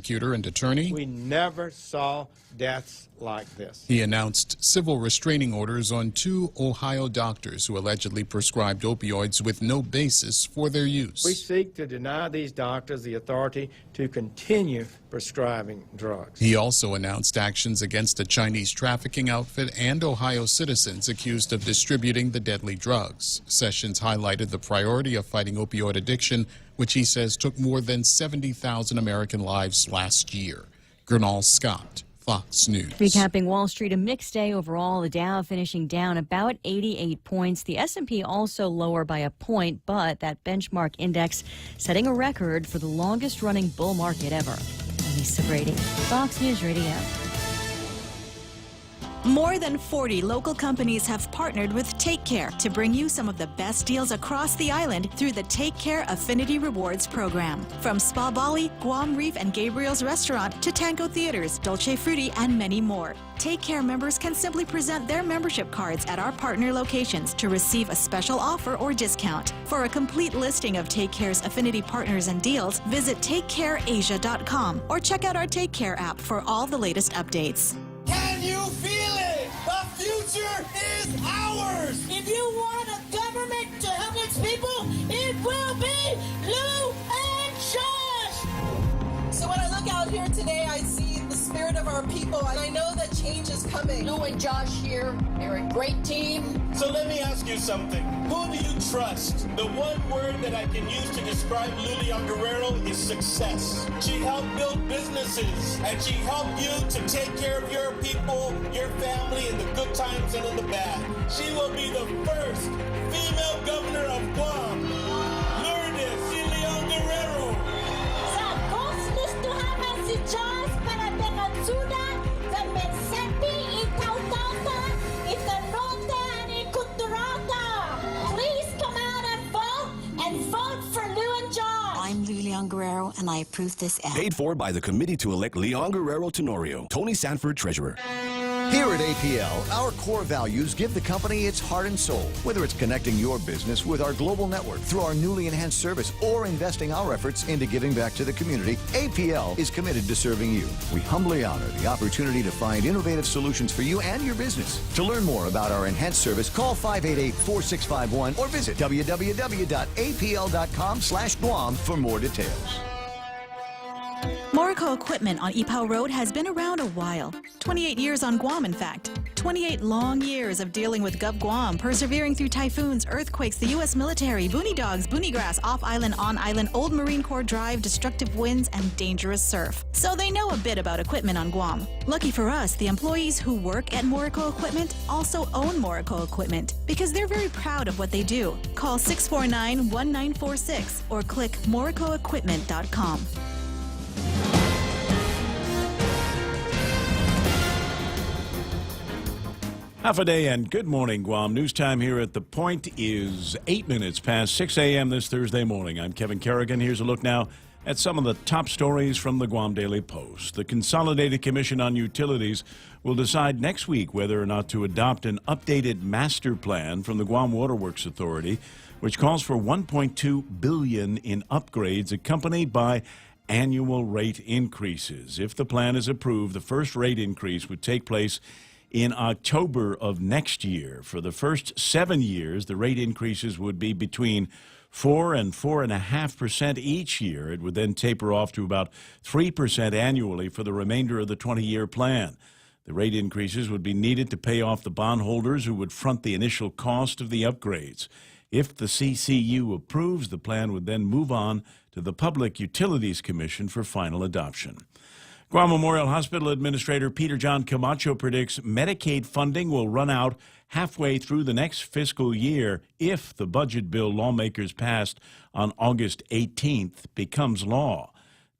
prosecutor and attorney. We never saw deaths like this. He announced civil restraining orders on 2 Ohio doctors who allegedly prescribed opioids with no basis for their use. We seek to deny these doctors the authority to continue prescribing drugs. He also announced actions against a Chinese trafficking outfit and Ohio citizens accused of distributing the deadly drugs. Sessions highlighted the priority of fighting opioid addiction, which he says took more than 70,000 American lives last year. Gernal Scott, Fox News. Recapping Wall Street, a mixed day overall. The Dow finishing down about 88 points. The S&P also lower by a point, but that benchmark index setting a record for the longest running bull market ever. Lisa Brady, Fox News Radio. More than 40 local companies have partnered with Take Care to bring you some of the best deals across the island through the Take Care Affinity Rewards program. From Spa Bali, Guam Reef and Gabriel's Restaurant to Tango Theaters, Dolce Frutti, and many more. Take Care members can simply present their membership cards at our partner locations to receive a special offer or discount. For a complete listing of Take Care's affinity partners and deals, visit TakeCareAsia.com or check out our Take Care app for all the latest updates. Can you feel it? The future is ours! If you want a government to help its people, it will be Lou and Josh! So when I look out here today, I see the spirit of our people, and I know that change is coming. Lou and Josh here, they're a great team. So let me ask you something. Who do you trust? The one word that I can use to describe Lilian Guerrero is success. She helped build businesses, and she helped you to take care of your people, your family, in the good times and in the bad. She will be the first female governor of Guam, Lourdes Lilian Guerrero. Sa kosmos tuhaman si Josh para bengatsuda sa mensepi itautata itanota and ikuturata. Please come out and vote for Lou and Josh. I'm Lilian Guerrero, and I approve this ad. Paid for by the committee to elect Leon Guerrero Tenorio. Tony Sanford, Treasurer. Here at APL, our core values give the company its heart and soul. Whether it's connecting your business with our global network through our newly enhanced service or investing our efforts into giving back to the community, APL is committed to serving you. We humbly honor the opportunity to find innovative solutions for you and your business. To learn more about our enhanced service, call 588-4651 or visit www.apl.com/Guam for more details. Morrico Equipment on Ipoh Road has been around a while. 28 years on Guam, in fact. 28 long years of dealing with Gov Guam, persevering through typhoons, earthquakes, the U.S. military, boony dogs, boony grass, off-island, on-island, old Marine Corps drive, destructive winds, and dangerous surf. So they know a bit about equipment on Guam. Lucky for us, the employees who work at Morrico Equipment also own Morrico Equipment because they're very proud of what they do. Call 649-1946 or click morricoequipment.com. Half a day and good morning, Guam. News time here at The Point is 8 minutes past 6 a.m. this Thursday morning. I'm Kevin Kerrigan. Here's a look now at some of the top stories from the Guam Daily Post. The Consolidated Commission on Utilities will decide next week whether or not to adopt an updated master plan from the Guam Waterworks Authority, which calls for $1.2 billion in upgrades accompanied by annual rate increases. If the plan is approved, the first rate increase would take place in October of next year. For the first 7 years, the rate increases would be between 4 and 4.5% each year. It would then taper off to about 3% annually for the remainder of the 20-year plan. The rate increases would be needed to pay off the bondholders who would front the initial cost of the upgrades. If the CCU approves, the plan would then move on to the Public Utilities Commission for final adoption. Guam Memorial Hospital Administrator Peter John Camacho predicts Medicaid funding will run out halfway through the next fiscal year if the budget bill lawmakers passed on August 18th becomes law.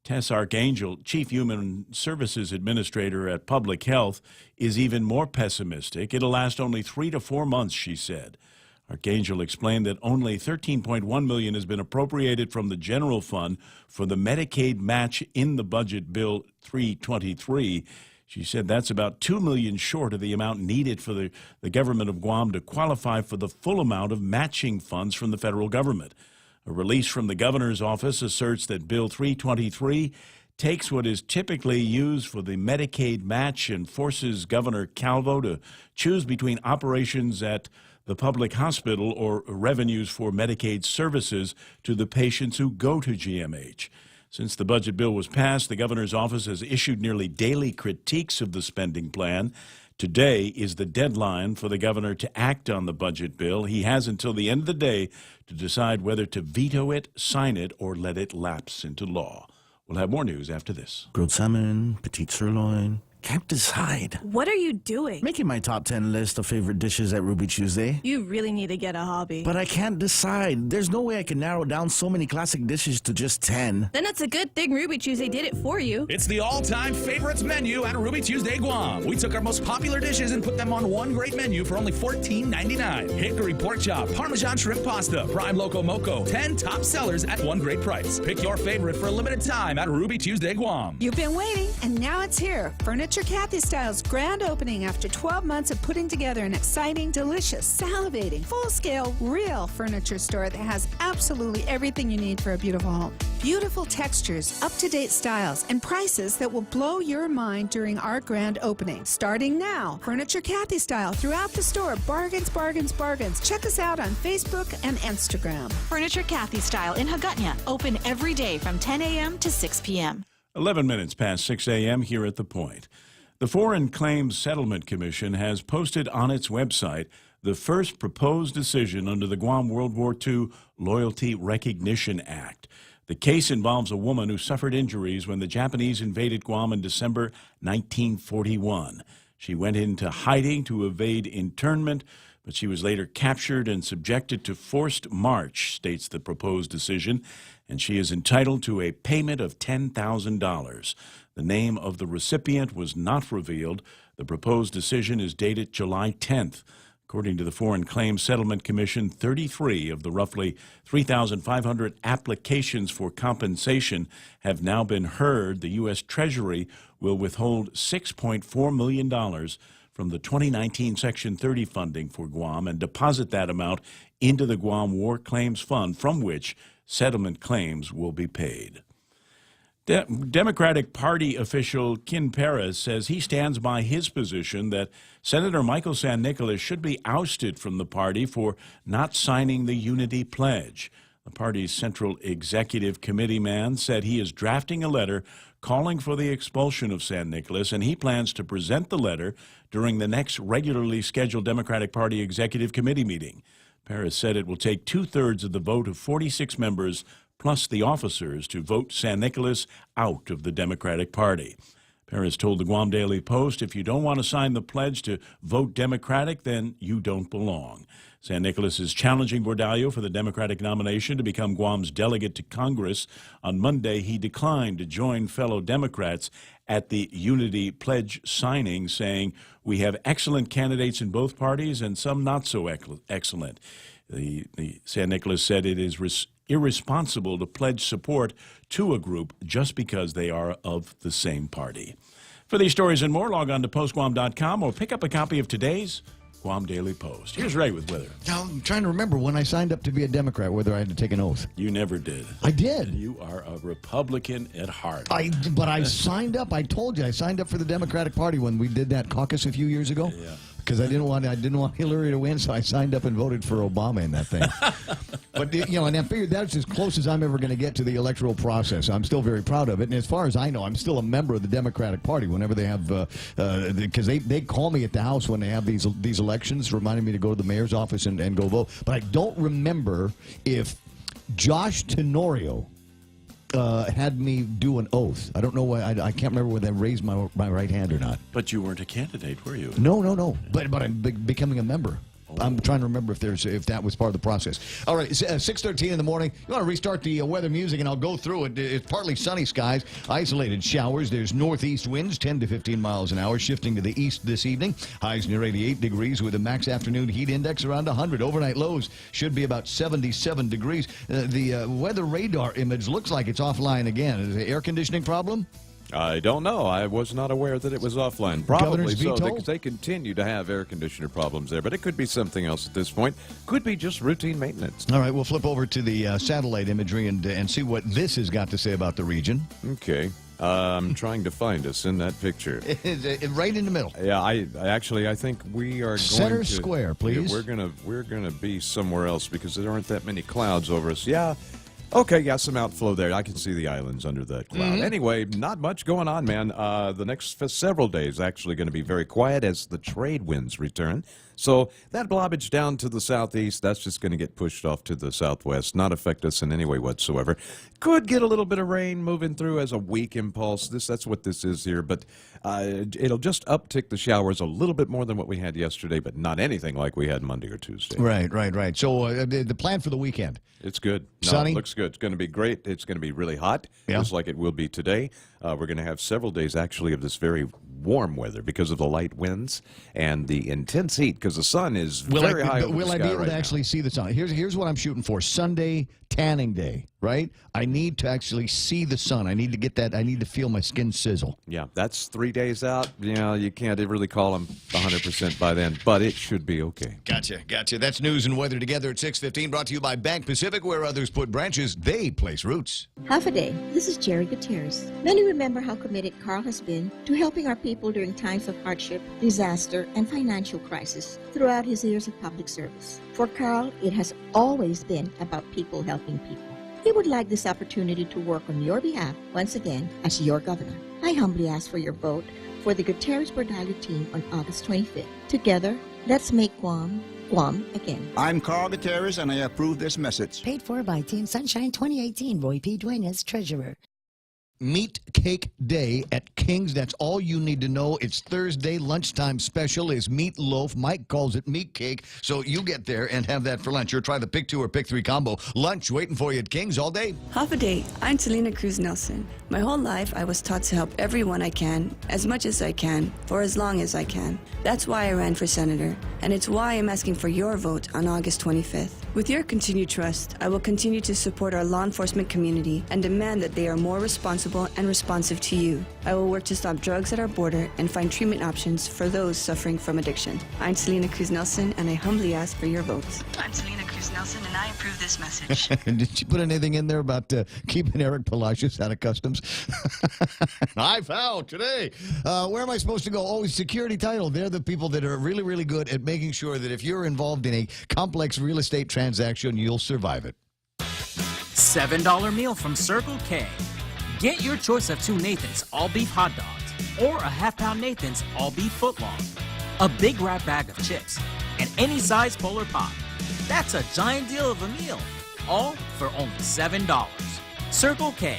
Tess Archangel, Chief Human Services Administrator at Public Health, is even more pessimistic. It'll last only 3 to 4 months, she said. Archangel explained that only $13.1 million has been appropriated from the general fund for the Medicaid match in the Budget Bill 323. She said that's about $2 million short of the amount needed for the government of Guam to qualify for the full amount of matching funds from the federal government. A release from the governor's office asserts that Bill 323 takes what is typically used for the Medicaid match and forces Governor Calvo to choose between operations at the public hospital or revenues for Medicaid services to the patients who go to GMH. Since the budget bill was passed, the governor's office has issued nearly daily critiques of the spending plan. Today is the deadline for the governor to act on the budget bill. He has until the end of the day to decide whether to veto it, sign it, or let it lapse into law. We'll have more news after this. Grilled salmon, petite sirloin. Can't decide. What are you doing? Making my top 10 list of favorite dishes at Ruby Tuesday. You really need to get a hobby. But I can't decide. There's no way I can narrow down so many classic dishes to just 10. Then it's a good thing Ruby Tuesday did it for you. It's the all-time favorites menu at Ruby Tuesday Guam. We took our most popular dishes and put them on one great menu for only $14.99. Hickory pork chop, Parmesan shrimp pasta, prime loco moco, 10 top sellers at one great price. Pick your favorite for a limited time at Ruby Tuesday Guam. You've been waiting, and now it's here. Furniture Kathy Style's grand opening after 12 months of putting together an exciting, delicious, salivating, full-scale, real furniture store that has absolutely everything you need for a beautiful home. Beautiful textures, up-to-date styles, and prices that will blow your mind during our grand opening. Starting now, Furniture Kathy Style throughout the store. Bargains, bargains, bargains. Check us out on Facebook and Instagram. Furniture Kathy Style in Hagåtña. Open every day from 10 a.m. to 6 p.m. 11 minutes past 6 a.m. here at The Point. The Foreign Claims Settlement Commission has posted on its website the first proposed decision under the Guam World War II Loyalty Recognition Act. The case involves a woman who suffered injuries when the Japanese invaded Guam in December 1941. She went into hiding to evade internment, but she was later captured and subjected to forced march, states the proposed decision, and she is entitled to a payment of $10,000. The name of the recipient was not revealed. The proposed decision is dated July 10th. According to the Foreign Claims Settlement Commission, 33 of the roughly 3,500 applications for compensation have now been heard. The U.S. Treasury will withhold $6.4 million from the 2019 Section 30 funding for Guam and deposit that amount into the Guam War Claims Fund, from which settlement claims will be paid. Democratic Party official Ken Perez says he stands by his position that Senator Michael San Nicolas should be ousted from the party for not signing the Unity Pledge. The party's Central Executive Committee man said he is drafting a letter calling for the expulsion of San Nicolas, and he plans to present the letter during the next regularly scheduled Democratic Party Executive Committee meeting. Perez said it will take two-thirds of the vote of 46 members plus the officers to vote San Nicolas out of the Democratic Party. Perez told the Guam Daily Post, if you don't want to sign the pledge to vote Democratic, then you don't belong. San Nicolas is challenging Bordallo for the Democratic nomination to become Guam's delegate to Congress. On Monday, he declined to join fellow Democrats at the Unity Pledge signing, saying, we have excellent candidates in both parties and some not so excellent. The San Nicolas said it is irresponsible to pledge support to a group just because they are of the same party. For these stories and more, log on to postguam.com or pick up a copy of today's Guam Daily Post. Here's Ray with weather. Now, I'm trying to remember when I signed up to be a Democrat, whether I had to take an oath. You never did. I did. You are a Republican at heart. But I signed up. I told you I signed up for the Democratic Party when we did that caucus a few years ago. Yeah. Because I didn't want Hillary to win, so I signed up and voted for Obama in that thing. But and I figured that's as close as I'm ever going to get to the electoral process. I'm still very proud of it, and as far as I know, I'm still a member of the Democratic Party. Whenever they have, because they call me at the House when they have these elections, reminding me to go to the mayor's office and go vote. But I don't remember if Josh Tenorio had me do an oath. I don't know why. I can't remember whether I raised my right hand or not. But you weren't a candidate, were you? No. But I'm becoming a member. I'm trying to remember if that was part of the process. All right, 6:13 in the morning. You want to restart the weather music, and I'll go through it. It's partly sunny skies, isolated showers. There's northeast winds, 10 to 15 miles an hour, shifting to the east this evening. Highs near 88 degrees with a max afternoon heat index around 100. Overnight lows should be about 77 degrees. The weather radar image looks like it's offline again. Is it an air conditioning problem? I don't know. I was not aware that it was offline. Probably so, veto? because they continue to have air conditioner problems there. But it could be something else at this point. Could be just routine maintenance. All right, we'll flip over to the satellite imagery and see what this has got to say about the region. Okay. I'm trying to find us in that picture. Right in the middle. Yeah, I think we are Center going to square, please. Yeah, we're gonna be somewhere else because there aren't that many clouds over us. Yeah. Okay, yeah, some outflow there. I can see the islands under that cloud. Anyway, not much going on, man. The next several days actually going to be very quiet as the trade winds return. So that blobbage down to the southeast, that's just going to get pushed off to the southwest, not affect us in any way whatsoever. Could get a little bit of rain moving through as a weak impulse. That's what this is here, but it'll just uptick the showers a little bit more than what we had yesterday, but not anything like we had Monday or Tuesday. Right. So the plan for the weekend? It's good. No, Sunny? It looks good. It's going to be great. It's going to be really hot, just like it will be today. We're going to have several days, actually, of this very warm weather because of the light winds and the intense heat, because the sun is very high over the Will sky I be able right to actually see the sun? Here's what I'm shooting for. Sunday, tanning day, right? I need to actually see the sun. I need to get that. I need to feel my skin sizzle. Yeah, that's 3 days out. You can't really call them 100% by then, but it should be okay. Gotcha. That's news and weather together at 6:15, brought to you by Bank Pacific, where others put branches, they place roots. Half a day. This is Jerry Gutierrez. Many remember how committed Carl has been to helping our people during times of hardship, disaster, and financial crisis throughout his years of public service. For Carl, it has always been about people helping people. He would like this opportunity to work on your behalf once again as your governor. I humbly ask for your vote for the Gutierrez-Bordallo team on August 25th. Together, let's make Guam again. I'm Carl Gutierrez, and I approve this message. Paid for by Team Sunshine 2018. Roy P. Duenas, Treasurer. Meat Cake Day at King's. That's all you need to know. It's Thursday. Lunchtime special is meat loaf. Mike calls it meat cake. So you get there and have that for lunch. Or try the pick 2 or pick 3 combo. Lunch waiting for you at King's all day. Half a day. I'm Selena Cruz Nelson. My whole life, I was taught to help everyone I can, as much as I can, for as long as I can. That's why I ran for senator. And it's why I'm asking for your vote on August 25th. With your continued trust, I will continue to support our law enforcement community and demand that they are more responsible and responsive to you. I will work to stop drugs at our border and find treatment options for those suffering from addiction. I'm Selena Cruz Nelson, and I humbly ask for your votes. I'm Selena Cruz Nelson, and I approve this message. Did you put anything in there about keeping Eric Palacios out of customs? I found today. Where am I supposed to go? Oh, security title. They're the people that are really, really good at making sure that if you're involved in a complex real estate transaction, you'll survive it. $7 meal from Circle K. Get your choice of 2 Nathan's all-beef hot dogs or a half-pound Nathan's all-beef footlong, a big wrap bag of chips, and any size Polar Pop. That's a giant deal of a meal, all for only $7. Circle K.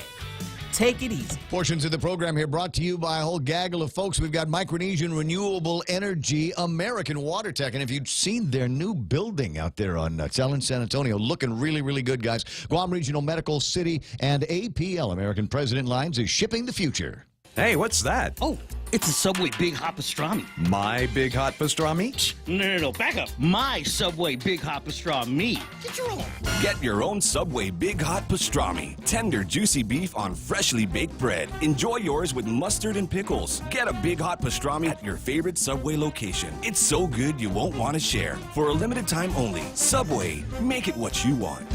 Take it easy. Portions of the program here brought to you by a whole gaggle of folks. We've got Micronesian Renewable Energy, American Water Tech, and if you've seen their new building out there on South San Antonio, looking really, really good, guys. Guam Regional Medical City and APL, American President Lines, is shipping the future. Hey, what's that? Oh, it's a Subway Big Hot Pastrami. My Big Hot Pastrami? No, back up. My Subway Big Hot Pastrami. Get your own. Get your own Subway Big Hot Pastrami. Tender, juicy beef on freshly baked bread. Enjoy yours with mustard and pickles. Get a Big Hot Pastrami at your favorite Subway location. It's so good you won't want to share. For a limited time only. Subway, make it what you want.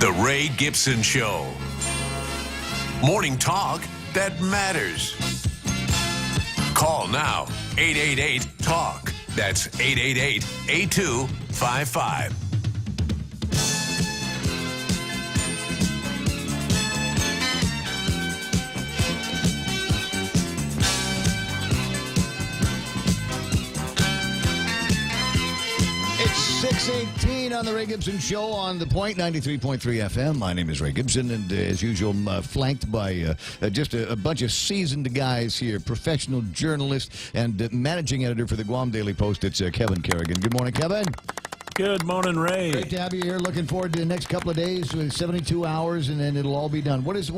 The Ray Gibson Show. Morning talk that matters. Call now, 888-TALK. That's 888-8255. It's 6:18 on the Ray Gibson Show on The Point, 93.3 FM. My name is Ray Gibson, and as usual, I'm flanked by just a bunch of seasoned guys here, professional journalist and managing editor for the Guam Daily Post. It's Kevin Kerrigan. Good morning, Kevin. Good morning, Ray. Great to have you here. Looking forward to the next couple of days, 72 hours, and then it'll all be done. What is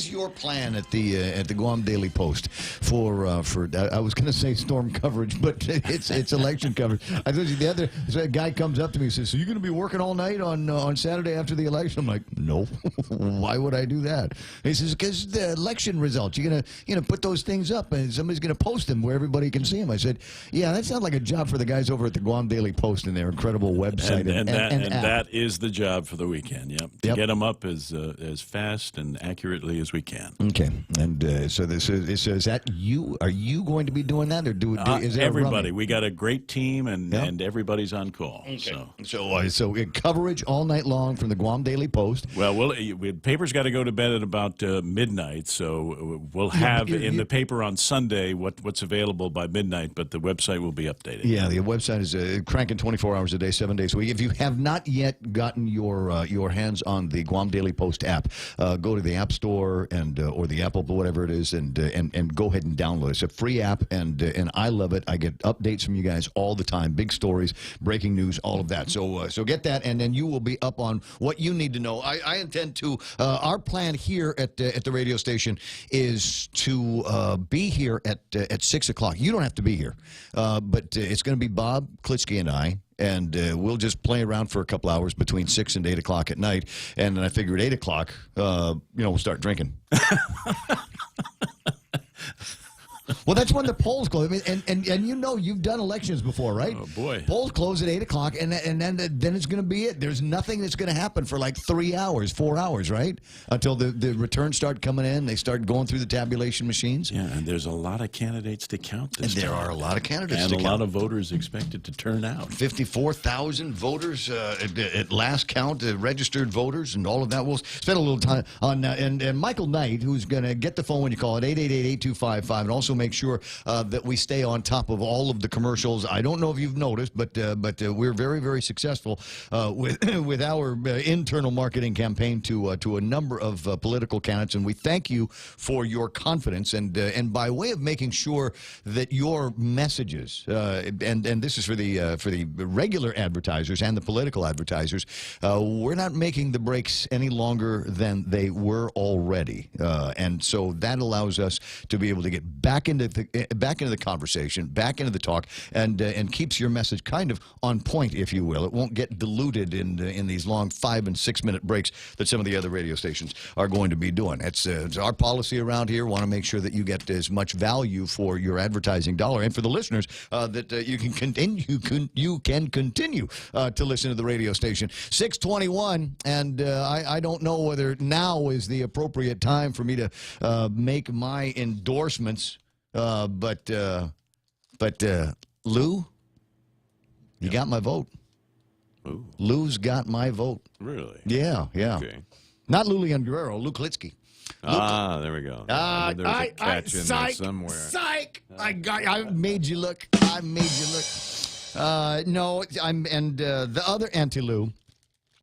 your plan at the Guam Daily Post for I was going to say storm coverage, but it's election coverage. I thought the other guy comes up to me and says, "So you're going to be working all night on Saturday after the election?" I'm like, "No, why would I do that?" He says, "Because the election results, you're going to put those things up, and somebody's going to post them where everybody can see them." I said, "Yeah, that sounds like a job for the guys over at the Guam Daily Post and their incredible website and app. that is the job for the weekend. Yep, to get them up as fast and accurately as we can. Okay, and so is that you? Are you going to be doing that, or is there everybody? We got a great team, and everybody's on call. Okay. So coverage all night long from the Guam Daily Post. Well, paper's got to go to bed at about midnight, so we'll have in the paper on Sunday what's available by midnight, but the website will be updated. Yeah, the website is cranking 24 hours a day, 7 days a week. If you have not yet gotten your hands on the Guam Daily Post app, go to the App Store and or the Apple, whatever it is, and go ahead and download it. It's a free app, and I love it. I get updates from you guys all the time, big stories, breaking news, all of that. So get that, and then you will be up on what you need to know. I intend to. Our plan here at the radio station is to be here at 6 o'clock. You don't have to be here, but it's going to be Bob Klitsky and I. And we'll just play around for a couple hours between 6 and 8 o'clock at night. And then I figure at 8 o'clock, we'll start drinking. Well, that's when the polls close. I mean, and you've done elections before, right? Oh, boy. Polls close at 8 o'clock, and then it's going to be it. There's nothing that's going to happen for like 3 hours, 4 hours, right? Until the returns start coming in. They start going through the tabulation machines. Yeah, and there's a lot of candidates to count this time. There are a lot of candidates and to a count. lot of voters expected to turn out. 54,000 voters at last count, registered voters, and all of that. We'll spend a little time on and Michael Knight, who's going to get the phone when you call it, 888-8255, and also make sure that we stay on top of all of the commercials. I don't know if you've noticed, but we're very, very successful with our internal marketing campaign to a number of political candidates, and we thank you for your confidence and by way of making sure that your messages and this is for the regular advertisers and the political advertisers, we're not making the breaks any longer than they were already, and so that allows us to be able to get back into the conversation, back into the talk, and keeps your message kind of on point, if you will. It won't get diluted in these long 5 and 6 minute breaks that some of the other radio stations are going to be doing. It's our policy around here. Want to make sure that you get as much value for your advertising dollar, and for the listeners that you can continue to listen to the radio station. 6:21, and I don't know whether now is the appropriate time for me to make my endorsements. But Lou, you got my vote. Ooh. Lou's got my vote. Really? Yeah. Okay. Not Lulian Guerrero, Lou Klitsky. There we go. There's a catch in there somewhere. Psych! I made you look. No, the other Auntie Lou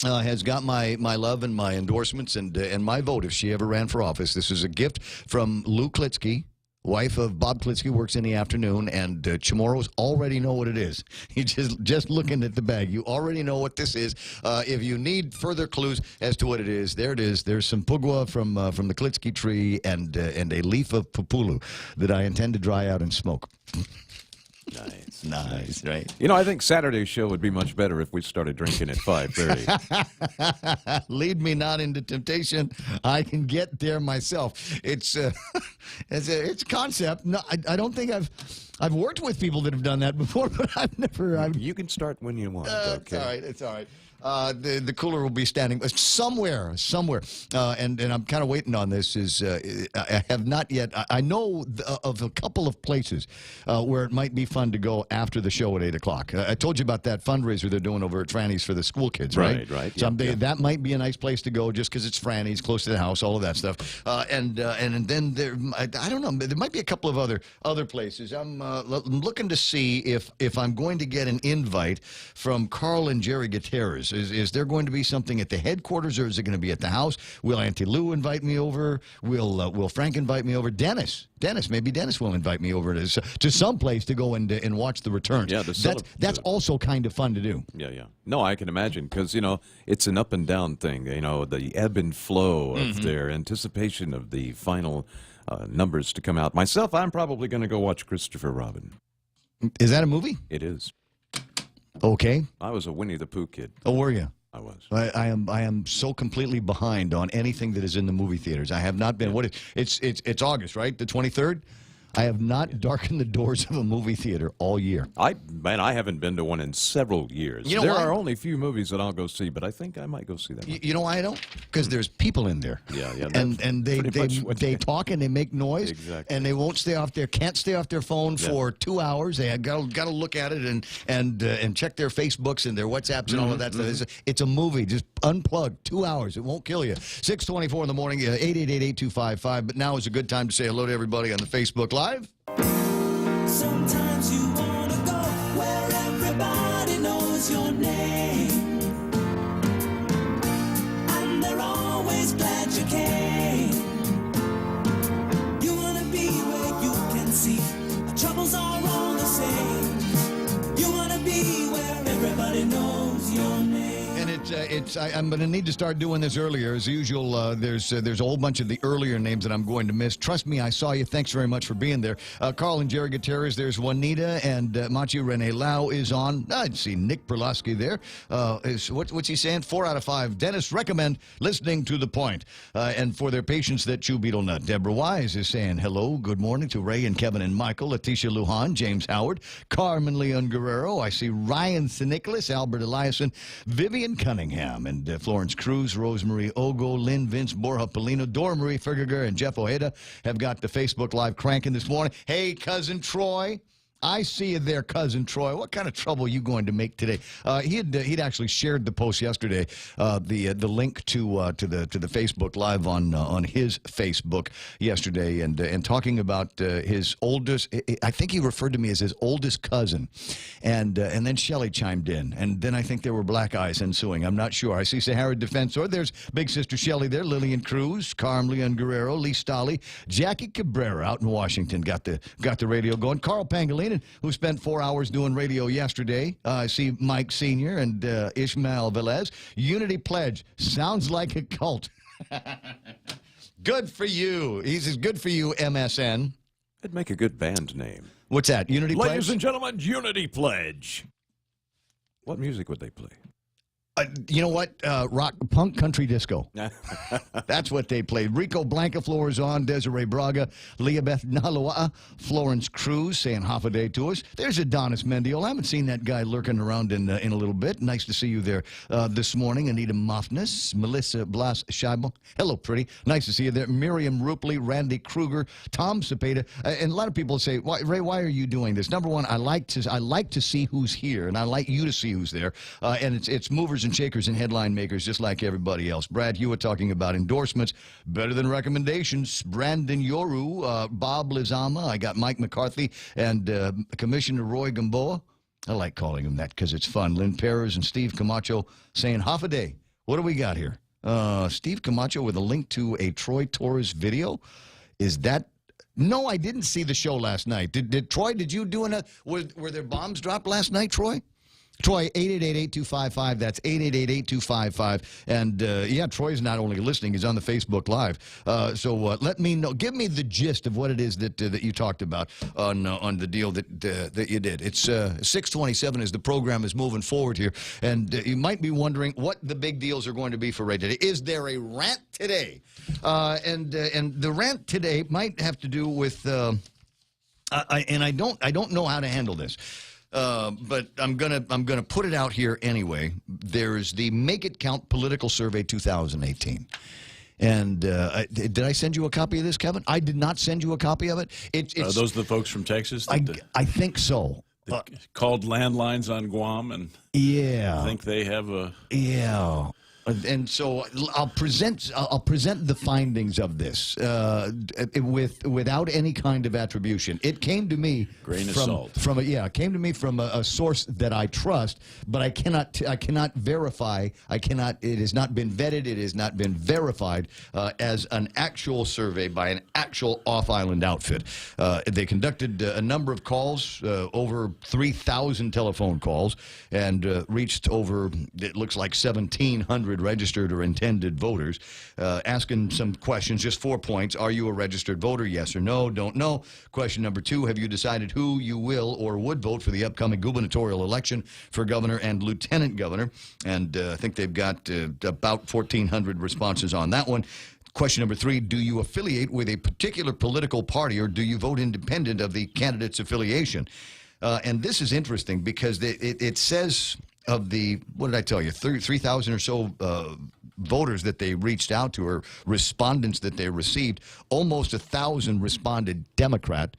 has got my love and my endorsements and my vote if she ever ran for office. This is a gift from Lou Klitsky, wife of Bob Klitsky, works in the afternoon, and Chamorros already know what it is. You just looking at the bag, you already know what this is. If you need further clues as to what it is, there it is. There's some pugwa from the Klitsky tree and a leaf of pupulu that I intend to dry out and smoke. Nice, right? I think Saturday's show would be much better if we started drinking at 5:30. Lead me not into temptation. I can get there myself. It's a concept. No, I don't think I've worked with people that have done that before, but I've never. You can start when you want. Okay. It's all right. The cooler will be standing somewhere, and I'm kind of waiting on this. I have not yet. I know of a couple of places where it might be fun to go after the show at 8 o'clock. I told you about that fundraiser they're doing over at Franny's for the school kids, right? Right. That might be a nice place to go just because it's Franny's, close to the house, all of that stuff. And then there, I don't know. There might be a couple of other places. I'm looking to see if I'm going to get an invite from Carl and Jerry Gutierrez. Is there going to be something at the headquarters, or is it going to be at the house? Will Auntie Lou invite me over? Will Frank invite me over? Maybe Dennis will invite me over to some place to go and watch the returns. Yeah, that's also kind of fun to do. Yeah. No, I can imagine, because it's an up and down thing. The ebb and flow of their anticipation of the final numbers to come out. Myself, I'm probably going to go watch Christopher Robin. Is that a movie? It is. Okay. I was a Winnie the Pooh kid. Oh, were you? I was. I am so completely behind on anything that is in the movie theaters. I have not been. What it's August, right? The 23rd. I have not darkened the doors of a movie theater all year. I haven't been to one in several years. You know there why? are only a few movies that I'll go see, but I think I might go see that one. You know why I don't? Because there's people in there. Yeah. And they talk and they make noise. Exactly. And they won't stay off can't stay off their phone for 2 hours. They got to look at it and check their Facebooks and their WhatsApps and all of that. It's a movie. Just unplug. 2 hours. It won't kill you. 6:24 in the morning. 888-8255. But now is a good time to say hello to everybody on the Facebook Live. Sometimes you want to go where everybody knows your name, and they're always glad you came. You want to be where you can see our troubles are all the same. You want to be where everybody knows your name. And I'm going to need to start doing this earlier. As usual, there's a whole bunch of the earlier names that I'm going to miss. Trust me, I saw you. Thanks very much for being there. Carl and Jerry Gutierrez, there's Juanita, and Machi Rene Lau is on. I see Nick Perlowski there. What's he saying? 4 out of 5. Dennis, recommend listening to The Point. And for their patients that chew beetle nut. Deborah Wise is saying hello, good morning to Ray and Kevin and Michael, Leticia Lujan, James Howard, Carmen Leon Guerrero. I see Ryan St. Albert Eliason, Vivian Cunningham, and Florence Cruz, Rosemary Ogo, Lynn Vince, Borja Polino, Dora Marie Fergiger, and Jeff Ojeda have got the Facebook Live cranking this morning. Hey, Cousin Troy. I see you there, Cousin Troy. What kind of trouble are you going to make today? He'd actually shared the post yesterday, the link to the Facebook Live on his Facebook yesterday, and talking about his oldest. I think he referred to me as his oldest cousin, and then Shelley chimed in, and then I think there were black eyes ensuing. I'm not sure. I see Sahara Defensor. There's Big Sister Shelley there. Lillian Cruz, Carm Leon Guerrero, Lee Stolley, Jackie Cabrera out in Washington got the radio going. Carl Pangolin, who spent 4 hours doing radio yesterday. I see Mike Sr. and Ishmael Velez. Unity Pledge. Sounds like a cult. Good for you. He says, good for you, MSN. That'd make a good band name. What's that, Unity Pledge? Ladies and gentlemen, Unity Pledge. What music would they play? You know what? Rock, punk, country, disco. That's what they played. Rico Blancaflor is on. Desiree Braga, Leah Beth Nalua, Florence Cruz saying half a day to us. There's Adonis Mendiol. I haven't seen that guy lurking around in a little bit. Nice to see you there this morning. Anita Moffness, Melissa Blas Scheibel. Hello, pretty. Nice to see you there. Miriam Rupley, Randy Kruger, Tom Cepeda. And a lot of people say, Ray, why are you doing this? Number one, I like to see who's here, and I like you to see who's there. And it's movers and shakers and headline makers just like everybody else. Brad Hewitt talking about endorsements better than recommendations. Brandon Yoru, Bob Lizama. I got Mike McCarthy and Commissioner Roy Gamboa. I like calling him that because it's fun. Lynn Perez and Steve Camacho saying half a day. What do we got here? Steve Camacho with a link to a Troy Torres video. Is that... No, I didn't see the show last night. Did Troy, did you do were there bombs dropped last night, Troy? Troy, 888-8255. That's 888-8255. And, yeah, Troy's not only listening, he's on the Facebook Live. So let me know. Give me the gist of what it is that you talked about on the deal that you did. It's 6:27 as the program is moving forward here. And you might be wondering what the big deals are going to be for Ray today. Is there a rant today? And the rant today might have to do with, I don't know how to handle this. But I'm gonna put it out here anyway. There's the Make It Count Political Survey 2018. And did I send you a copy of this, Kevin? I did not send you a copy of it. It's those are the folks from Texas? I think so. Called landlines on Guam, and yeah, I think they have a... Yeah. And so I'll present the findings of this without any kind of attribution. It came to me grain of salt it came to me from a source that I trust, but I cannot verify. It has not been vetted. It has not been verified as an actual survey by an actual off-island outfit. They conducted a number of calls, over 3,000 telephone calls, and reached over, it looks like 1,700 registered or intended voters, asking some questions, just 4 points. Are you a registered voter? Yes or no? Don't know. Question number 2, have you decided who you will or would vote for the upcoming gubernatorial election for governor and lieutenant governor? And I think they've got about 1,400 responses on that one. Question number 3, do you affiliate with a particular political party or do you vote independent of the candidate's affiliation? And this is interesting because it says of the, what did I tell you, 3,000 or so voters that they reached out to, or respondents that they received, almost 1,000 responded Democrat,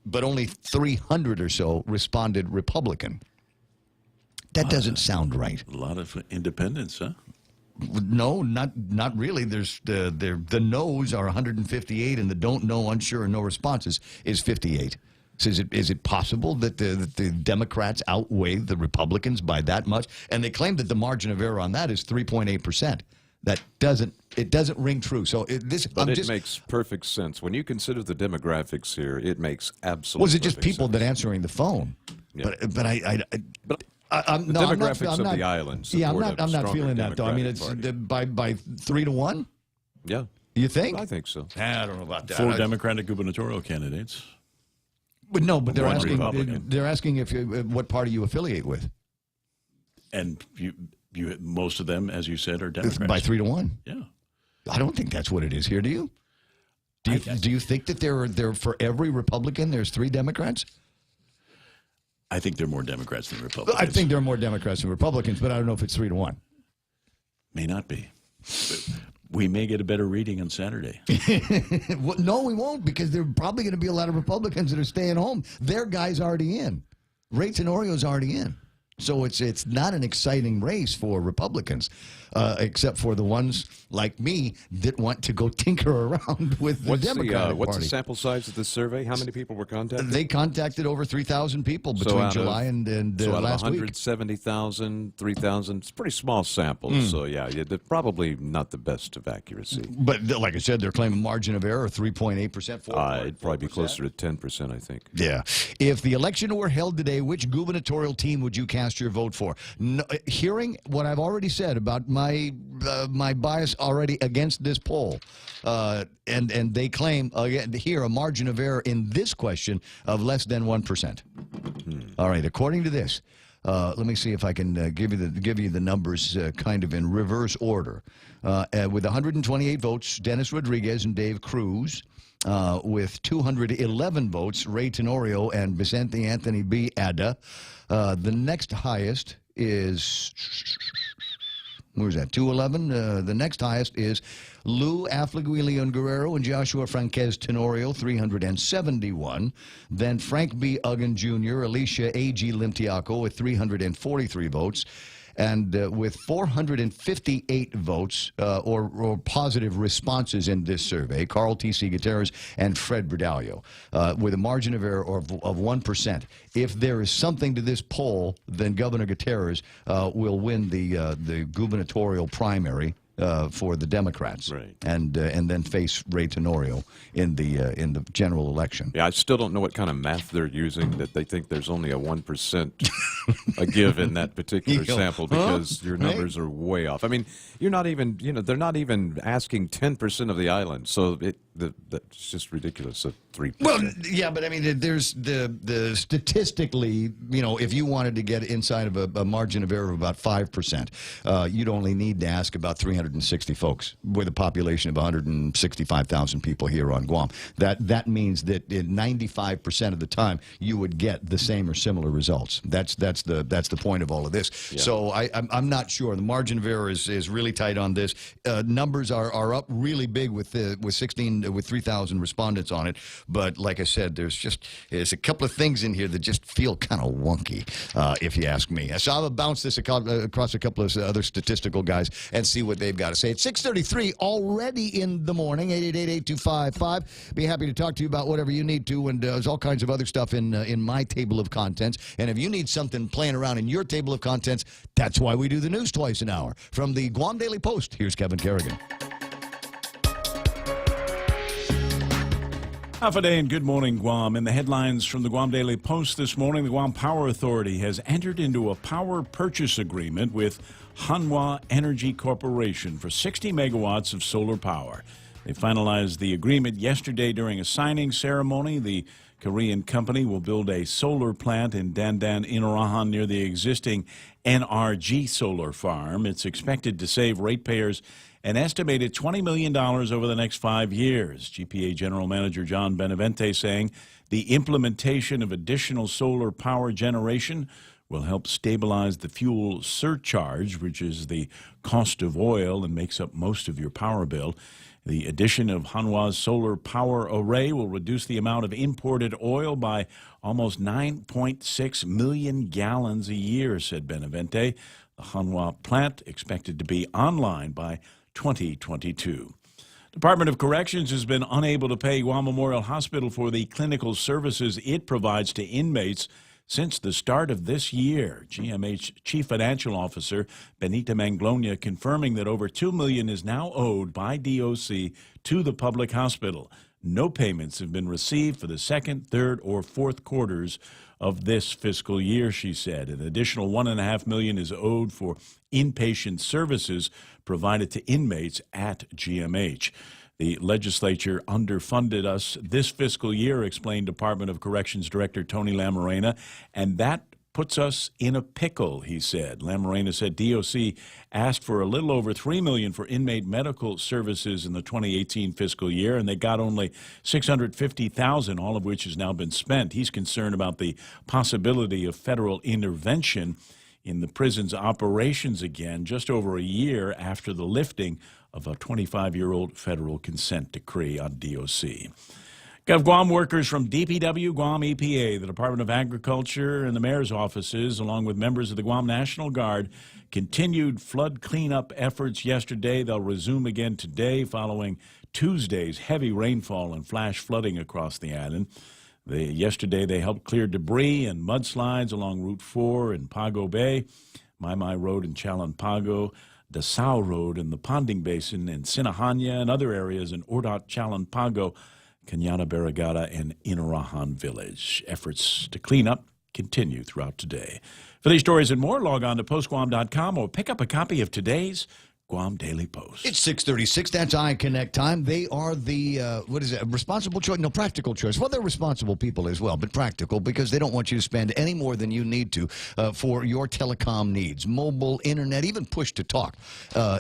but only 300 or so responded Republican. That doesn't sound right. A lot of independents, huh? No, not really. There's the no's are 158, and the don't know, unsure, and no responses is 58. So is it possible that the Democrats outweigh the Republicans by that much? And they claim that the margin of error on that is 3.8%. That doesn't ring true. So it makes perfect sense when you consider the demographics here. It makes absolutely. Was it just people that answering the phone? Yeah. But I'm the demographics of the island. Yeah, I'm not feeling that though. I mean, it's by 3-1. Yeah, you think? I think so. I don't know about that. 4 Democratic gubernatorial candidates. But no, but they're asking. Republican. They're asking if what party you affiliate with. And you most of them, as you said, are Democrats. By 3-1. Yeah. I don't think that's what it is here. Do you? Do you think that there for every Republican there's 3 Democrats? I think there are more Democrats than Republicans. I think there are more Democrats than Republicans, but I don't know if it's 3-1. May not be. But we may get a better reading on Saturday. Well, no, we won't, because there are probably going to be a lot of Republicans that are staying home. Their guy's already in. Ray Tenorio's already in. So it's not an exciting race for Republicans, except for the ones like me that want to go tinker around with the Democratic Party. What's the sample size of this survey? How many people were contacted? They contacted over 3,000 people between July and last week. 170,000, 3,000. It's a pretty small sample, so yeah, they're probably not the best of accuracy. But like I said, they're claiming margin of error 3.8%. It'd probably be closer to 10%, I think. Yeah. If the election were held today, which gubernatorial team would you cast your vote for? No, hearing what I've already said about my bias already against this poll, and they claim again here a margin of error in this question of less than 1%. All right. According to this, let me see if I can give you the numbers kind of in reverse order. With 128 votes, Dennis Rodriguez and Dave Cruz. With 211 votes, Ray Tenorio and Vicente Anthony B. Ada. The next highest is, where's that, 211? The next highest is Lou Afliguilion Guerrero and Joshua Franquez Tenorio, 371. Then Frank B. Uggan Jr., Alicia A.G. Limtiaco with 343 votes. And with 458 votes or positive responses in this survey, Carl T.C. Gutierrez and Fred Berdallo, with a margin of error of 1%. If there is something to this poll, then Governor Gutierrez will win the gubernatorial primary for the Democrats, right, and then face Ray Tenorio in the general election. Yeah, I still don't know what kind of math they're using that they think there's only a 1% a give in that particular sample, because your numbers are way off. I mean, you're not even, they're not even asking 10% of the island, so that's just ridiculous. 3%. Well, yeah, but I mean, there's the statistically, if you wanted to get inside of a margin of error of about 5%, you'd only need to ask about 360 folks with a population of 165,000 people here on Guam. That means that in 95% of the time you would get the same or similar results. That's the point of all of this. Yeah. So I'm not sure. The margin of error is really tight on this. Numbers are up really big with 3,000 respondents on it. But like I said, there's a couple of things in here that just feel kind of wonky, if you ask me. So I'll bounce this across a couple of other statistical guys and see what they've got to say. It's 6:33 already in the morning. 888-8255. Be happy to talk to you about whatever you need to, and there's all kinds of other stuff in my table of contents. And if you need something playing around in your table of contents, that's why we do the news twice an hour. From the Guam Daily Post, here's Kevin Kerrigan. Half a day and good morning, Guam. In the headlines from the Guam Daily Post this morning, the Guam Power Authority has entered into a power purchase agreement with Hanwha Energy Corporation for 60 megawatts of solar power. They finalized the agreement yesterday during a signing ceremony. The Korean company will build a solar plant in Dandan, Inarahan, near the existing NRG solar farm. It's expected to save ratepayers an estimated $20 million over the next 5 years. GPA General Manager John Benavente saying the implementation of additional solar power generation will help stabilize the fuel surcharge, which is the cost of oil and makes up most of your power bill. The addition of Hanwha's solar power array will reduce the amount of imported oil by almost 9.6 million gallons a year, said Benavente. The Hanwha plant expected to be online by 2022. Department of Corrections has been unable to pay Guam Memorial Hospital for the clinical services it provides to inmates since the start of this year. GMH Chief Financial Officer Benita Manglona confirming that over $2 million is now owed by DOC to the public hospital. No payments have been received for the second, third, or fourth quarters of this fiscal year, she said. An additional $1.5 million is owed for inpatient services provided to inmates at GMH. The legislature underfunded us this fiscal year, explained Department of Corrections Director Tony Lamarena, and that puts us in a pickle, he said. Lamarena said DOC asked for a little over $3 million for inmate medical services in the 2018 fiscal year, and they got only $650,000, all of which has now been spent. He's concerned about the possibility of federal intervention in the prison's operations again, just over a year after the lifting of a 25-year-old federal consent decree on DOC. Gov Guam workers from DPW, Guam EPA, the Department of Agriculture, and the mayor's offices, along with members of the Guam National Guard, continued flood cleanup efforts yesterday. They'll resume again today following Tuesday's heavy rainfall and flash flooding across the island. Yesterday, they helped clear debris and mudslides along Route 4 in Pago Bay, Maimai Road in Chalan Pago, Dasao Road in the Ponding Basin in Sinahanya, and other areas in Ordot, Chalan Pago, Cañada Barrigada, and Inarahan Village. Efforts to clean up continue throughout today. For these stories and more, log on to postguam.com or pick up a copy of today's Guam Daily Post. It's 6:36. That's iConnect time. They are the, responsible choice? No, practical choice. Well, they're responsible people as well, but practical because they don't want you to spend any more than you need to for your telecom needs. Mobile, internet, even push to talk.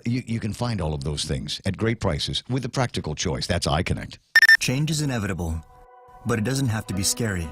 You can find all of those things at great prices with the practical choice. That's iConnect. Change is inevitable, but it doesn't have to be scary.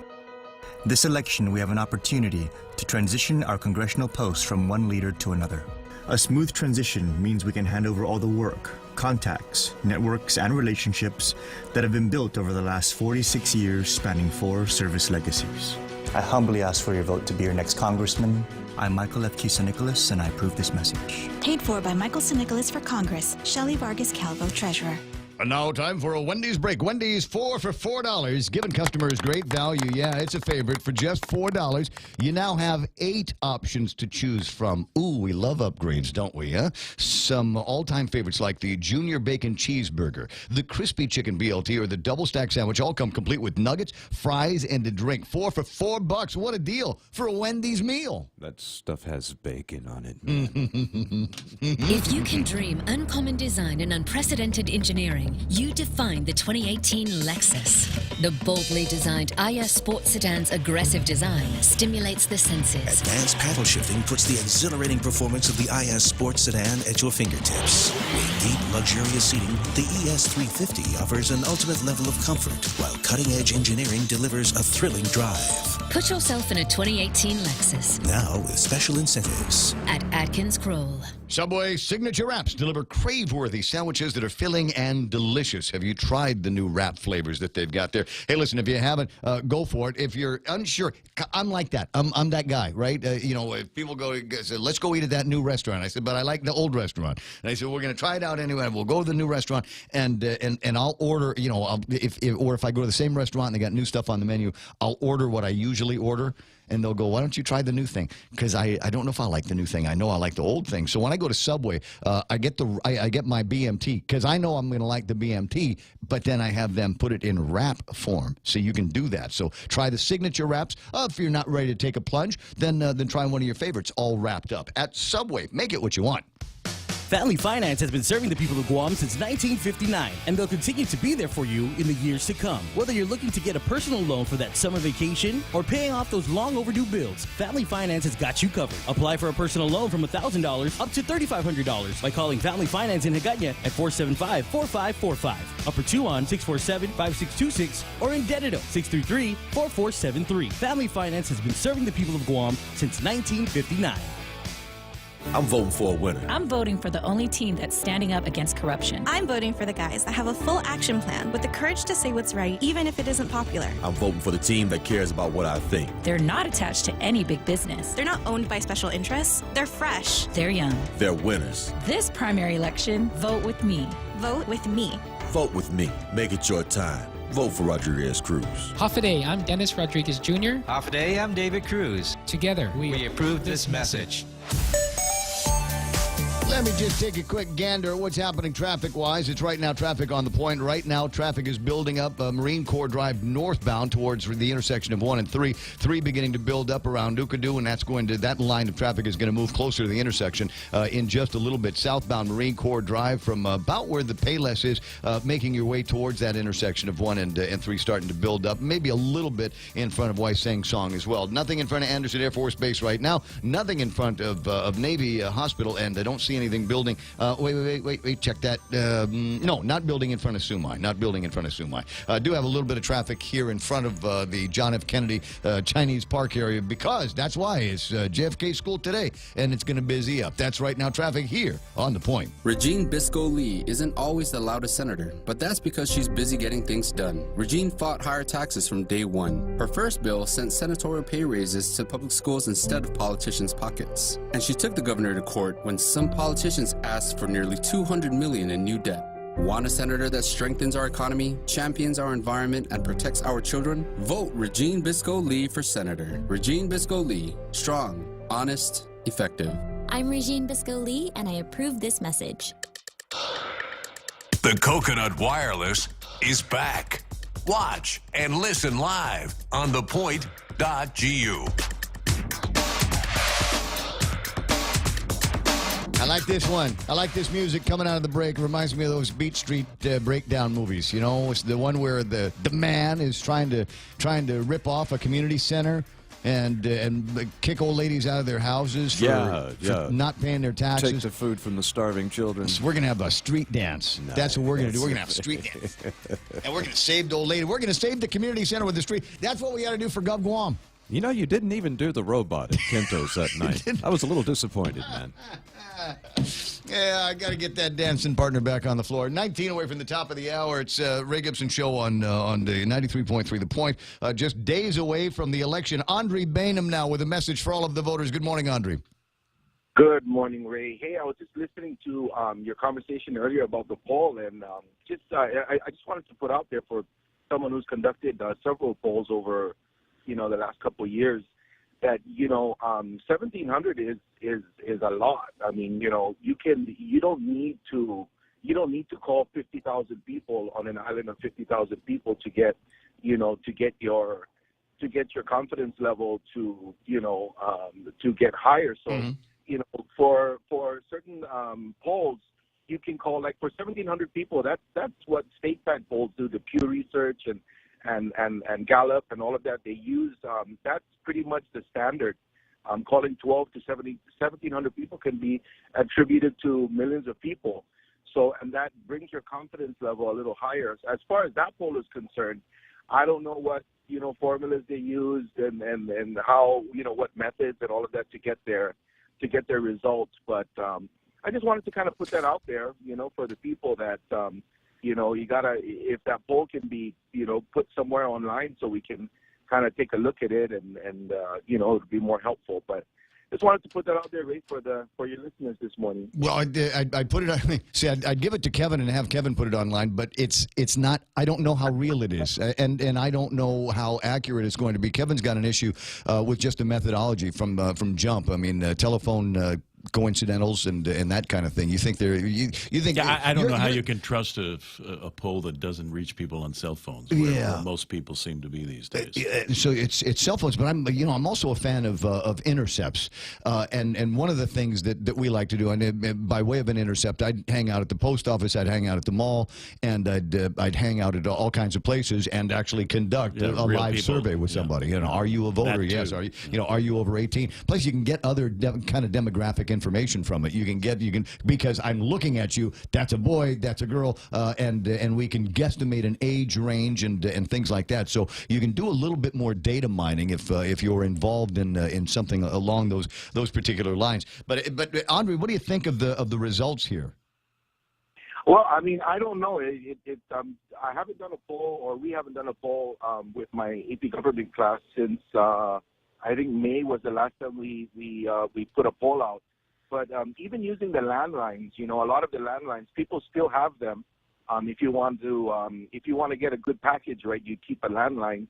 This election, we have an opportunity to transition our congressional posts from one leader to another. A smooth transition means we can hand over all the work, contacts, networks, and relationships that have been built over the last 46 years spanning 4 service legacies. I humbly ask for your vote to be your next congressman. I'm Michael F. Kisa Nicholas, and I approve this message. Paid for by Michael C. Nicholas for Congress. Shelley Vargas Calvo, Treasurer. And now time for a Wendy's break. Wendy's 4 for $4, giving customers great value. Yeah, it's a favorite for just $4. You now have 8 options to choose from. Ooh, we love upgrades, don't we, huh? Some all-time favorites like the Junior Bacon Cheeseburger, the Crispy Chicken BLT, or the Double Stack Sandwich all come complete with nuggets, fries, and a drink. 4 for $4. What a deal for a Wendy's meal. That stuff has bacon on it. If you can dream uncommon design and unprecedented engineering, you define the 2018 Lexus. The boldly designed IS Sports Sedan's aggressive design stimulates the senses. Advanced paddle shifting puts the exhilarating performance of the IS Sports Sedan at your fingertips. With deep, luxurious seating, the ES350 offers an ultimate level of comfort, while cutting-edge engineering delivers a thrilling drive. Put yourself in a 2018 Lexus. Now with special incentives. At Atkins Kroll. Subway signature wraps deliver crave-worthy sandwiches that are filling and delicious. Have you tried the new wrap flavors that they've got there? Hey, listen, if you haven't, go for it. If you're unsure, I'm like that. I'm that guy, right? If people say, let's go eat at that new restaurant. I said, but I like the old restaurant. And I said, we're going to try it out anyway. We'll go to the new restaurant, and I'll order, if I go to the same restaurant and they got new stuff on the menu, I'll order what I usually order. And they'll go, why don't you try the new thing? Because I don't know if I like the new thing. I know I like the old thing. So when I go to Subway, I get my BMT because I know I'm going to like the BMT, but then I have them put it in wrap form. So you can do that. So try the signature wraps. If you're not ready to take a plunge, then try one of your favorites all wrapped up. At Subway, make it what you want. Family Finance has been serving the people of Guam since 1959, and they'll continue to be there for you in the years to come. Whether you're looking to get a personal loan for that summer vacation or paying off those long overdue bills, Family Finance has got you covered. Apply for a personal loan from $1,000 up to $3,500 by calling Family Finance in Hagåtña at 475-4545, Upper Tuon 647-5626, or in Dededo 633-4473. Family Finance has been serving the people of Guam since 1959. I'm voting for a winner. I'm voting for the only team that's standing up against corruption. I'm voting for the guys that have a full action plan with the courage to say what's right, even if it isn't popular. I'm voting for the team that cares about what I think. They're not attached to any big business. They're not owned by special interests. They're fresh. They're young. They're winners. This primary election, vote with me. Vote with me. Vote with me. Make it your time. Vote for Rodriguez Cruz. Hafaday, I'm Dennis Rodriguez Jr. Hafaday, I'm David Cruz. Together, we approve this message. Let me just take a quick gander at what's happening traffic-wise. It's right now traffic on the point. Right now, traffic is building up Marine Corps Drive northbound towards the intersection of 1 and 3. 3 beginning to build up around Ukadu, and that line of traffic is going to move closer to the intersection in just a little bit. Southbound Marine Corps Drive from about where the Payless is, making your way towards that intersection of 1 and 3, starting to build up. Maybe a little bit in front of Waiseng Song as well. Nothing in front of Anderson Air Force Base right now. Nothing in front of Navy Hospital, and I don't see anything building. Wait, check that. No, not building in front of Sumai. Not building in front of Sumai. Do have a little bit of traffic here in front of the John F. Kennedy Chinese Park area, because that's why it's JFK School today, and it's going to busy up. That's right now traffic here on the point. Regine Bisco Lee isn't always the loudest senator, but that's because she's busy getting things done. Regine fought higher taxes from day one. Her first bill sent senatorial pay raises to public schools instead of politicians' pockets. And she took the governor to court when some politicians asked for nearly $200 million in new debt. Want a senator that strengthens our economy, champions our environment, and protects our children? Vote Regine Bisco Lee for senator. Regine Bisco Lee, strong, honest, effective. I'm Regine Bisco Lee, and I approve this message. The Coconut Wireless is back. Watch and listen live on thepoint.gu. I like this one. I like this music coming out of the break. It reminds me of those Beat Street breakdown movies. You know, it's the one where the man is trying to rip off a community center and kick old ladies out of their houses for not paying their taxes. Take the food from the starving children. So we're going to have a street dance. Nice. That's what we're going to do. We're going to have a street dance. And we're going to save the old lady. We're going to save the community center with the street. That's what we got to do for Gov Guam. You know, you didn't even do the robot at Kento's that night. I was a little disappointed, man. Yeah, I got to get that dancing partner back on the floor. 19 away from the top of the hour. It's Ray Gibson Show on the 93.3 The Point. Just days away from the election. Andre Bainham now with a message for all of the voters. Good morning, Andre. Good morning, Ray. Hey, I was just listening to your conversation earlier about the poll, and I just wanted to put out there for someone who's conducted several polls over, the last couple of years, that 1,700 is a lot. I mean, you don't need to call 50,000 people on an island of 50,000 people to get your confidence level to get higher. So for certain polls, you can call, like, for 1,700 people. That's what state bank polls do. The Pew Research and Gallup and all of that, they use, that's pretty much the standard. Calling 12 to 1,700 people can be attributed to millions of people. So, and that brings your confidence level a little higher. As far as that poll is concerned, I don't know what, formulas they used and how, what methods and all of that to get their results. But I just wanted to kind of put that out there, for the people that, you gotta, if that poll can be, put somewhere online so we can kind of take a look at it and it'll be more helpful. But just wanted to put that out there, Ray, for your listeners this morning. Well, I'd put it. See, I'd give it to Kevin and have Kevin put it online, but it's not. I don't know how real it is, and I don't know how accurate it's going to be. Kevin's got an issue with just the methodology from Jump. I mean, telephone coincidentals and that kind of thing. You think you think? Yeah, I don't know how you're- you can trust a poll that doesn't reach people on cell phones. Where most people seem to be these days. So it's cell phones, but I'm also a fan of intercepts, and one of the things that we like to do, and by way of an intercept, I'd hang out at the post office, I'd hang out at the mall, and I'd hang out at all kinds of places and actually conduct a live people. survey with somebody. Are you a voter? That Yes. too. Are you over 18? Plus, you can get other kind of demographic information from it. You can because I'm looking at you. That's a boy. That's a girl. And we can guesstimate an age range and things like that. So you can do a little bit more data mining if you're involved in something along those particular lines. But Andre, what do you think of the results here? Well, I mean, I don't know. I haven't done a poll, or we haven't done a poll with my AP government class since I think May was the last time we put a poll out. But even using the landlines, a lot of the landlines, people still have them. If you want to get a good package, right, you keep a landline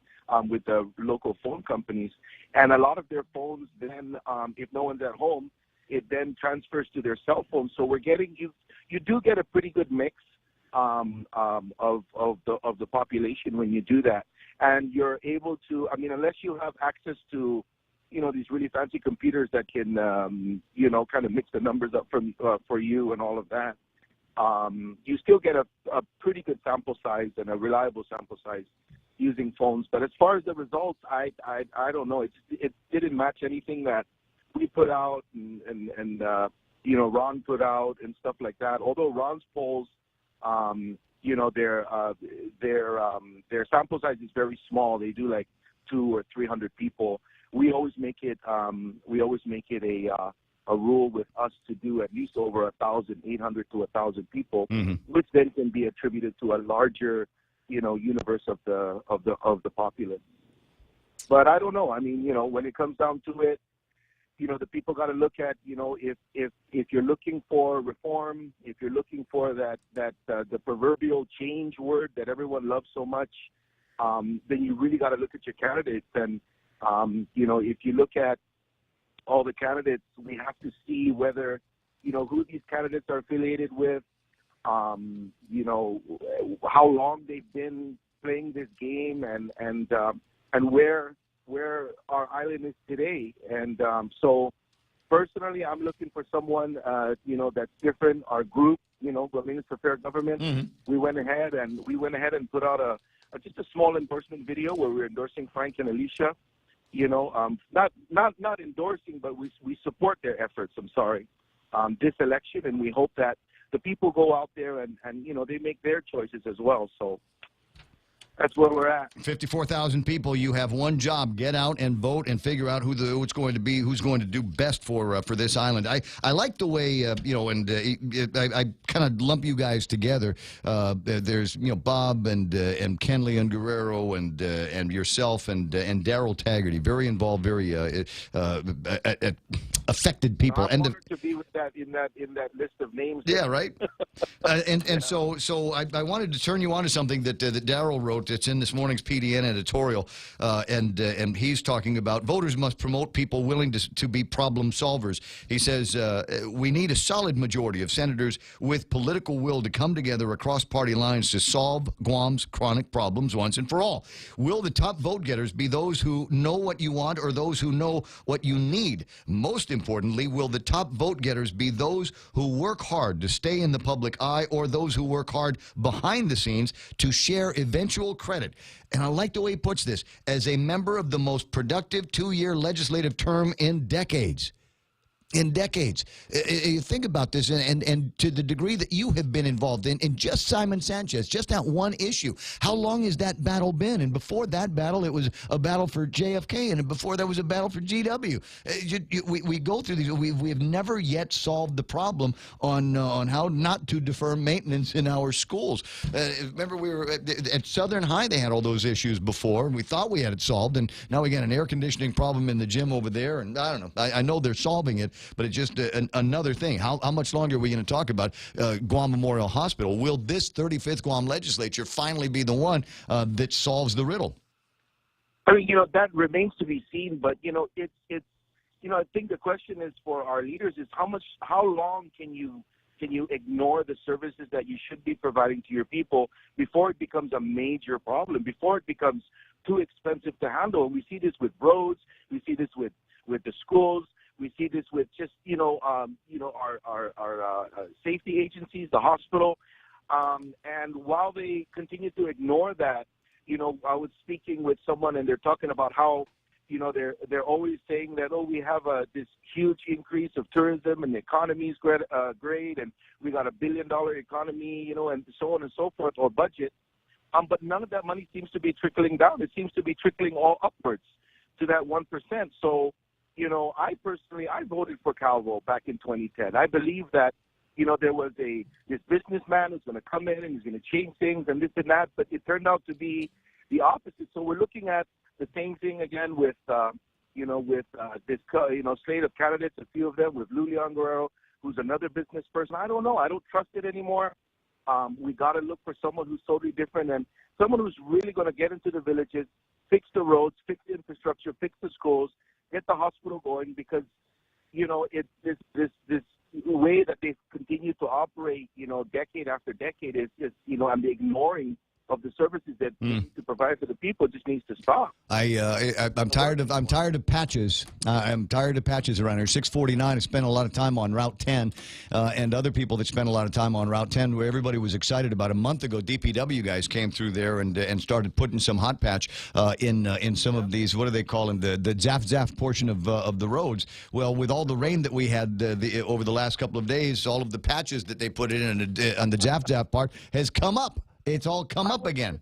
with the local phone companies, and a lot of their phones then, if no one's at home, it then transfers to their cell phone. So we're getting you do get a pretty good mix of the population when you do that, and you're able to. I mean, unless you have access to, these really fancy computers that can, kind of mix the numbers up for you and all of that. You still get a pretty good sample size and a reliable sample size using phones. But as far as the results, I don't know. It didn't match anything that we put out and Ron put out and stuff like that. Although Ron's polls, their sample size is very small. They do like 200 or 300 people. We always make it a rule with us to do at least over 1,800 to 1,000 people, which then can be attributed to a larger, universe of the populace. But I don't know. I mean, when it comes down to it, the people got to look at, if you're looking for reform, if you're looking for that the proverbial change word that everyone loves so much, then you really got to look at your candidates. And if you look at all the candidates, we have to see whether, who these candidates are affiliated with, how long they've been playing this game, and where our island is today. And so personally, I'm looking for someone, that's different. Our group, Women's for Fair Government, we went ahead and put out just a small endorsement video where we're endorsing Frank and Alicia. Not endorsing, but we support their efforts. I'm sorry, this election, and we hope that the people go out there and they make their choices as well. So that's where we're at. 54,000 people. You have one job: get out and vote and figure out who's going to do best for this island. I like the way I kind of lump you guys together. There's Bob and Kenley and Guerrero and yourself and Daryl Taggarty, very involved, very affected people. I'm honored to be with that in that list of names. Yeah, right. So I wanted to turn you on to something that Daryl wrote. It's in this morning's PDN editorial, and he's talking about voters must promote people willing to be problem solvers. He says we need a solid majority of senators with political will to come together across party lines to solve Guam's chronic problems once and for all. Will the top vote getters be those who know what you want or those who know what you need? Most importantly, will the top vote getters be those who work hard to stay in the public eye or those who work hard behind the scenes to share eventual credit? And I like the way he puts this: as a member of the most productive 2-year legislative term in decades. In decades. You think about this, and to the degree that you have been involved in just Simon Sanchez, just that one issue, how long has that battle been? And before that battle, it was a battle for JFK, and before that was a battle for GW. We go through these. We have never yet solved the problem on how not to defer maintenance in our schools. Remember, we were at Southern High, they had all those issues before, and we thought we had it solved, and now we got an air conditioning problem in the gym over there, and I don't know. I know they're solving it, but it's just another thing. How much longer are we going to talk about Guam Memorial Hospital? Will this 35th Guam legislature finally be the one that solves the riddle? I mean, that remains to be seen, but, it's I think the question is for our leaders is how long can you ignore the services that you should be providing to your people before it becomes a major problem, before it becomes too expensive to handle? And we see this with roads, we see this with the schools, we see this with just our safety agencies, the hospital, and while they continue to ignore that, I was speaking with someone and they're talking about how they're always saying that, we have this huge increase of tourism and the economy is great, and we got $1 billion economy, and so on and so forth, or budget. But none of that money seems to be trickling down. It seems to be trickling all upwards to that 1%. So, I voted for Calvo back in 2010. I believe that, there was this businessman who's going to come in and he's going to change things and this and that, but it turned out to be the opposite. So we're looking at the same thing again with, this, slate of candidates, a few of them, with Lulian Guerrero, who's another business person. I don't know. I don't trust it anymore. We got to look for someone who's totally different and someone who's really going to get into the villages, fix the roads, fix the infrastructure, fix the schools, get the hospital going, because, it's this way that they've continued to operate, decade after decade is just, and the ignoring of the services that they need to provide for the people just needs to stop. I'm tired of patches. I'm tired of patches around here. 649 has spent a lot of time on Route 10, and other people that spent a lot of time on Route 10, where everybody was excited about. A month ago, DPW guys came through there and started putting some hot patch in some of these. What do they call them? The Zaf portion of the roads. Well, with all the rain that we had over the last couple of days, all of the patches that they put in on the Zaf part has come up. It's all come up again.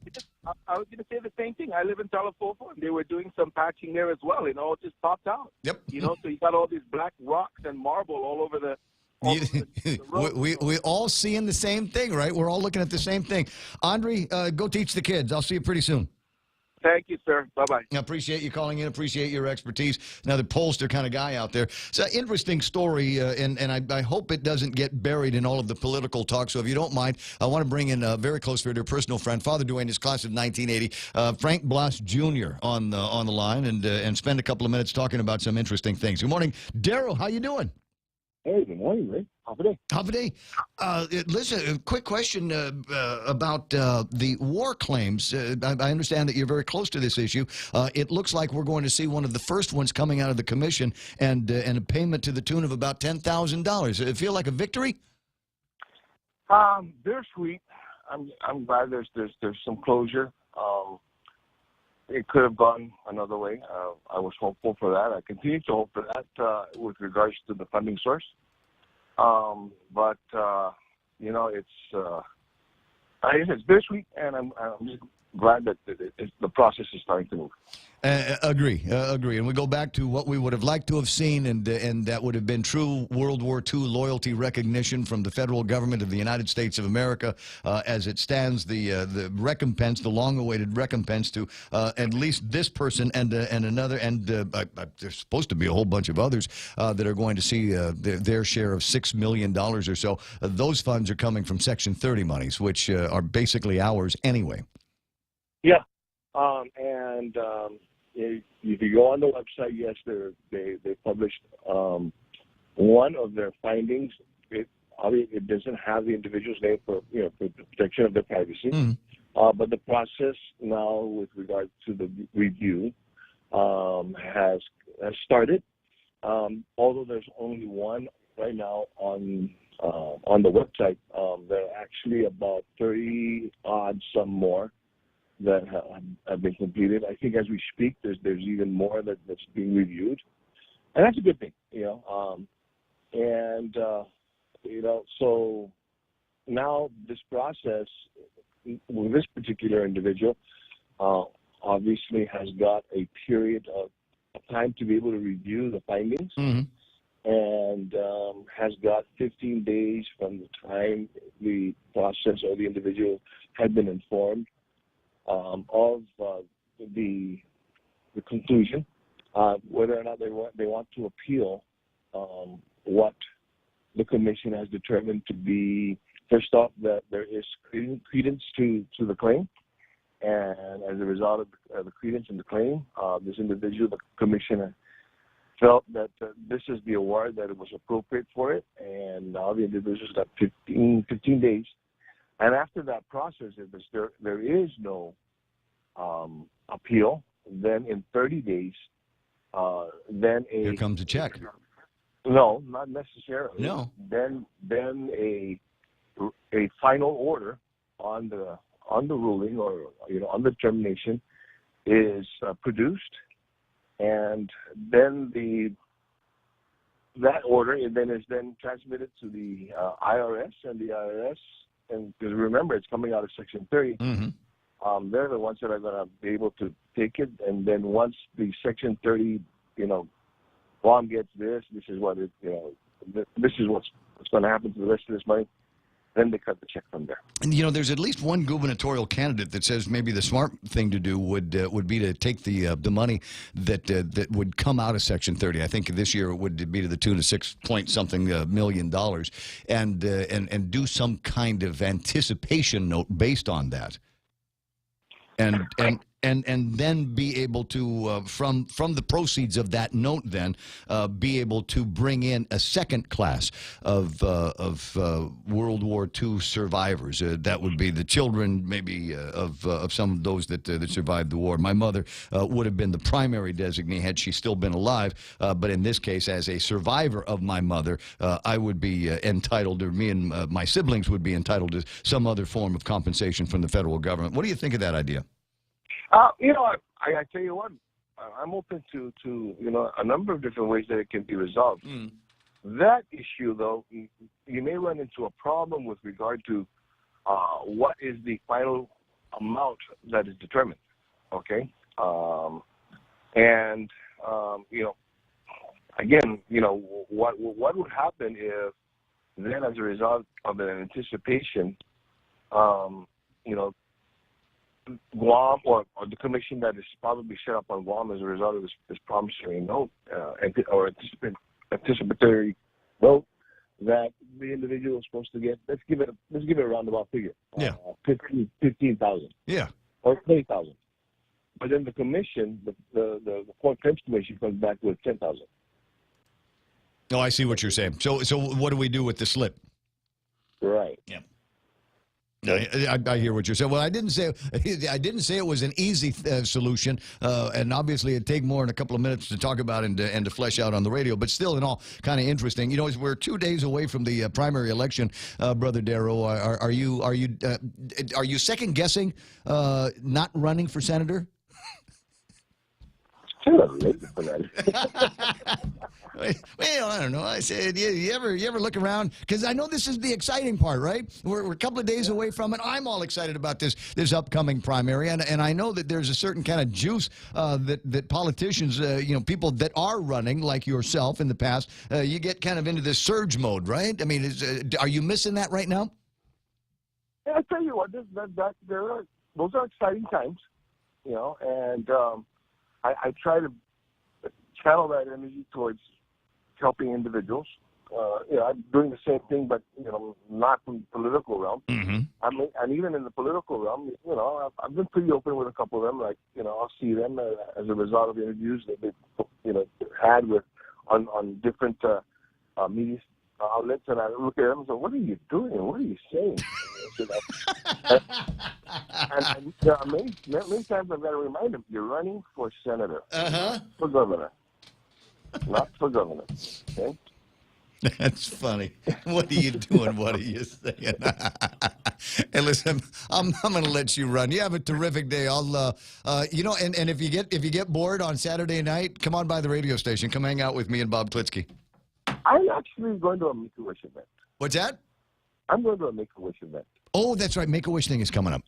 I was going to say the same thing. I live in Talafofo, and they were doing some patching there as well, and all just popped out. Yep. So you got all these black rocks and marble all over the road. We all seeing the same thing, right? We're all looking at the same thing. Andre, go teach the kids. I'll see you pretty soon. Thank you, sir. Bye-bye. I appreciate you calling in. Appreciate your expertise. Another pollster kind of guy out there. It's an interesting story, and I hope it doesn't get buried in all of the political talk. So if you don't mind, I want to bring in a very close friend, a personal friend, Father Duane, his class of 1980, Frank Blas Jr. on the line, and spend a couple of minutes talking about some interesting things. Good morning, Daryl. How you doing? Hey, good morning, Ray. Half a day. Half a day. Listen, a quick question about the war claims. I understand that you're very close to this issue. It looks like we're going to see one of the first ones coming out of the commission, and a payment to the tune of about $10,000. It feel like a victory? Bittersweet. I'm glad there's some closure. It could have gone another way. I was hopeful for that. I continue to hope for that with regards to the funding source. But it's bittersweet, and I'm just glad that the process is starting to move. Agree. And we go back to what we would have liked to have seen, and that would have been true World War II loyalty recognition from the federal government of the United States of America, as it stands, the recompense, the long-awaited recompense to at least this person and another, and there's supposed to be a whole bunch of others that are going to see their share of $6 million or so. Those funds are coming from Section 30 monies, which are basically ours anyway. Yeah. If you go on the website, yes, they published one of their findings. It doesn't have the individual's name for the protection of their privacy. But the process now with regard to the review has started. Although there's only one right now on the website, there are actually about 30 odd some more that have been completed. I think as we speak, there's even more that's being reviewed, and that's a good thing, So now this process with this particular individual obviously has got a period of time to be able to review the findings, and has got 15 days from the time the process or the individual had been informed of the conclusion, whether or not they want to appeal what the commission has determined to be, first off, that there is credence to the claim, and as a result of the credence in the claim, this individual, the commission felt that this is the award, that it was appropriate for it, and all the individuals got 15 days. And after that process, if there is no appeal, then in 30 days, then Here comes a check. No, not necessarily. No. Then a final order on the ruling, or on the termination, is produced, and then that order then is transmitted to the IRS, and the IRS, and because remember, it's coming out of Section 30. Mm-hmm. They're the ones that are going to be able to take it, and then once the Section 30, Guam gets this is what this is what's going to happen to the rest of this money. Then they cut the check from there. And there's at least one gubernatorial candidate that says maybe the smart thing to do would be to take the money that would come out of Section 30. I think this year it would be to the tune of $6-point-something million, and do some kind of anticipation note based on that. And then be able to, from the proceeds of that note, then be able to bring in a second class of World War II survivors. That would be the children, maybe of some of those that survived the war. My mother would have been the primary designee had she still been alive, but in this case, as a survivor of my mother, I would be entitled, or me and my siblings would be entitled to some other form of compensation from the federal government. What do you think of that idea? I tell you what, I'm open to a number of different ways that it can be resolved. That issue, though, you may run into a problem with regard to what is the final amount that is determined. Okay, again, what would happen if then, as a result of an anticipation, Guam or the commission that is probably set up on Guam as a result of this promissory note or anticipatory note that the individual is supposed to get. Let's give it a roundabout figure. Yeah, 15,000. Yeah, or 20,000. But then the commission, the Point Claims Commission, comes back with 10,000. Oh, I see what you're saying. So what do we do with the slip? Right. Yeah. I hear what you're saying. Well, I didn't say it was an easy solution, and obviously it'd take more than a couple of minutes to talk about and to flesh out on the radio. But still, in all, kind of interesting. As we're 2 days away from the primary election, Brother Darrow, are you second guessing not running for senator? Well, I don't know. I said, you ever look around? Because I know this is the exciting part, right? We're a couple of days away from it. I'm all excited about this upcoming primary, and I know that there's a certain kind of juice that politicians, people that are running, like yourself in the past, you get kind of into this surge mode, right? I mean, are you missing that right now? Yeah, I tell you what, those are exciting times, and I try to channel that energy towards helping individuals. I'm doing the same thing, but not from the political realm. Mm-hmm. And even in the political realm, I've been pretty open with a couple of them. Like, I'll see them as a result of interviews that they've, had with on different media outlets, and I look at them and say, "What are you doing? What are you saying?" and many times I've got to remind them, "You're running for senator, for governor, not for governor." Okay. That's funny. What are you doing? What are you saying? Hey, listen, I'm going to let you run. You have a terrific day. I'll, and if you get bored on Saturday night, come on by the radio station. Come hang out with me and Bob Klitsky. I'm actually going to a Make-A-Wish event. What's that? I'm going to a Make-A-Wish event. Oh, that's right. Make-A-Wish thing is coming up.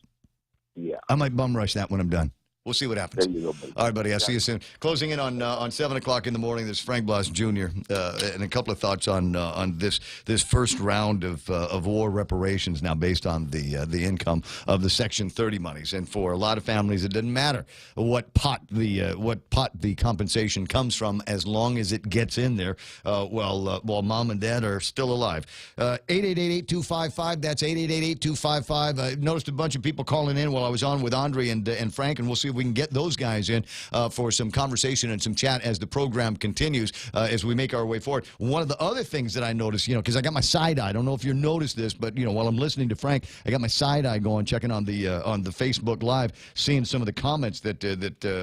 Yeah. I might bum rush that when I'm done. We'll see what happens. There you go, buddy. All right, buddy. I'll see you soon. Closing in on 7 o'clock in the morning. This is Frank Blas Jr. And a couple of thoughts on this first round of war reparations now based on the income of the Section 30 monies. And for a lot of families, it doesn't matter what pot the compensation comes from as long as it gets in there while mom and dad are still alive. 888-8255. That's 888-8255. I noticed a bunch of people calling in while I was on with Andre and Frank, and we'll see if we we can get those guys in for some conversation and some chat as the program continues, as we make our way forward. One of the other things that I noticed, because I got my side eye. I don't know if you noticed this, but while I'm listening to Frank, I got my side eye going, checking on the Facebook Live, seeing some of the comments that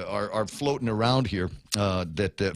are floating around here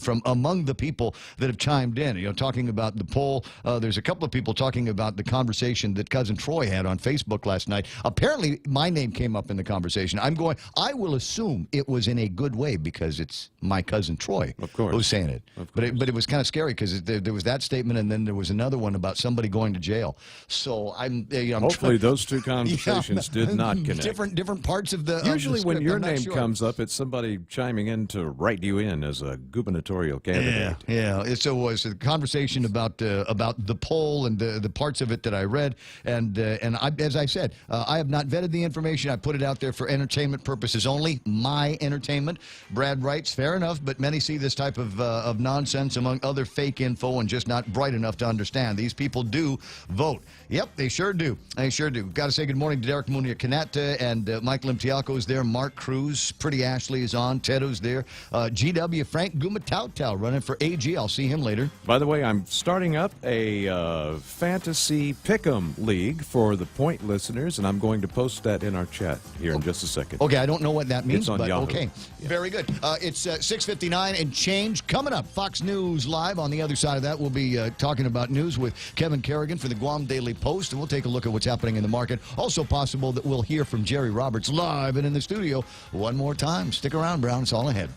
from among the people that have chimed in. Talking about the poll. There's a couple of people talking about the conversation that Cousin Troy had on Facebook last night. Apparently, my name came up in the conversation. I will assume it was in a good way because it's my cousin Troy who's saying it. But it was kind of scary because there was that statement, and then there was another one about somebody going to jail. So I'm hopefully those two conversations did not connect. Different parts of the Usually of the when script, your I'm not name sure. comes up, it's somebody chiming in to write you in as a gubernatorial candidate. Yeah. So it was a conversation about the poll and the parts of it that I read, and as I said, I have not vetted the information. I put it out there for entertainment purposes only, my entertainment. Brad writes, fair enough, but many see this type of nonsense among other fake info and just not bright enough to understand. These people do vote. Yep, they sure do. They sure do. Got to say good morning to Derek Munia-Canetta and Michael Imtiaco is there. Mark Cruz, Pretty Ashley is on. Tedo's there. GW Frank Gumatau running for AG. I'll see him later. By the way, I'm starting up a fantasy pick'em league for the Point listeners, and I'm going to post that in our chat here in just a second. Okay, I don't know what that means, It's on but Yahoo. okay. Yeah. Very good. It's 6:59 and change. Coming up, Fox News Live. On the other side of that, we'll be talking about news with Kevin Kerrigan for the Guam Daily Post, and we'll take a look at what's happening in the market. Also possible that we'll hear from Jerry Roberts live and in the studio one more time. Stick around, Brown. It's all ahead.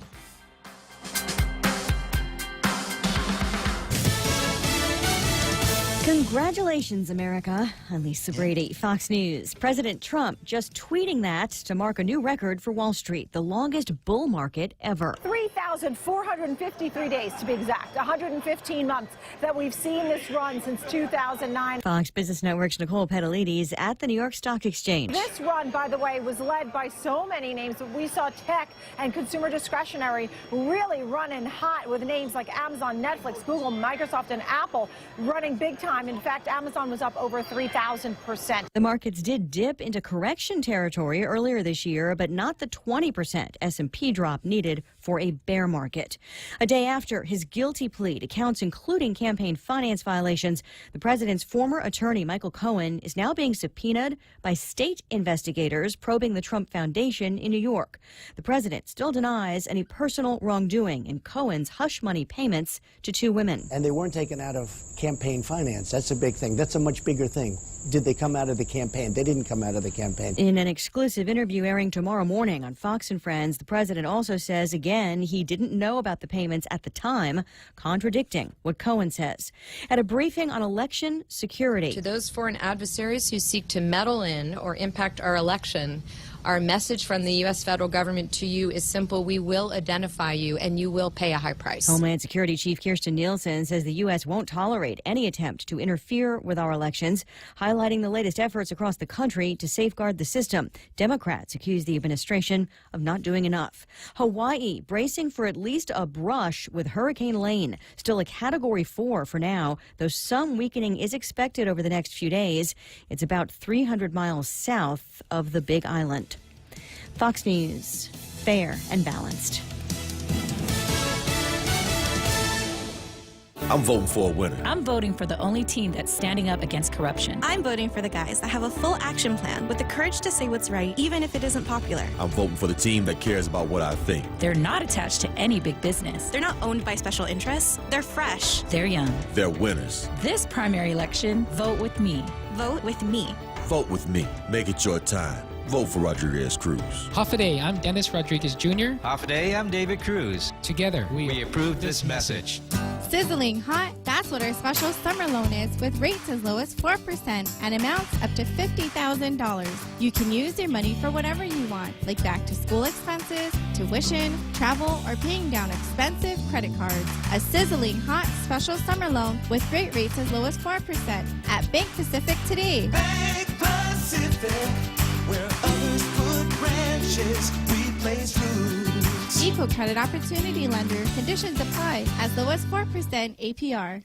Congratulations, America. I'm Lisa Brady, Fox News. President Trump just tweeting that to mark a new record for Wall Street, the longest bull market ever. 3,453 days to be exact, 115 months that we've seen this run since 2009. Fox Business Network's Nicole Petalides at the New York Stock Exchange. This run, by the way, was led by so many names. We saw tech and consumer discretionary really running hot with names like Amazon, Netflix, Google, Microsoft, and Apple running big time. In fact, Amazon was up over 3,000%. The markets did dip into correction territory earlier this year, but not the 20% S&P drop needed for a bear market. A day after his guilty plea to counts including campaign finance violations, the president's former attorney, Michael Cohen, is now being subpoenaed by state investigators probing the Trump Foundation in New York. The president still denies any personal wrongdoing in Cohen's hush money payments to two women. And they weren't taken out of campaign finance. That's a big thing. That's a much bigger thing. Did they come out of the campaign? They didn't come out of the campaign. In an exclusive interview airing tomorrow morning on Fox and Friends, the president also says again he didn't know about the payments at the time, contradicting what Cohen says. At a briefing on election security. To those foreign adversaries who seek to meddle in or impact our election, our message from the U.S. federal government to you is simple. We will identify you, and you will pay a high price. Homeland Security Chief Kirstjen Nielsen says the U.S. won't tolerate any attempt to interfere with our elections, highlighting the latest efforts across the country to safeguard the system. Democrats accuse the administration of not doing enough. Hawaii bracing for at least a brush with Hurricane Lane, still a Category 4 for now, though some weakening is expected over the next few days. It's about 300 miles south of the Big Island. Fox News, fair and balanced. I'm voting for a winner. I'm voting for the only team that's standing up against corruption. I'm voting for the guys that have a full action plan with the courage to say what's right, even if it isn't popular. I'm voting for the team that cares about what I think. They're not attached to any big business. They're not owned by special interests. They're fresh. They're young. They're winners. This primary election, vote with me. Vote with me. Vote with me. Make it your time. Vote for Rodriguez Cruz. Hafa-day, I'm Dennis Rodriguez Jr. Hafa-day, I'm David Cruz. Together, we approve this message. Sizzling hot, that's what our special summer loan is, with rates as low as 4% and amounts up to $50,000. You can use your money for whatever you want, like back to school expenses, tuition, travel, or paying down expensive credit cards. A sizzling hot special summer loan with great rates as low as 4% at Bank Pacific today. Bank Pacific, where others put branches, we place roots. Eco Credit Opportunity Lender. Conditions apply. As low as 4% APR.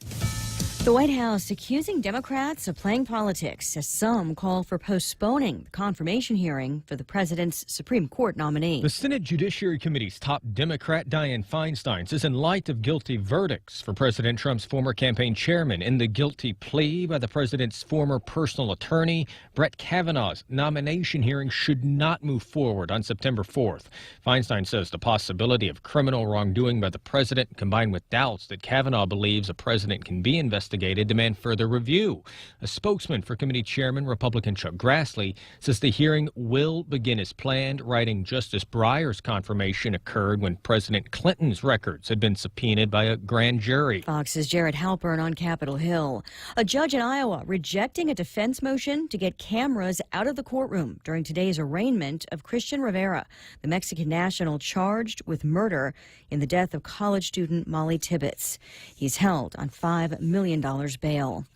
The White House accusing Democrats of playing politics as some call for postponing the confirmation hearing for the president's Supreme Court nominee. The Senate Judiciary Committee's top Democrat Dianne Feinstein says in light of guilty verdicts for President Trump's former campaign chairman in the guilty plea by the president's former personal attorney, Brett Kavanaugh's nomination hearing should not move forward on September 4th. Feinstein says the possibility of criminal wrongdoing by the president combined with doubts that Kavanaugh believes a president can be investigated demand further review. A spokesman for committee chairman Republican Chuck Grassley says the hearing will begin as planned, writing Justice Breyer's confirmation occurred when President Clinton's records had been subpoenaed by a grand jury. Fox's Jared Halpern on Capitol Hill. A judge in Iowa rejecting a defense motion to get cameras out of the courtroom during today's arraignment of Christian Rivera, the Mexican national charged with murder in the death of college student Molly Tibbetts. He's held on $5 million bail.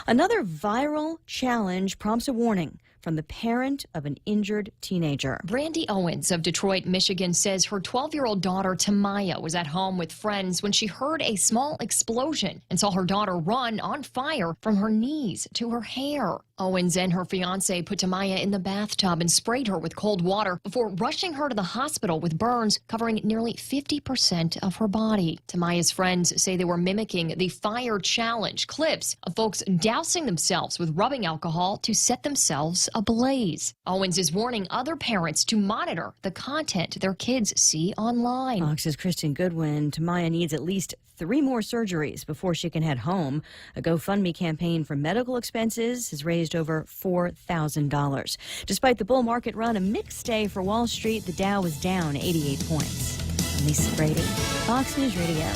Another viral challenge prompts a warning from the parent of an injured teenager. Brandy Owens of Detroit, Michigan says her 12-year-old daughter Tamaya was at home with friends when she heard a small explosion and saw her daughter run on fire from her knees to her hair. Owens and her fiance put Tamaya in the bathtub and sprayed her with cold water before rushing her to the hospital with burns covering nearly 50% of her body. Tamaya's friends say they were mimicking the fire challenge clips of folks dousing themselves with rubbing alcohol to set themselves ablaze. Owens is warning other parents to monitor the content their kids see online. Fox's Kristen Goodwin. Tamaya needs at least 3 more surgeries before she can head home. A GoFundMe campaign for medical expenses has raised over $4,000. Despite the bull market run, a mixed day for Wall Street. The Dow was down 88 points. I'm Lisa Brady, Fox News Radio.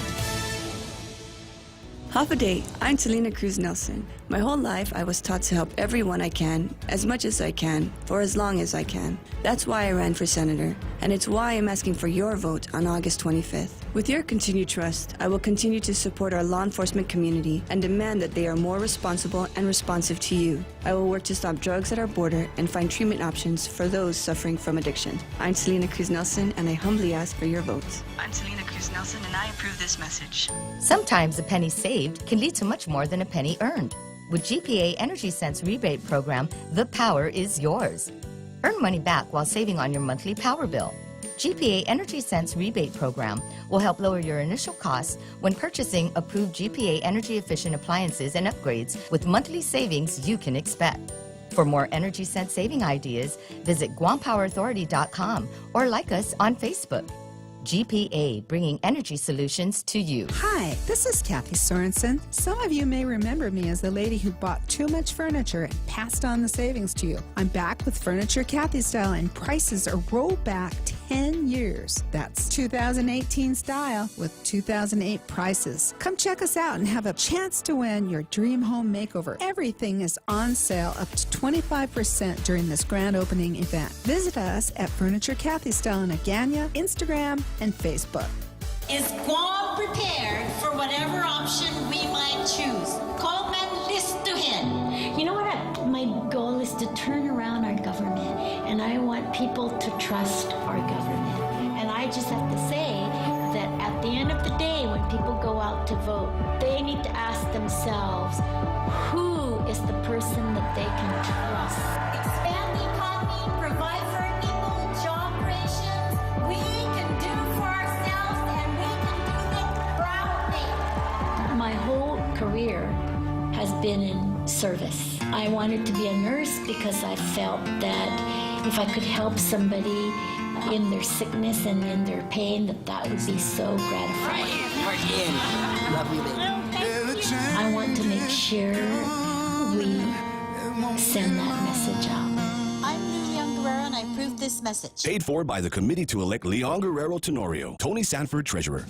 Half a day, I'm Selena Cruz Nelson. My whole life, I was taught to help everyone I can, as much as I can, for as long as I can. That's why I ran for senator, and it's why I'm asking for your vote on August 25th. With your continued trust, I will continue to support our law enforcement community and demand that they are more responsible and responsive to you. I will work to stop drugs at our border and find treatment options for those suffering from addiction. I'm Selena Cruz Nelson, and I humbly ask for your votes. I'm Selena Cruz Nelson, and I approve this message. Sometimes a penny saved can lead to much more than a penny earned. With GPA Energy Sense rebate program, the power is yours. Earn money back while saving on your monthly power bill. GPA Energy Sense rebate program will help lower your initial costs when purchasing approved GPA energy efficient appliances and upgrades with monthly savings you can expect. For more Energy Sense saving ideas, visit GuamPowerAuthority.com or like us on Facebook. GPA, bringing energy solutions to you. Hi, this is Kathy Sorensen. Some of you may remember me as the lady who bought too much furniture and passed on the savings to you. I'm back with Furniture Kathy style, and prices are rolled back 10 years. That's 2018 style with 2008 prices. Come check us out and have a chance to win your dream home makeover. Everything is on sale up to 25% during this grand opening event. Visit us at Furniture Kathy style in Agana, Instagram, and Facebook. Is Guam prepared for whatever option we might choose? Coleman Listuhin. You know what? My goal is to turn around our government, and I want people to trust our government. And I just have to say that at the end of the day, when people go out to vote, they need to ask themselves, who is the person that they can trust? Expand the economy, provide for our people, job creations. We can do for ourselves, and we can do it proudly. My whole career has been in service. I wanted to be a nurse because I felt that if I could help somebody in their sickness and in their pain, that would be so gratifying. I want to make sure we send that message out. I'm Leon Guerrero, and I approve this message. Paid for by the committee to elect Leon Guerrero Tenorio. Tony Sanford, Treasurer.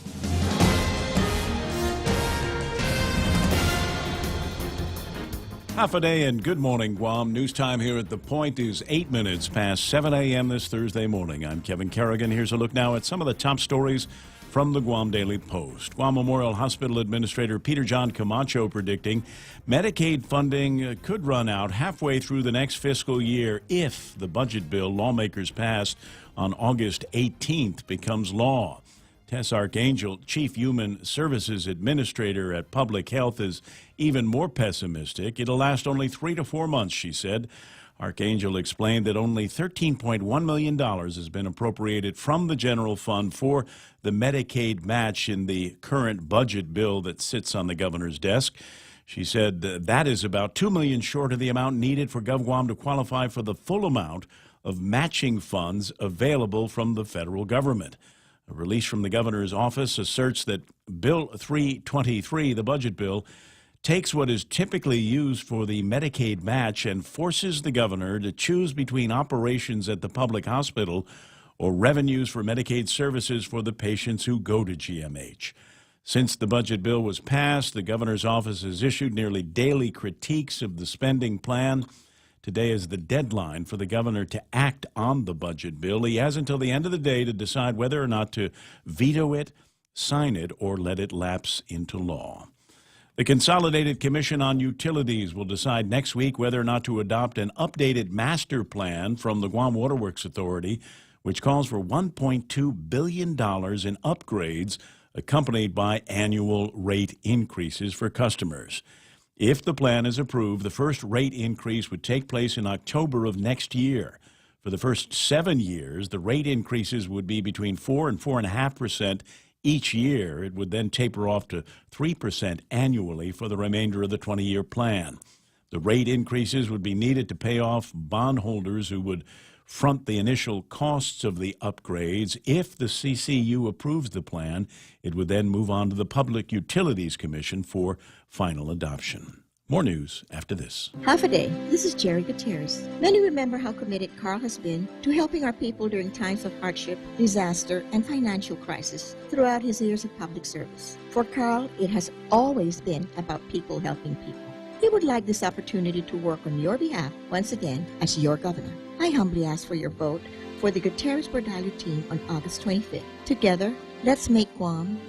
Half a day and good morning, Guam. News time here at The Point is 8 minutes past 7 a.m. this Thursday morning. I'm Kevin Kerrigan. Here's a look now at some of the top stories from the Guam Daily Post. Guam Memorial Hospital Administrator Peter John Camacho predicting Medicaid funding could run out halfway through the next fiscal year if the budget bill lawmakers passed on August 18th becomes law. Tess Archangel, Chief Human Services Administrator at Public Health, is even more pessimistic. It'll last only 3 to 4 months, she said. Archangel explained that only $13.1 million has been appropriated from the general fund for the Medicaid match in the current budget bill that sits on the governor's desk. She said that is about $2 million short of the amount needed for GovGuam to qualify for the full amount of matching funds available from the federal government. A release from the governor's office asserts that Bill 323, the budget bill, takes what is typically used for the Medicaid match and forces the governor to choose between operations at the public hospital or revenues for Medicaid services for the patients who go to GMH. Since the budget bill was passed, the governor's office has issued nearly daily critiques of the spending plan. Today is the deadline for the governor to act on the budget bill. He has until the end of the day to decide whether or not to veto it, sign it, or let it lapse into law. The Consolidated Commission on Utilities will decide next week whether or not to adopt an updated master plan from the Guam Waterworks Authority, which calls for $1.2 billion in upgrades accompanied by annual rate increases for customers. If the plan is approved, the first rate increase would take place in October of next year. For the first 7 years, the rate increases would be between 4 and 4.5% each year. It would then taper off to 3% annually for the remainder of the 20-year plan. The rate increases would be needed to pay off bondholders who would front the initial costs of the upgrades. If the CCU approves the plan, it would then move on to the Public Utilities Commission for final adoption. More news after this. Half a day. This is Jerry Gutierrez. Many remember how committed Carl has been to helping our people during times of hardship, disaster, and financial crisis throughout his years of public service. For Carl, it has always been about people helping people. He would like this opportunity to work on your behalf once again as your governor. I humbly ask for your vote for the Gutierrez-Bordallo team on August 25th. Together, let's make Guam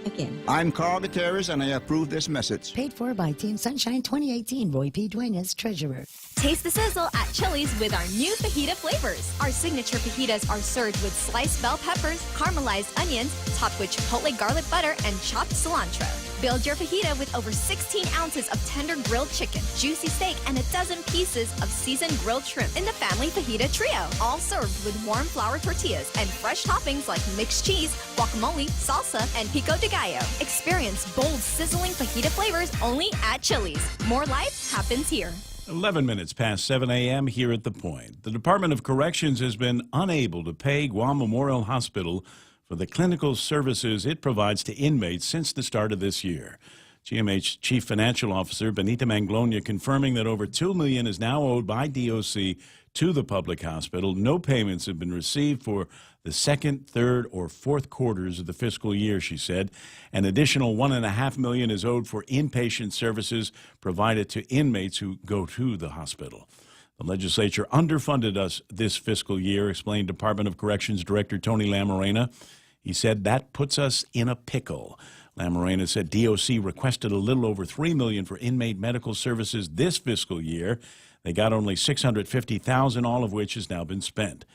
again. I'm Carl Gutierrez, and I approve this message. Paid for by Team Sunshine 2018, Roy P. Duenas, Treasurer. Taste the sizzle at Chili's with our new fajita flavors. Our signature fajitas are served with sliced bell peppers, caramelized onions, topped with chipotle garlic butter, and chopped cilantro. Build your fajita with over 16 ounces of tender grilled chicken, juicy steak, and a dozen pieces of seasoned grilled shrimp in the family fajita trio. All served with warm flour tortillas and fresh toppings like mixed cheese, guacamole, salsa, and pico de gallo. Experience bold, sizzling fajita flavors only at Chili's. More life happens here. 11 minutes past 7 a.m. here at The Point. The Department of Corrections has been unable to pay Guam Memorial Hospital for the clinical services it provides to inmates since the start of this year. GMH Chief Financial Officer Benita Manglona confirming that over $2 million is now owed by DOC to the public hospital. No payments have been received for the second, third, or fourth quarters of the fiscal year, she said. An additional $1.5 million is owed for inpatient services provided to inmates who go to the hospital. The legislature underfunded us this fiscal year, explained Department of Corrections Director Tony Lamarena. He said that puts us in a pickle. Lamarena said DOC requested a little over $3 million for inmate medical services this fiscal year. They got only $650,000, all of which has now been spent.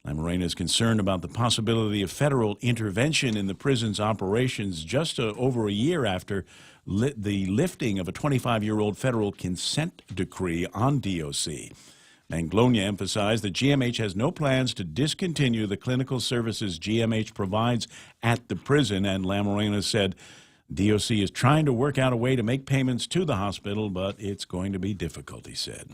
Lamarena is concerned about the possibility of federal intervention in the prison's operations just over a year after the lifting of a 25-year-old federal consent decree on DOC. Manglona emphasized that GMH has no plans to discontinue the clinical services GMH provides at the prison, and Lamarena said DOC is trying to work out a way to make payments to the hospital, but it's going to be difficult, he said.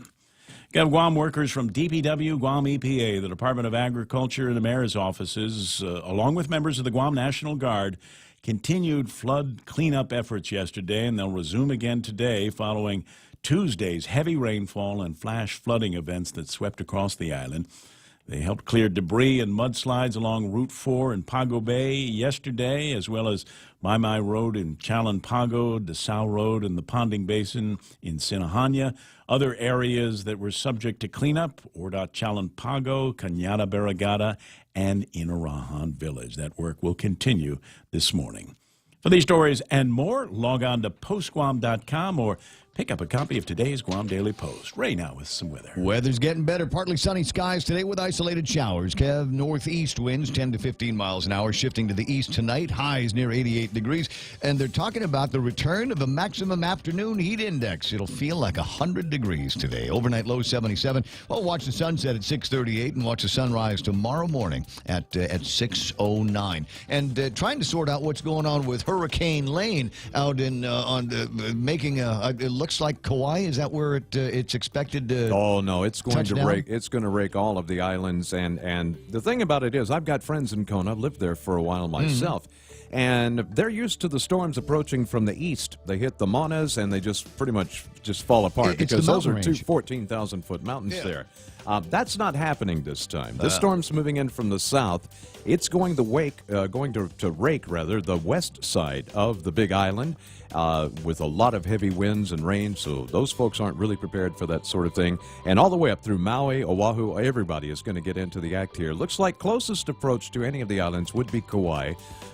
Guam workers from DPW, Guam EPA, the Department of Agriculture, and the mayor's offices, along with members of the Guam National Guard, continued flood cleanup efforts yesterday, and they'll resume again today following Tuesday's heavy rainfall and flash flooding events that swept across the island. They helped clear debris and mudslides along Route 4 in Pago Bay yesterday, as well as Maimai Road in Chalan Pago, DeSalle Road in the Ponding Basin in Sinahanya. Other areas that were subject to cleanup, Ordat Chalan Pago, Cañada Barragata, and Inarahan Village. That work will continue this morning. For these stories and more, log on to postguam.com or pick up a copy of today's Guam Daily Post. Ray now with some weather. Weather's getting better. Partly sunny skies today with isolated showers. Kev, northeast winds 10 to 15 miles an hour, shifting to the east tonight. Highs near 88 degrees. And they're talking about the return of a maximum afternoon heat index. It'll feel like 100 degrees today. Overnight low 77. Well, watch the sunset at 6:38 and watch the sunrise tomorrow morning at 6:09. And trying to sort out what's going on with Hurricane Lane out in making it looks like Kauai. Is that where it's expected to? Oh no, it's going to touchdown? rake. It's going to rake all of the islands. And the thing about it is, I've got friends in Kona. I've lived there for a while myself. And they're used to the storms approaching from the east. They hit the Manas, and they just pretty much just fall apart It's because the those are mountain two range. 14,000-foot mountains Yeah. there. That's not happening this time. This storm's moving in from the south. It's going to rake the west side of the Big Island with a lot of heavy winds and rain. So those folks aren't really prepared for that sort of thing. And all the way up through Maui, Oahu, everybody is going to get into the act here. Looks like closest approach to any of the islands would be Kauai.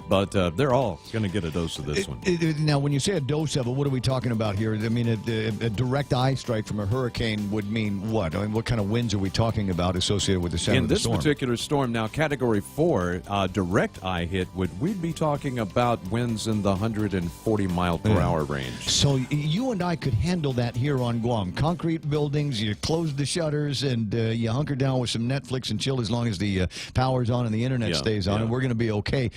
But they're all going to get a dose of this one. Now, when you say a dose of it, what are we talking about here? I mean, a direct eye strike from a hurricane would mean what? I mean, what kind of winds are we talking about associated with the center In of the this storm? particular storm, now Category 4, direct eye hit, we'd be talking about winds in the 140 mile per hour range. So you and I could handle that here on Guam. Concrete buildings, you close the shutters, and you hunker down with some Netflix and chill as long as the power's on and the internet stays on, and we're going to be okay.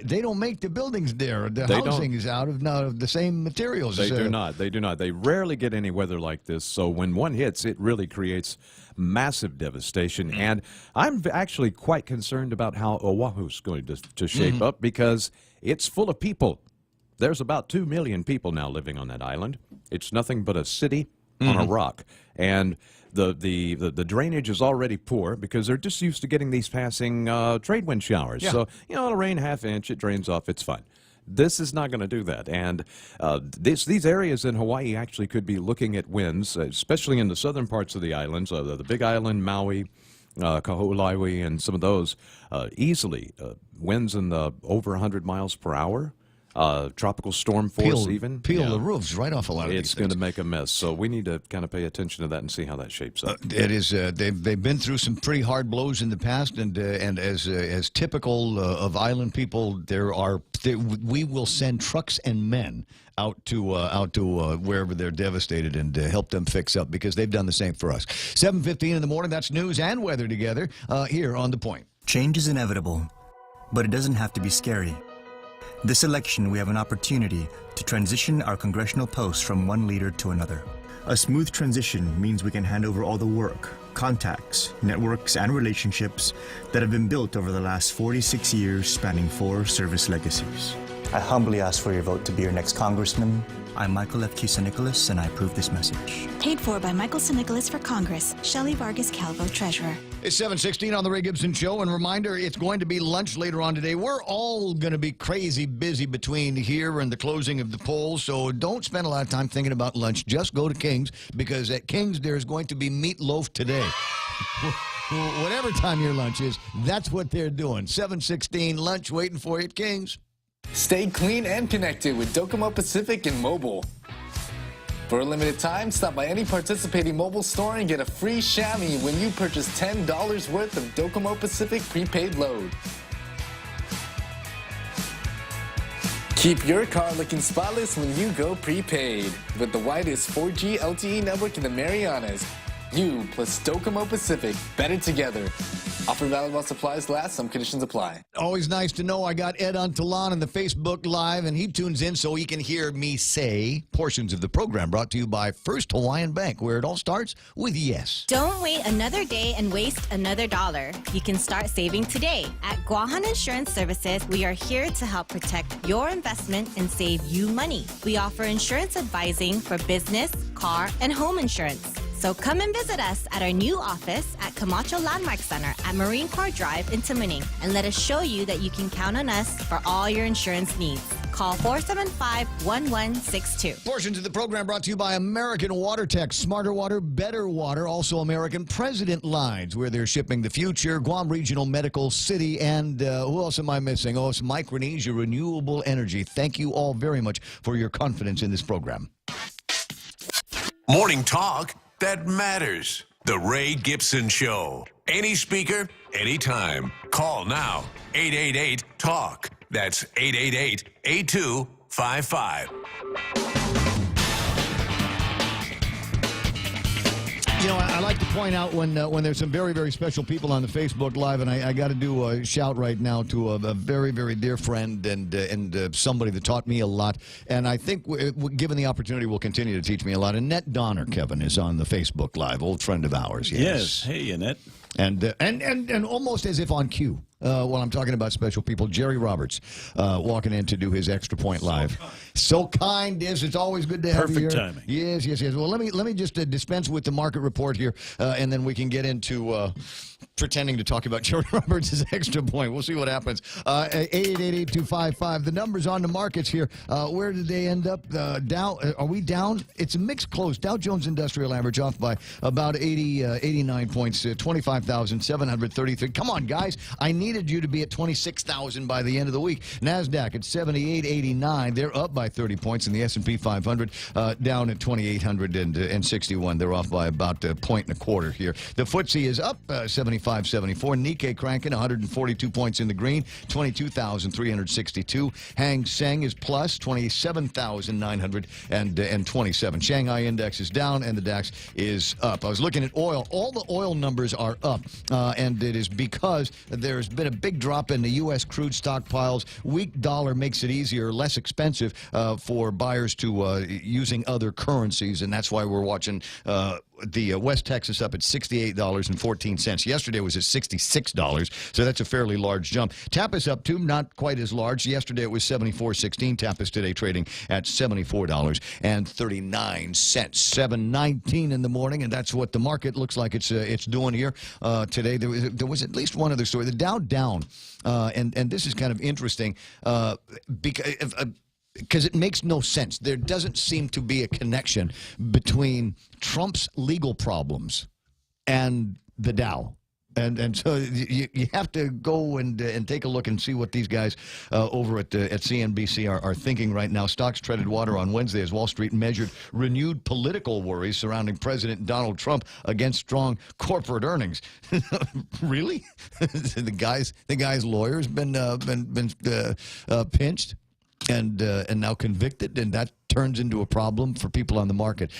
They don't make the buildings there. The housing is out of the same materials. They do not. They do not. They rarely get any weather like this. So when one hits, it really creates massive devastation. And I'm actually quite concerned about how Oahu's going to shape up because it's full of people. There's about 2 million people now living on that island. It's nothing but a city on a rock. And the drainage is already poor because they're just used to getting these passing trade wind showers. Yeah. So, it'll rain half inch, it drains off, it's fine. This is not going to do that. And these areas in Hawaii actually could be looking at winds, especially in the southern parts of the islands, the Big Island, Maui, Kaho'olawe, and some of those, easily winds in the over 100 miles per hour. Tropical storm force peel the roofs right off a lot of these It's going to make a mess. So we need to kind of pay attention to that and see how that shapes up. It is. They've been through some pretty hard blows in the past, and as typical of island people, we will send trucks and men out to wherever they're devastated and help them fix up because they've done the same for us. 7:15 in the morning. That's news and weather together here on The Point. Change is inevitable, but it doesn't have to be scary. This election, we have an opportunity to transition our congressional posts from one leader to another. A smooth transition means we can hand over all the work, contacts, networks, and relationships that have been built over the last 46 years spanning 4 service legacies. I humbly ask for your vote to be your next congressman. I'm Michael F. Cusa-Nicholas, and I approve this message. Paid for by Michael Nicholas for Congress. Shelley Vargas Calvo, Treasurer. It's 7:16 on the Ray Gibson Show, and reminder, it's going to be lunch later on today. We're all going to be crazy busy between here and the closing of the polls, so don't spend a lot of time thinking about lunch. Just go to King's, because at King's there's going to be meatloaf today. Whatever time your lunch is, that's what they're doing. 7:16, lunch waiting for you at King's. Stay clean and connected with Docomo Pacific and mobile. For a limited time, stop by any participating mobile store and get a free chamois when you purchase $10 worth of Docomo Pacific prepaid load. Keep your car looking spotless when you go prepaid with the widest 4G LTE network in the Marianas. You plus Docomo Pacific, better together. Offer valid while supplies last. Some conditions apply. Always nice to know I got Ed Antolon on the Facebook Live, and he tunes in so he can hear me say portions of the program brought to you by First Hawaiian Bank, where it all starts with yes. Don't wait another day and waste another dollar. You can start saving today. At Guahan Insurance Services, we are here to help protect your investment and save you money. We offer insurance advising for business, car, and home insurance. So come and visit us at our new office at Camacho Landmark Center at Marine Corps Drive in Timoning, and let us show you that you can count on us for all your insurance needs. Call 475-1162. Portions of the program brought to you by American Water Tech. Smarter water, better water. Also American President Lines, where they're shipping the future. Guam Regional Medical City. And who else am I missing? Oh, it's Micronesia Renewable Energy. Thank you all very much for your confidence in this program. Morning talk that matters. The Ray Gibson Show. Any speaker, anytime. Call now. 888-TALK. That's 888-8255. You know, I like to point out when there's some very, very special people on the Facebook Live, and I got to do a shout right now to a very, very dear friend and somebody that taught me a lot. And I think, given the opportunity, will continue to teach me a lot. Annette Donner, Kevin, is on the Facebook Live, old friend of ours. Yes. Hey, Annette. And almost as if on cue, while I'm talking about special people, Jerry Roberts walking in to do his Extra Point Live. So kind, yes. It's always good to have you here. Perfect timing. Yes. Well, let me just dispense with the market report here, and then we can get into pretending to talk about Jerry Roberts' Extra Point. We'll see what happens. 888-8255. The numbers on the markets here. Where did they end up? Down? Are we down? It's a mixed close. Dow Jones Industrial Average off by about 89 points, 25,733. Come on, guys. I needed you to be at 26,000 by the end of the week. NASDAQ at 78.89. They're up by 30 points, and the S&P 500 down at 2,861. They're off by about a point and a quarter here. The FTSE is up 75.74. Nikkei cranking 142 points in the green, 22,362. Hang Seng is plus 27,927. Shanghai index is down, and the DAX is up. I was looking at oil. All the oil numbers are up, and it is because there's been a big drop in the U.S. crude stockpiles. Weak dollar makes it easier, less expensive for buyers to using other currencies, and that's why we're watching the West Texas up at $68.14. Yesterday was at $66, so that's a fairly large jump. Tapis up too, not quite as large. Yesterday it was $74.16. Tapis today trading at $74.39. 7:19 in the morning, and that's what the market looks like it's doing here today. There was at least one other story. The Dow down, and this is kind of interesting because it makes no sense. There doesn't seem to be a connection between Trump's legal problems and the Dow. And so you have to go and take a look and see what these guys over at CNBC are thinking right now. Stocks treaded water on Wednesday as Wall Street measured renewed political worries surrounding President Donald Trump against strong corporate earnings. Really? The guy's lawyer's been pinched and now convicted, and that turns into a problem for people on the market.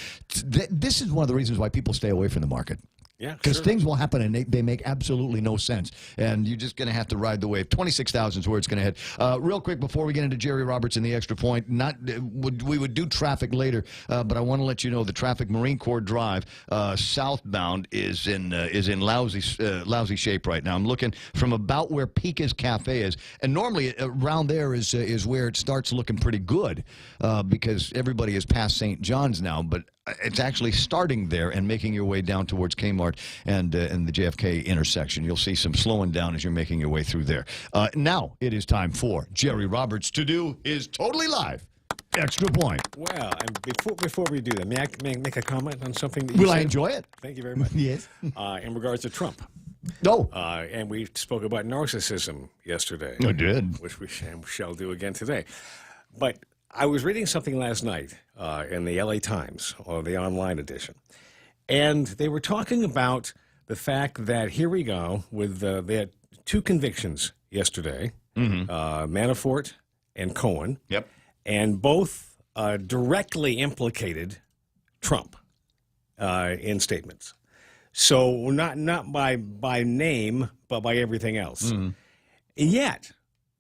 This is one of the reasons why people stay away from the market. Yeah, because things will happen and they make absolutely no sense, and you're just going to have to ride the wave. 26,000 is where it's going to head. Real quick before we get into Jerry Roberts and the Extra Point, we would do traffic later, but I want to let you know the traffic Marine Corps Drive southbound is in lousy shape right now. I'm looking from about where Pika's Cafe is, and normally around there is where it starts looking pretty good because everybody is past St. John's now, but it's actually starting there and making your way down towards Kmart and the JFK intersection. You'll see some slowing down as you're making your way through there. Now it is time for Jerry Roberts to do his totally live Extra Point. Well, and before we do that, may I make a comment on something that you said? I enjoy it? Thank you very much. Yes. In regards to Trump. No. And we spoke about narcissism yesterday. I did. Which we shall do again today. But I was reading something last night in the LA Times, or the online edition, and they were talking about the fact that here we go with they had two convictions yesterday, Manafort and Cohen. Yep. And both directly implicated Trump in statements. So not by name, but by everything else. And yet,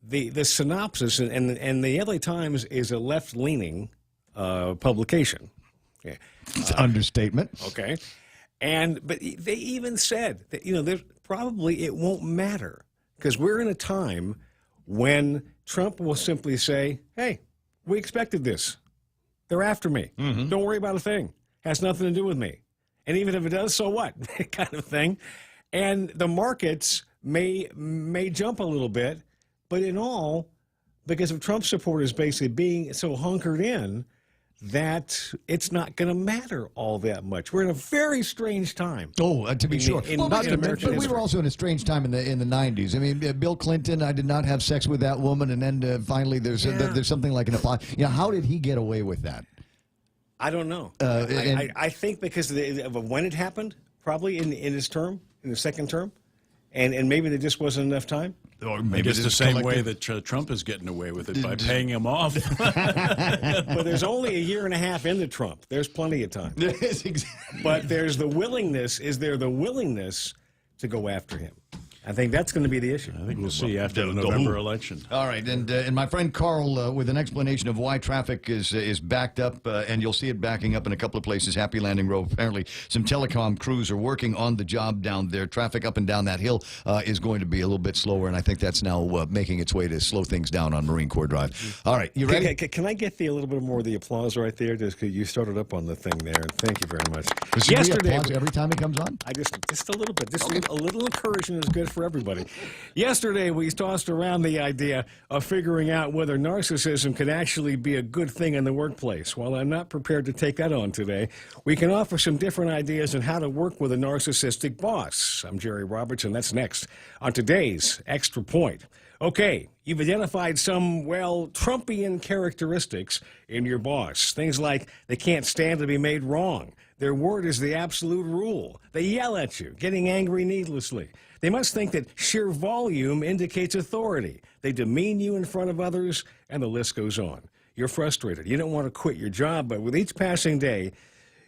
the synopsis, and the LA Times is a left-leaning publication. Yeah. It's an understatement. Okay. But they even said that, there's probably it won't matter because we're in a time when Trump will simply say, hey, we expected this. They're after me. Don't worry about a thing. Has nothing to do with me. And even if it does, so what? kind of thing. And the markets may jump a little bit, but in all, because of Trump supporters basically being so hunkered in, that it's not going to matter all that much. We're in a very strange time. Oh, to be sure. But we were also in a strange time in the 90s. I mean, Bill Clinton, I did not have sex with that woman, and then finally there's something like an apology. How did he get away with that? I don't know. And- I think because of when it happened, probably in his term, in the second term, and maybe there just wasn't enough time. Or Maybe it's the same way that Trump is getting away with it by paying him off. But there's only a year and a half into Trump. There's plenty of time. Yes, exactly. But there's the willingness. Is there the willingness to go after him? I think that's going to be the issue. I think we'll see after the November election. All right, and my friend Carl with an explanation of why traffic is backed up, and you'll see it backing up in a couple of places. Happy Landing Road. Apparently, some telecom crews are working on the job down there. Traffic up and down that hill is going to be a little bit slower, and I think that's now making its way to slow things down on Marine Corps Drive. All right, you ready? Can I get a little bit more of the applause right there? Just 'cause you started up on the thing there, and thank you very much. Yesterday, every time he comes on. I just a little bit, a little encouragement is good for everybody. Yesterday, we tossed around the idea of figuring out whether narcissism could actually be a good thing in the workplace. While I'm not prepared to take that on today, we can offer some different ideas on how to work with a narcissistic boss. I'm Jerry Roberts, and that's next on today's Extra Point. Okay, you've identified some, well, Trumpian characteristics in your boss. Things like they can't stand to be made wrong. Their word is the absolute rule. They yell at you, getting angry needlessly. They must think that sheer volume indicates authority. They demean you in front of others, and the list goes on. You're frustrated. You don't want to quit your job, but with each passing day,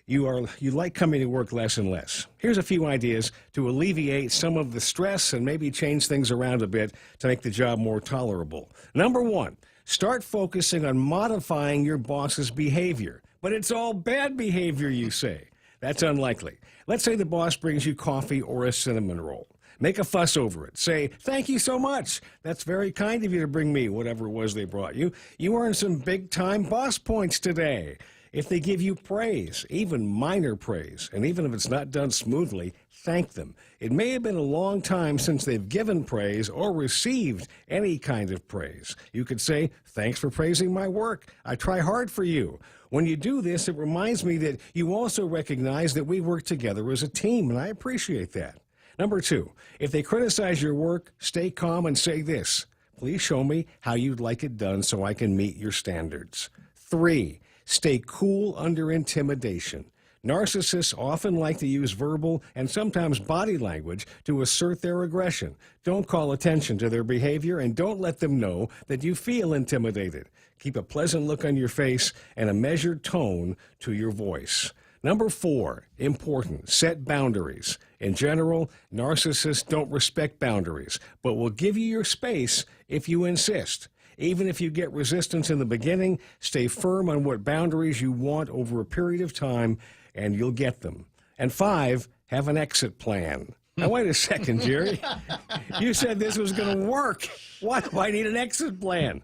you like coming to work less and less. Here's a few ideas to alleviate some of the stress and maybe change things around a bit to make the job more tolerable. Number one, start focusing on modifying your boss's behavior. But it's all bad behavior, you say. That's unlikely. Let's say the boss brings you coffee or a cinnamon roll. Make a fuss over it. Say, thank you so much. That's very kind of you to bring me whatever it was they brought you. You earned some big-time boss points today. If they give you praise, even minor praise, and even if it's not done smoothly, thank them. It may have been a long time since they've given praise or received any kind of praise. You could say, thanks for praising my work. I try hard for you. When you do this, it reminds me that you also recognize that we work together as a team, and I appreciate that. Number two, if they criticize your work, stay calm and say this: please show me how you'd like it done so I can meet your standards. 3, stay cool under intimidation. Narcissists often like to use verbal and sometimes body language to assert their aggression. Don't call attention to their behavior and don't let them know that you feel intimidated. Keep a pleasant look on your face and a measured tone to your voice. Number 4, important, set boundaries. In general, narcissists don't respect boundaries, but will give you your space if you insist. Even if you get resistance in the beginning, stay firm on what boundaries you want over a period of time, and you'll get them. And 5, have an exit plan. Now, wait a second, Jerry. You said this was going to work. Why do I need an exit plan?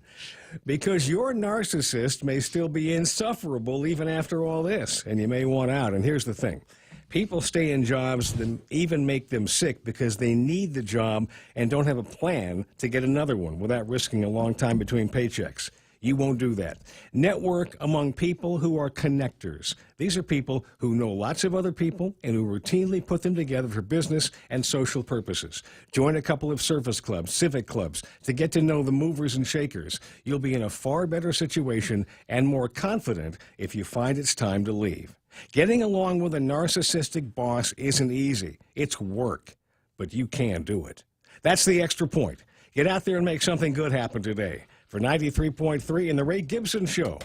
Because your narcissist may still be insufferable even after all this, and you may want out. And here's the thing. People stay in jobs that even make them sick because they need the job and don't have a plan to get another one without risking a long time between paychecks. You won't do that. Network among people who are connectors. These are people who know lots of other people and who routinely put them together for business and social purposes. Join a couple of service clubs, civic clubs, to get to know the movers and shakers. You'll be in a far better situation and more confident if you find it's time to leave. Getting along with a narcissistic boss isn't easy. It's work, but you can do it. That's the Extra Point. Get out there and make something good happen today. For 93.3 and the Ray Gibson Show,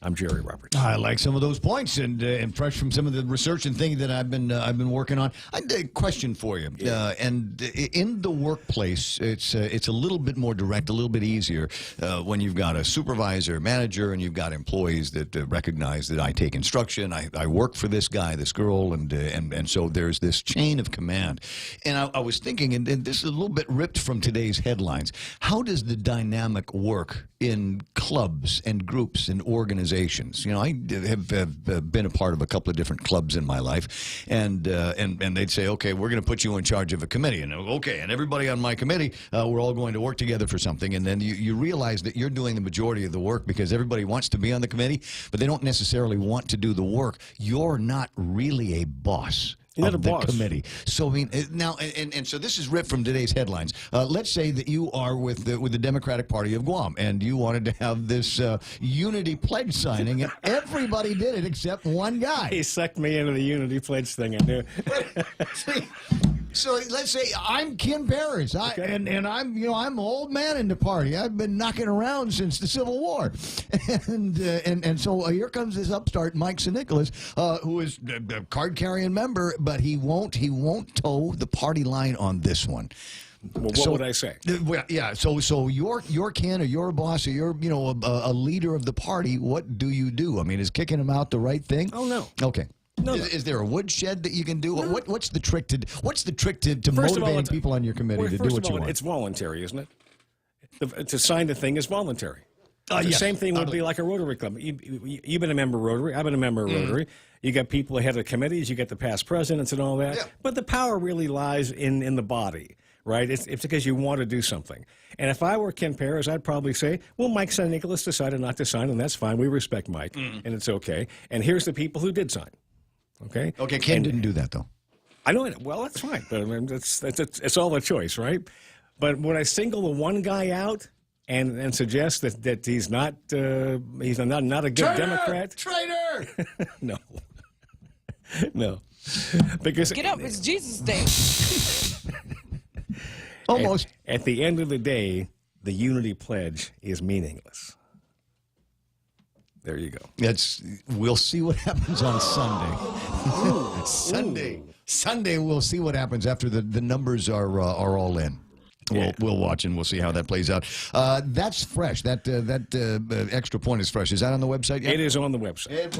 I'm Jerry Roberts. I like some of those points, and fresh from some of the research and things that I've been working on. I had a question for you. And in the workplace, it's a little bit more direct, a little bit easier when you've got a supervisor, manager, and you've got employees that recognize that I take instruction. I work for this guy, this girl, and so there's this chain of command. And I was thinking, and this is a little bit ripped from today's headlines. How does the dynamic work in clubs and groups and organizations? You know, I have been a part of a couple of different clubs in my life, and they'd say, okay, we're going to put you in charge of a committee, and okay, and everybody on my committee, we're all going to work together for something, and then you realize that you're doing the majority of the work because everybody wants to be on the committee, but they don't necessarily want to do the work. You're not really a boss. You're not of a the boss. committee. So, I mean, now, and so this is ripped from today's headlines. Let's say that you are with the Democratic Party of Guam, and you wanted to have this unity pledge signing, and everybody did it except one guy. He sucked me into the unity pledge thing. I knew. So let's say I'm Ken Paris, and I'm I'm an old man in the party. I've been knocking around since the Civil War, and so here comes this upstart Mike St. Nicholas, who is a card carrying member, but he won't toe the party line on this one. Well, what would I say? Well, yeah. So you're Ken, or you're a boss, or you're a leader of the party. What do you do? I mean, is kicking him out the right thing? Oh no. Okay. No, is there a woodshed that you can do? No. What's the trick to First of all, motivating people on your committee to do what you want? It's voluntary, isn't it? To sign the thing is voluntary. The Yes. same thing would be like a Rotary Club. You've been a member of Rotary. I've been a member of Rotary. You got people ahead of committees. You got the past presidents and all that. Yeah. But the power really lies in the body, right? It's because you want to do something. And if I were Ken Paris, I'd probably say, well, Mike St. Nicholas decided not to sign, and that's fine. We respect Mike, and it's okay. And here's the people who did sign. Okay. Okay. Ken didn't do that though. I know it. Well, that's fine. But I mean, it's all a choice, right? But would I single the one guy out and suggest that he's not a good Democrat? Traitor! No. No. Because Get up! It's Jesus Day. Almost. At the end of the day, the unity pledge is meaningless. There you go. We'll see what happens on Sunday. Sunday, we'll see what happens after the numbers are all in. We'll watch and we'll see how that plays out. That's fresh. That extra point is fresh. Is that on the website yet? It is on the website.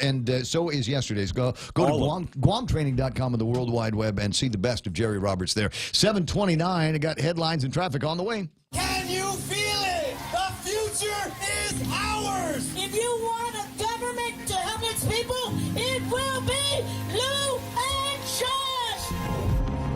And so is yesterday's. Go to GuamTraining.com on the World Wide Web and see the best of Jerry Roberts there. 7:29. I got headlines and traffic on the way. Can you feel it? The future is ours! If you want a government to help its people, it will be Lou and Josh!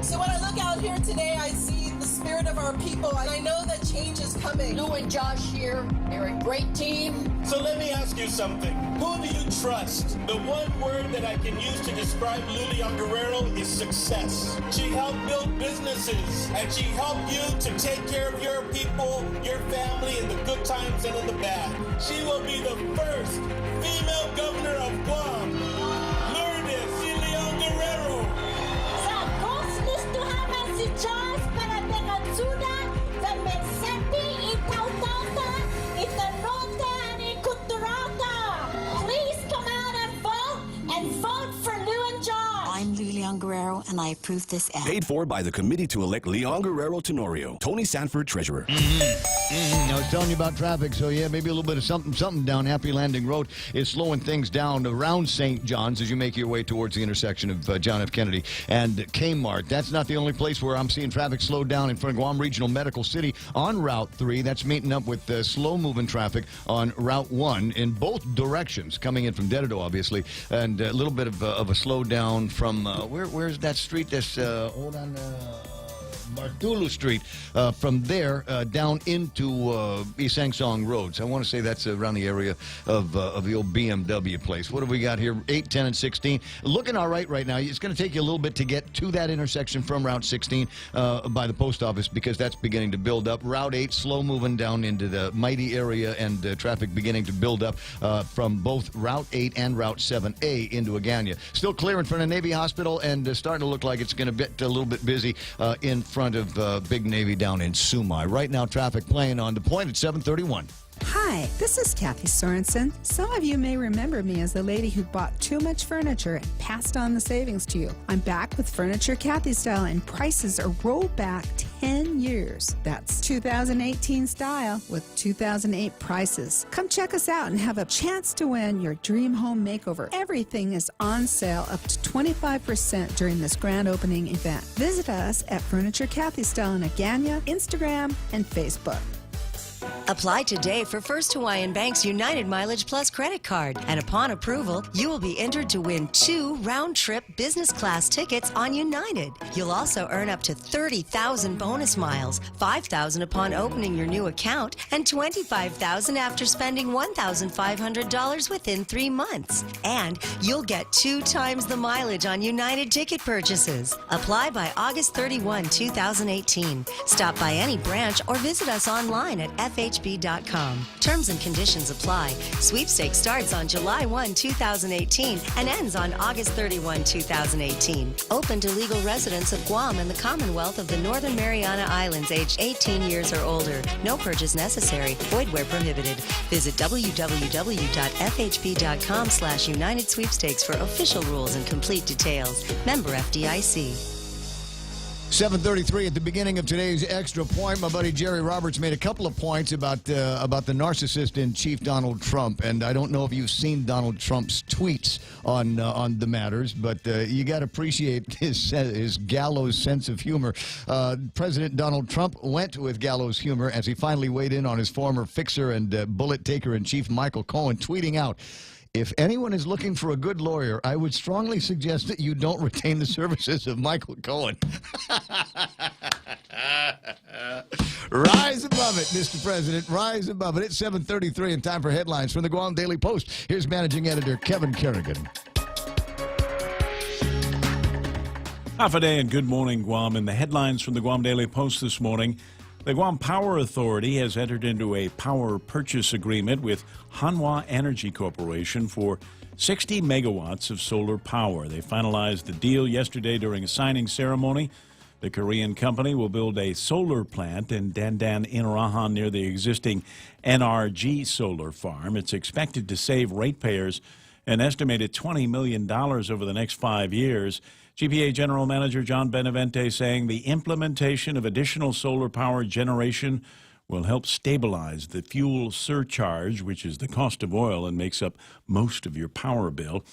So when I look out here today, I see the spirit of our people, and I know that change is coming. Lou and Josh here, they're a great team. So let me ask you something. Who do you trust? The one word that I can use to describe Lilian Guerrero is success. She helped build businesses, and she helped you to take care of your people, your family, in the good times and in the bad. She will be the first female governor of Guam. Lourdes Lilian Guerrero. Sa gusto naman si Josh para pinagsuda sa mensahe itaw-tawta, itanota, and ikuturata. Please come out and vote for Lou and Josh. I'm Lilian Guerrero, and I approve this ad. Paid for by the committee to elect Leon Guerrero Tenorio. Tony Sanford, treasurer. I was telling you about traffic, so yeah, maybe a little bit of something down Happy Landing Road is slowing things down around St. John's as you make your way towards the intersection of John F. Kennedy and Kmart. That's not the only place where I'm seeing traffic slowed down in front of Guam Regional Medical City on Route 3. That's meeting up with slow-moving traffic on Route 1 in both directions, coming in from Dededo, obviously, and a little bit of a slowdown from, where's that street? That's, hold on, Bartulu Street, from there down into East Sangsong Roads. I want to say that's around the area of the old BMW place. What have we got here? 8, 10, and 16. Looking all right now. It's going to take you a little bit to get to that intersection from Route 16 by the post office because that's beginning to build up. Route 8 slow moving down into the Mighty area and traffic beginning to build up from both Route 8 and Route 7A into Agana. Still clear in front of Navy Hospital and starting to look like it's going to get a little bit busy in front of Big Navy down in Sumai. Right now, traffic playing on the point at 7:31. Hi, this is Kathy Sorensen. Some of you may remember me as the lady who bought too much furniture and passed on the savings to you. I'm back with Furniture Kathy style, and prices are rolled back 10 years. That's 2018 style with 2008 prices. Come check us out and have a chance to win your dream home makeover. Everything is on sale up to 25% during this grand opening event. Visit us at Furniture Kathy style in Agana, Instagram, and Facebook. Apply today for First Hawaiian Bank's United Mileage Plus credit card, and upon approval, you will be entered to win 2 round-trip business class tickets on United. You'll also earn up to 30,000 bonus miles, 5,000 upon opening your new account, and 25,000 after spending $1,500 within 3 months. And you'll get 2 times the mileage on United ticket purchases. Apply by August 31, 2018. Stop by any branch or visit us online at FHB.com. Terms and conditions apply. Sweepstakes starts on July 1, 2018 and ends on August 31, 2018. Open to legal residents of Guam and the Commonwealth of the Northern Mariana Islands aged 18 years or older. No purchase necessary. Void where prohibited. Visit www.fhb.com/United Sweepstakes for official rules and complete details. Member FDIC. 7:33 at the beginning of today's Extra Point. My buddy Jerry Roberts made a couple of points about the narcissist in Chief Donald Trump, and I don't know if you've seen Donald Trump's tweets on the matters, but you got to appreciate his gallows sense of humor. President Donald Trump went with gallows humor as he finally weighed in on his former fixer and bullet taker in chief Michael Cohen, tweeting out, "If anyone is looking for a good lawyer, I would strongly suggest that you don't retain the services of Michael Cohen." Rise above it, Mr. President. Rise above it. It's 7:33 and time for headlines from the Guam Daily Post. Here's Managing Editor Kevin Kerrigan. Half a day and good morning, Guam. And the headlines from the Guam Daily Post this morning. The Guam Power Authority has entered into a power purchase agreement with Hanwha Energy Corporation for 60 megawatts of solar power. They finalized the deal yesterday during a signing ceremony. The Korean company will build a solar plant in Dandan, Inarahan, near the existing NRG solar farm. It's expected to save ratepayers an estimated $20 million over the next 5 years. GPA General Manager John Benavente saying the implementation of additional solar power generation will help stabilize the fuel surcharge, which is the cost of oil and makes up most of your power bill.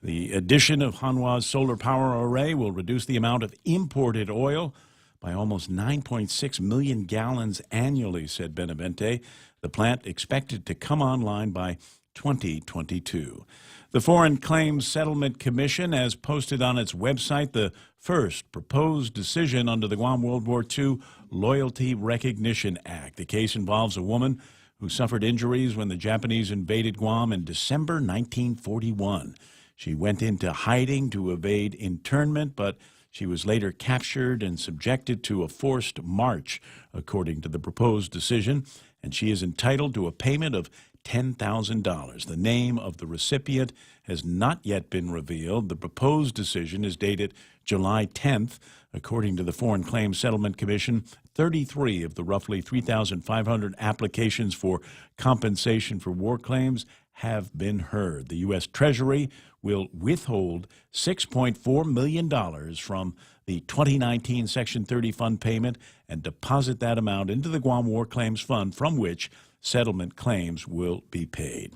The addition of Hanwha's solar power array will reduce the amount of imported oil by almost 9.6 million gallons annually, said Benavente. The plant expected to come online by 2022. The Foreign Claims Settlement Commission has posted on its website the first proposed decision under the Guam World War II Loyalty Recognition Act. The case involves a woman who suffered injuries when the Japanese invaded Guam in December 1941. She went into hiding to evade internment, but she was later captured and subjected to a forced march, according to the proposed decision, and she is entitled to a payment of $10,000. The name of the recipient has not yet been revealed. The proposed decision is dated July 10th. According to the Foreign Claims Settlement Commission, 33 of the roughly 3,500 applications for compensation for war claims have been heard. The U.S. Treasury will withhold $6.4 million from the 2019 Section 30 fund payment and deposit that amount into the Guam War Claims Fund, from which settlement claims will be paid.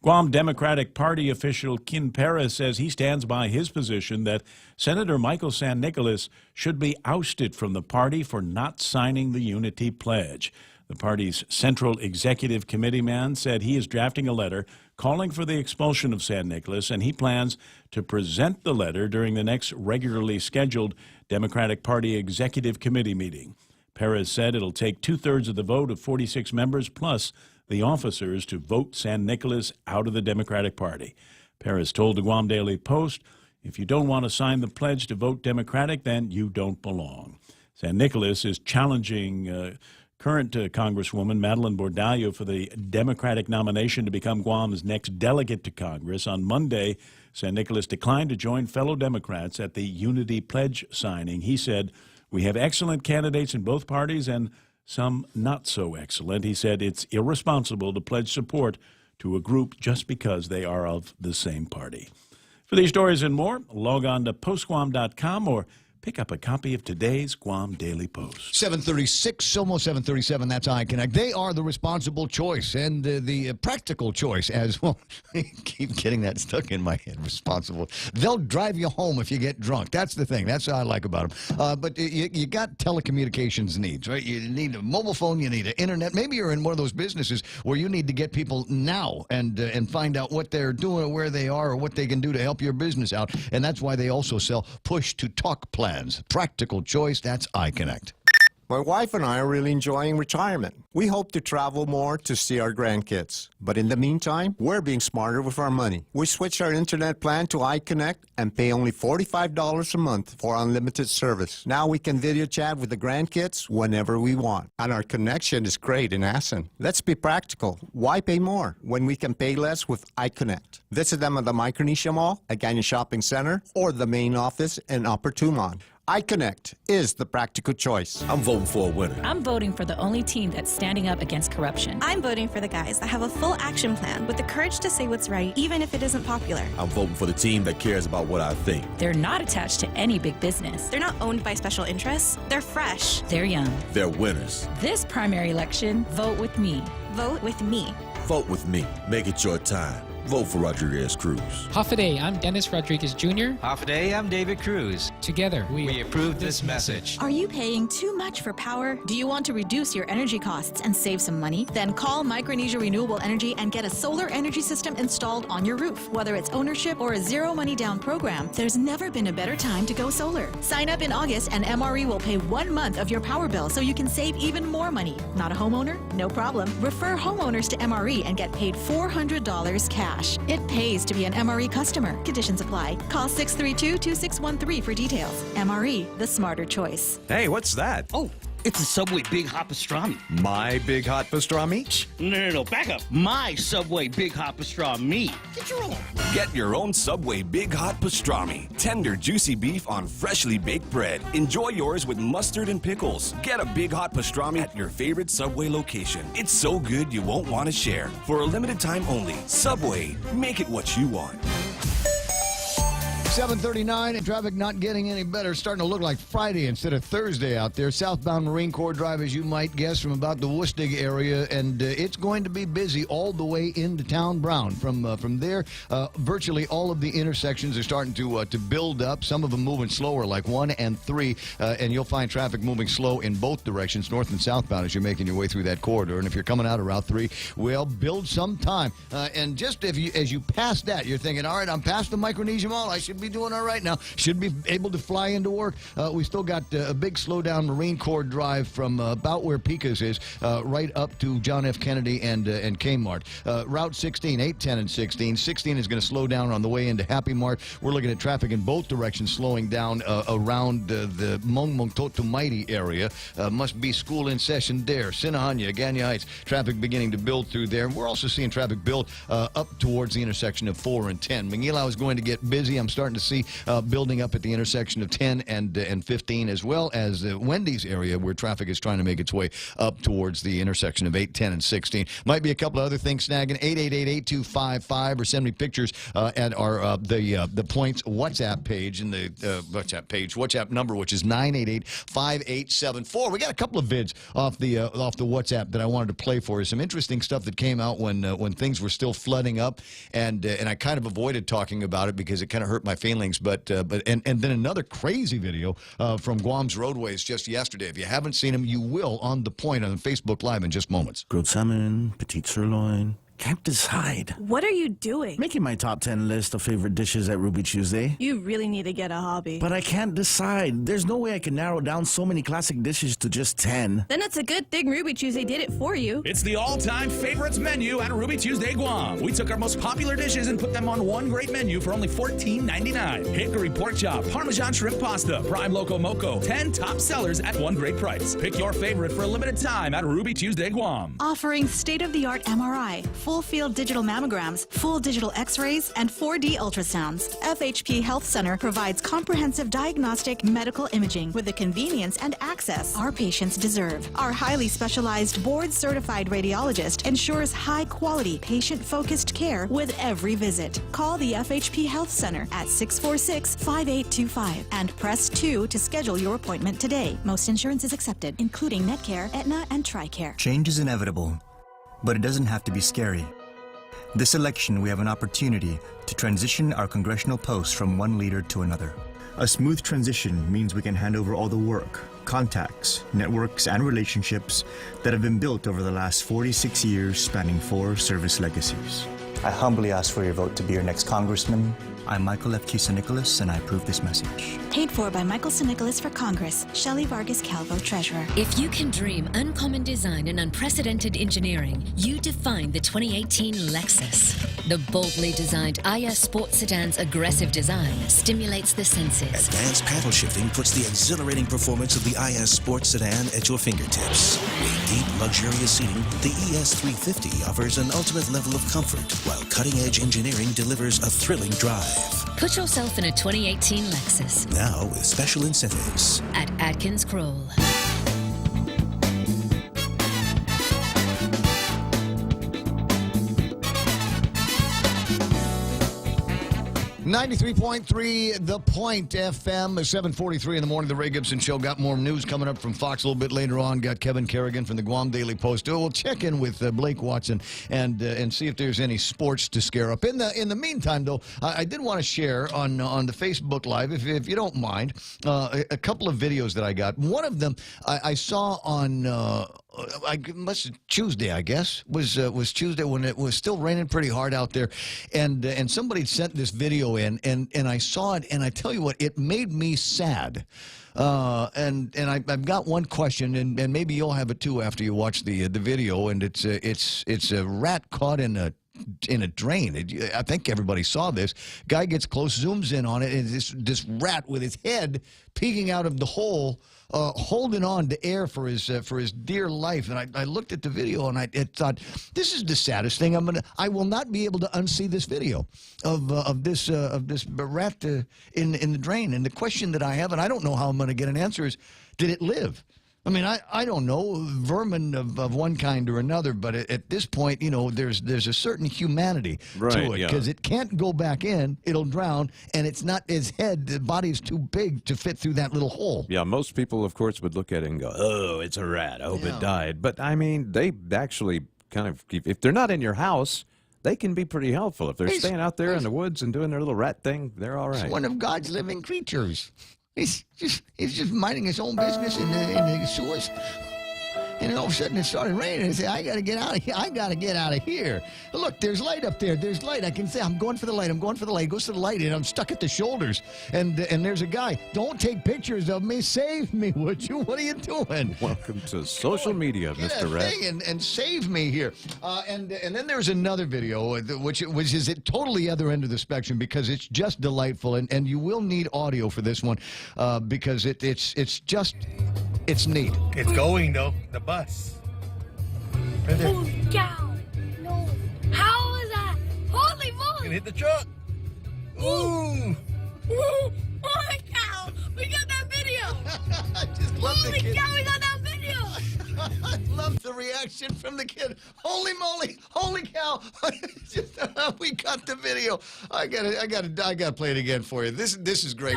Guam Democratic Party official Kin Perez says he stands by his position that Senator Michael San Nicolas should be ousted from the party for not signing the Unity Pledge. The party's Central Executive Committee man said he is drafting a letter calling for the expulsion of San Nicolas, and he plans to present the letter during the next regularly scheduled Democratic Party Executive Committee meeting. Perez said it'll take 2/3 of the vote of 46 members plus the officers to vote San Nicolas out of the Democratic Party. Perez told the Guam Daily Post, "If you don't want to sign the pledge to vote Democratic, then you don't belong." San Nicolas is challenging current Congresswoman Madeline Bordallo for the Democratic nomination to become Guam's next delegate to Congress. On Monday, San Nicolas declined to join fellow Democrats at the Unity Pledge signing. He said, "We have excellent candidates in both parties and some not so excellent." He said it's irresponsible to pledge support to a group just because they are of the same party. For these stories and more, log on to postguam.com or pick up a copy of today's Guam Daily Post. 736, almost 737, that's iConnect. They are the responsible choice and the practical choice as well. I keep getting that stuck in my head, responsible. They'll drive you home if you get drunk. That's the thing. That's what I like about them. But you got telecommunications needs, right? You need a mobile phone, you need an internet. Maybe you're in one of those businesses where you need to get people now and find out what they're doing or where they are or what they can do to help your business out. And that's why they also sell push-to-talk plans. Practical choice, that's iConnect. My wife and I are really enjoying retirement. We hope to travel more to see our grandkids. But in the meantime, we're being smarter with our money. We switched our internet plan to iConnect and pay only $45 a month for unlimited service. Now we can video chat with the grandkids whenever we want. And our connection is great in Assen. Let's be practical. Why pay more when we can pay less with iConnect? Visit them at the Micronesia Mall, at Ganya Shopping Center, or the main office in Upper Tumon. iConnect is the practical choice. I'm voting for a winner. I'm voting for the only team that's standing up against corruption. I'm voting for the guys that have a full action plan with the courage to say what's right, even if it isn't popular. I'm voting for the team that cares about what I think. They're not attached to any big business. They're not owned by special interests. They're fresh. They're young. They're winners. This primary election, vote with me. Vote with me. Vote with me. Make it your time. Vote for Rodriguez Cruz. Hafaday, I'm Dennis Rodriguez Jr. Hafaday, I'm David Cruz. Together, we approve this message. Are you paying too much for power? Do you want to reduce your energy costs and save some money? Then call Micronesia Renewable Energy and get a solar energy system installed on your roof. Whether it's ownership or a zero money down program, there's never been a better time to go solar. Sign up in August and MRE will pay 1 month of your power bill so you can save even more money. Not a homeowner? No problem. Refer homeowners to MRE and get paid $400 cash. It pays to be an MRE customer. Conditions apply. Call 632-2613 for details. MRE, the smarter choice. Hey, what's that? Oh, it's a Subway Big Hot Pastrami. My Big Hot Pastrami? No, back up. My Subway Big Hot Pastrami. Get your own. Get your own Subway Big Hot Pastrami. Tender, juicy beef on freshly baked bread. Enjoy yours with mustard and pickles. Get a Big Hot Pastrami at your favorite Subway location. It's so good you won't want to share. For a limited time only, Subway. Make it what you want. 7:39 and traffic not getting any better. Starting to look like Friday instead of Thursday out there. Southbound Marine Corps Drive, as you might guess, from about the Woostig area, and it's going to be busy all the way into Town Brown. From there, virtually all of the intersections are starting to build up. Some of them moving slower, like 1 and 3, and you'll find traffic moving slow in both directions, north and southbound, as you're making your way through that corridor. And if you're coming out of Route 3, well, build some time. And just as you pass that, you're thinking, all right, I'm past the Micronesia Mall. I should be doing all right now. Should be able to fly into work. We still got a big slowdown Marine Corps Drive from about where Pecos is, right up to John F. Kennedy and Kmart. Route 16, 8, 10, and 16. 16 is going to slow down on the way into Happy Mart. We're looking at traffic in both directions slowing down around the Mongmongtotumaiti area. Must be school in session there. Sinahanya, Ganya Heights, traffic beginning to build through there. We're also seeing traffic build up towards the intersection of 4 and 10. Manila is going to get busy. I'm starting to see building up at the intersection of 10 and 15, as well as Wendy's area, where traffic is trying to make its way up towards the intersection of 8, 10, and 16. Might be a couple of other things snagging. 888-8255, or send me pictures at our the Points WhatsApp page, in the WhatsApp number, which is 988-5874. We got a couple of vids off the WhatsApp that I wanted to play for you. Some interesting stuff that came out when things were still flooding up, and I kind of avoided talking about it because it kind of hurt my feelings. But then another crazy video from Guam's roadways just yesterday. If you haven't seen them, you will on The Point on Facebook Live in just moments. Grilled salmon, petite sirloin. Can't decide. What are you doing? Making my top 10 list of favorite dishes at Ruby Tuesday. You really need to get a hobby. But I can't decide. There's no way I can narrow down so many classic dishes to just 10. Then it's a good thing Ruby Tuesday did it for you. It's the all-time favorites menu at Ruby Tuesday Guam. We took our most popular dishes and put them on one great menu for only $14.99. Hickory pork chop, Parmesan shrimp pasta, prime loco moco. 10 top sellers at one great price. Pick your favorite for a limited time at Ruby Tuesday Guam. Offering state-of-the-art MRI, full field digital mammograms, full digital x-rays, and 4D ultrasounds. FHP Health Center provides comprehensive diagnostic medical imaging with the convenience and access our patients deserve. Our highly specialized board-certified radiologist ensures high-quality, patient-focused care with every visit. Call the FHP Health Center at 646-5825 and press 2 to schedule your appointment today. Most insurance is accepted, including Netcare, Aetna, and TRICARE. Change is inevitable, but it doesn't have to be scary. This election, we have an opportunity to transition our congressional posts from one leader to another. A smooth transition means we can hand over all the work, contacts, networks, and relationships that have been built over the last 46 years spanning 4 service legacies. I humbly ask for your vote to be your next congressman. I'm Michael F. Nicholas, and I approve this message. Paid for by Michael Nicholas for Congress. Shelley Vargas Calvo, Treasurer. If you can dream uncommon design and unprecedented engineering, you define the 2018 Lexus. The boldly designed IS Sport Sedan's aggressive design stimulates the senses. Advanced paddle shifting puts the exhilarating performance of the IS Sport Sedan at your fingertips. With deep, luxurious seating, the ES350 offers an ultimate level of comfort, while cutting-edge engineering delivers a thrilling drive. Put yourself in a 2018 Lexus. Now with special incentives. At Atkins Kroll. 93.3 The Point FM, 7:43 in the morning. The Ray Gibson Show. Got more news coming up from Fox a little bit later on. Got Kevin Kerrigan from the Guam Daily Post. We'll check in with Blake Watson and see if there's any sports to scare up. In the meantime, though, I did want to share on the Facebook Live, if you don't mind, a couple of videos that I got. One of them I saw on. Tuesday, I guess, was Tuesday when it was still raining pretty hard out there, and somebody sent this video in, and I saw it, and I tell you what, it made me sad. And I've got one question, and maybe you'll have it too after you watch the video, and it's a rat caught in a drain. I think everybody saw this. Guy gets close, zooms in on it, and this rat with his head peeking out of the hole, holding on to air for his dear life. And I looked at the video and I thought, this is the saddest thing. I will not be able to unsee this video of this rat in the drain. And the question that I have, and I don't know how I'm going to get an answer, is, did it live? I mean, I don't know, vermin of one kind or another, but at this point, you know, there's a certain humanity to it, because it can't go back in, it'll drown, and it's not his head, the body's too big to fit through that little hole. Yeah, most people, of course, would look at it and go, oh, it's a rat, I hope it died. But, I mean, they actually kind of, if they're not in your house, they can be pretty helpful. If they're staying out there in the woods and doing their little rat thing, they're all right. It's one of God's living creatures. He's just minding his own business in the sewers. And then all of a sudden it started raining. And I said, I got to get out of here. I got to get out of here. Look, there's light up there. There's light. I can say, I'm going for the light. I'm going for the light. Goes to the light, and I'm stuck at the shoulders. And there's a guy. Don't take pictures of me. Save me, would you? What are you doing? Welcome to social media, Mr. Rat. And save me here. And then there's another video, which is at totally other end of the spectrum, because it's just delightful. And you will need audio for this one, because it's neat. It's going, though. The bus. Right there. Oh, cow. No. How was that? Holy moly. You can hit the truck. Ooh. Ooh. Holy cow. We got that video. I just love Holy the kid. cow, we got that video. I love the reaction from the kid. Holy moly. Holy cow. We got the video. I gotta play it again for you. This is great.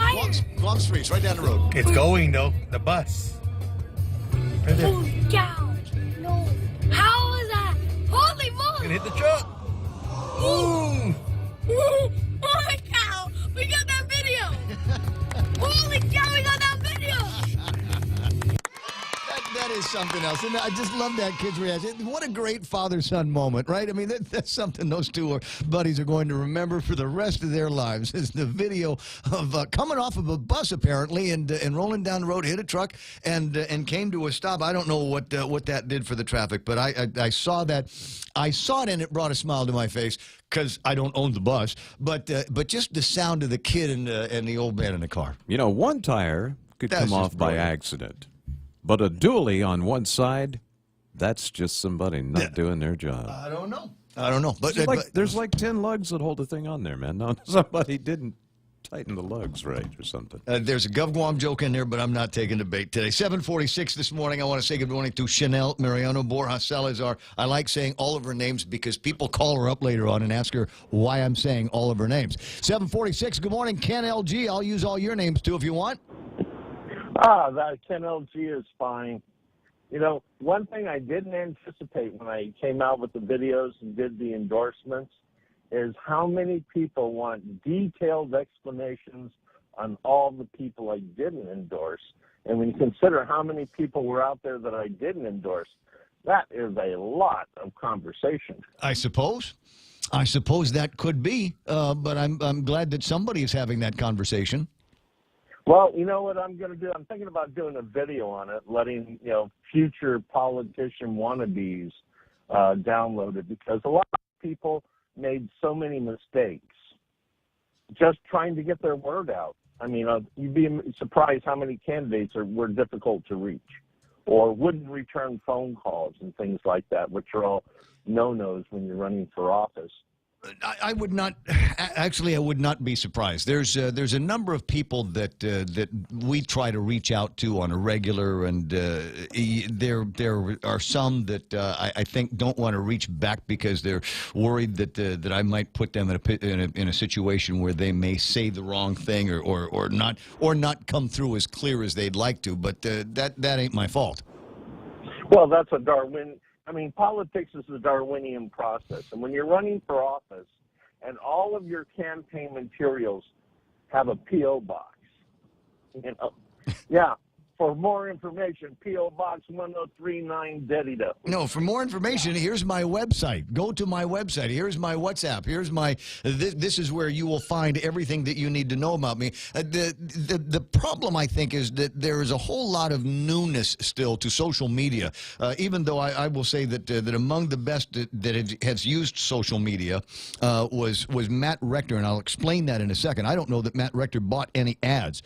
Guam Streets, right down the road. It's going, though. The bus. Right there. Oh, cow. No. How was that? Holy moly. You can hit the truck. Ooh. Ooh. Holy cow. We got that video. Holy cow, we got that video. That is something else. And I just love that kid's reaction. What a great father-son moment, right? I mean, that's something those two buddies are going to remember for the rest of their lives, is the video of coming off of a bus, apparently, and rolling down the road, hit a truck, and came to a stop. I don't know what that did for the traffic, but I saw that. I saw it, and it brought a smile to my face, because I don't own the bus. But just the sound of the kid and the old man in the car. You know, one tire could come off by accident. But a dually on one side, that's just somebody not doing their job. I don't know. I don't know. But, There's like 10 lugs that hold the thing on there, man. No, somebody didn't tighten the lugs right or something. There's a GovGuam joke in there, but I'm not taking the bait today. 7:46 this morning. I want to say good morning to Chanel Mariano Borja Salazar. I like saying all of her names because people call her up later on and ask her why I'm saying all of her names. 7:46. Good morning, Ken LG. I'll use all your names too if you want. That Ken LG is fine. You know, one thing I didn't anticipate when I came out with the videos and did the endorsements is how many people want detailed explanations on all the people I didn't endorse. And when you consider how many people were out there that I didn't endorse, that is a lot of conversation. I suppose that could be, but I'm glad that somebody is having that conversation. Well, you know what I'm going to do? I'm thinking about doing a video on it, letting future politician wannabes download it, because a lot of people made so many mistakes just trying to get their word out. I mean, you'd be surprised how many candidates were difficult to reach or wouldn't return phone calls and things like that, which are all no-nos when you're running for office. I would not. Actually, I would not be surprised. There's a number of people that we try to reach out to on a regular, and there are some that I think don't want to reach back because they're worried that I might put them in a situation where they may say the wrong thing or not come through as clear as they'd like to. But that ain't my fault. Well, that's a Darwin. I mean, politics is a Darwinian process. And when you're running for office and all of your campaign materials have a P.O. box, for more information, P.O. Box 1039, Dedida. No, for more information, here's my website. Go to my website. Here's my WhatsApp. Here's my. This is where you will find everything that you need to know about me. The problem, I think, is that there is a whole lot of newness still to social media. Even though I will say that among the best that has used social media was Matt Rector, and I'll explain that in a second. I don't know that Matt Rector bought any ads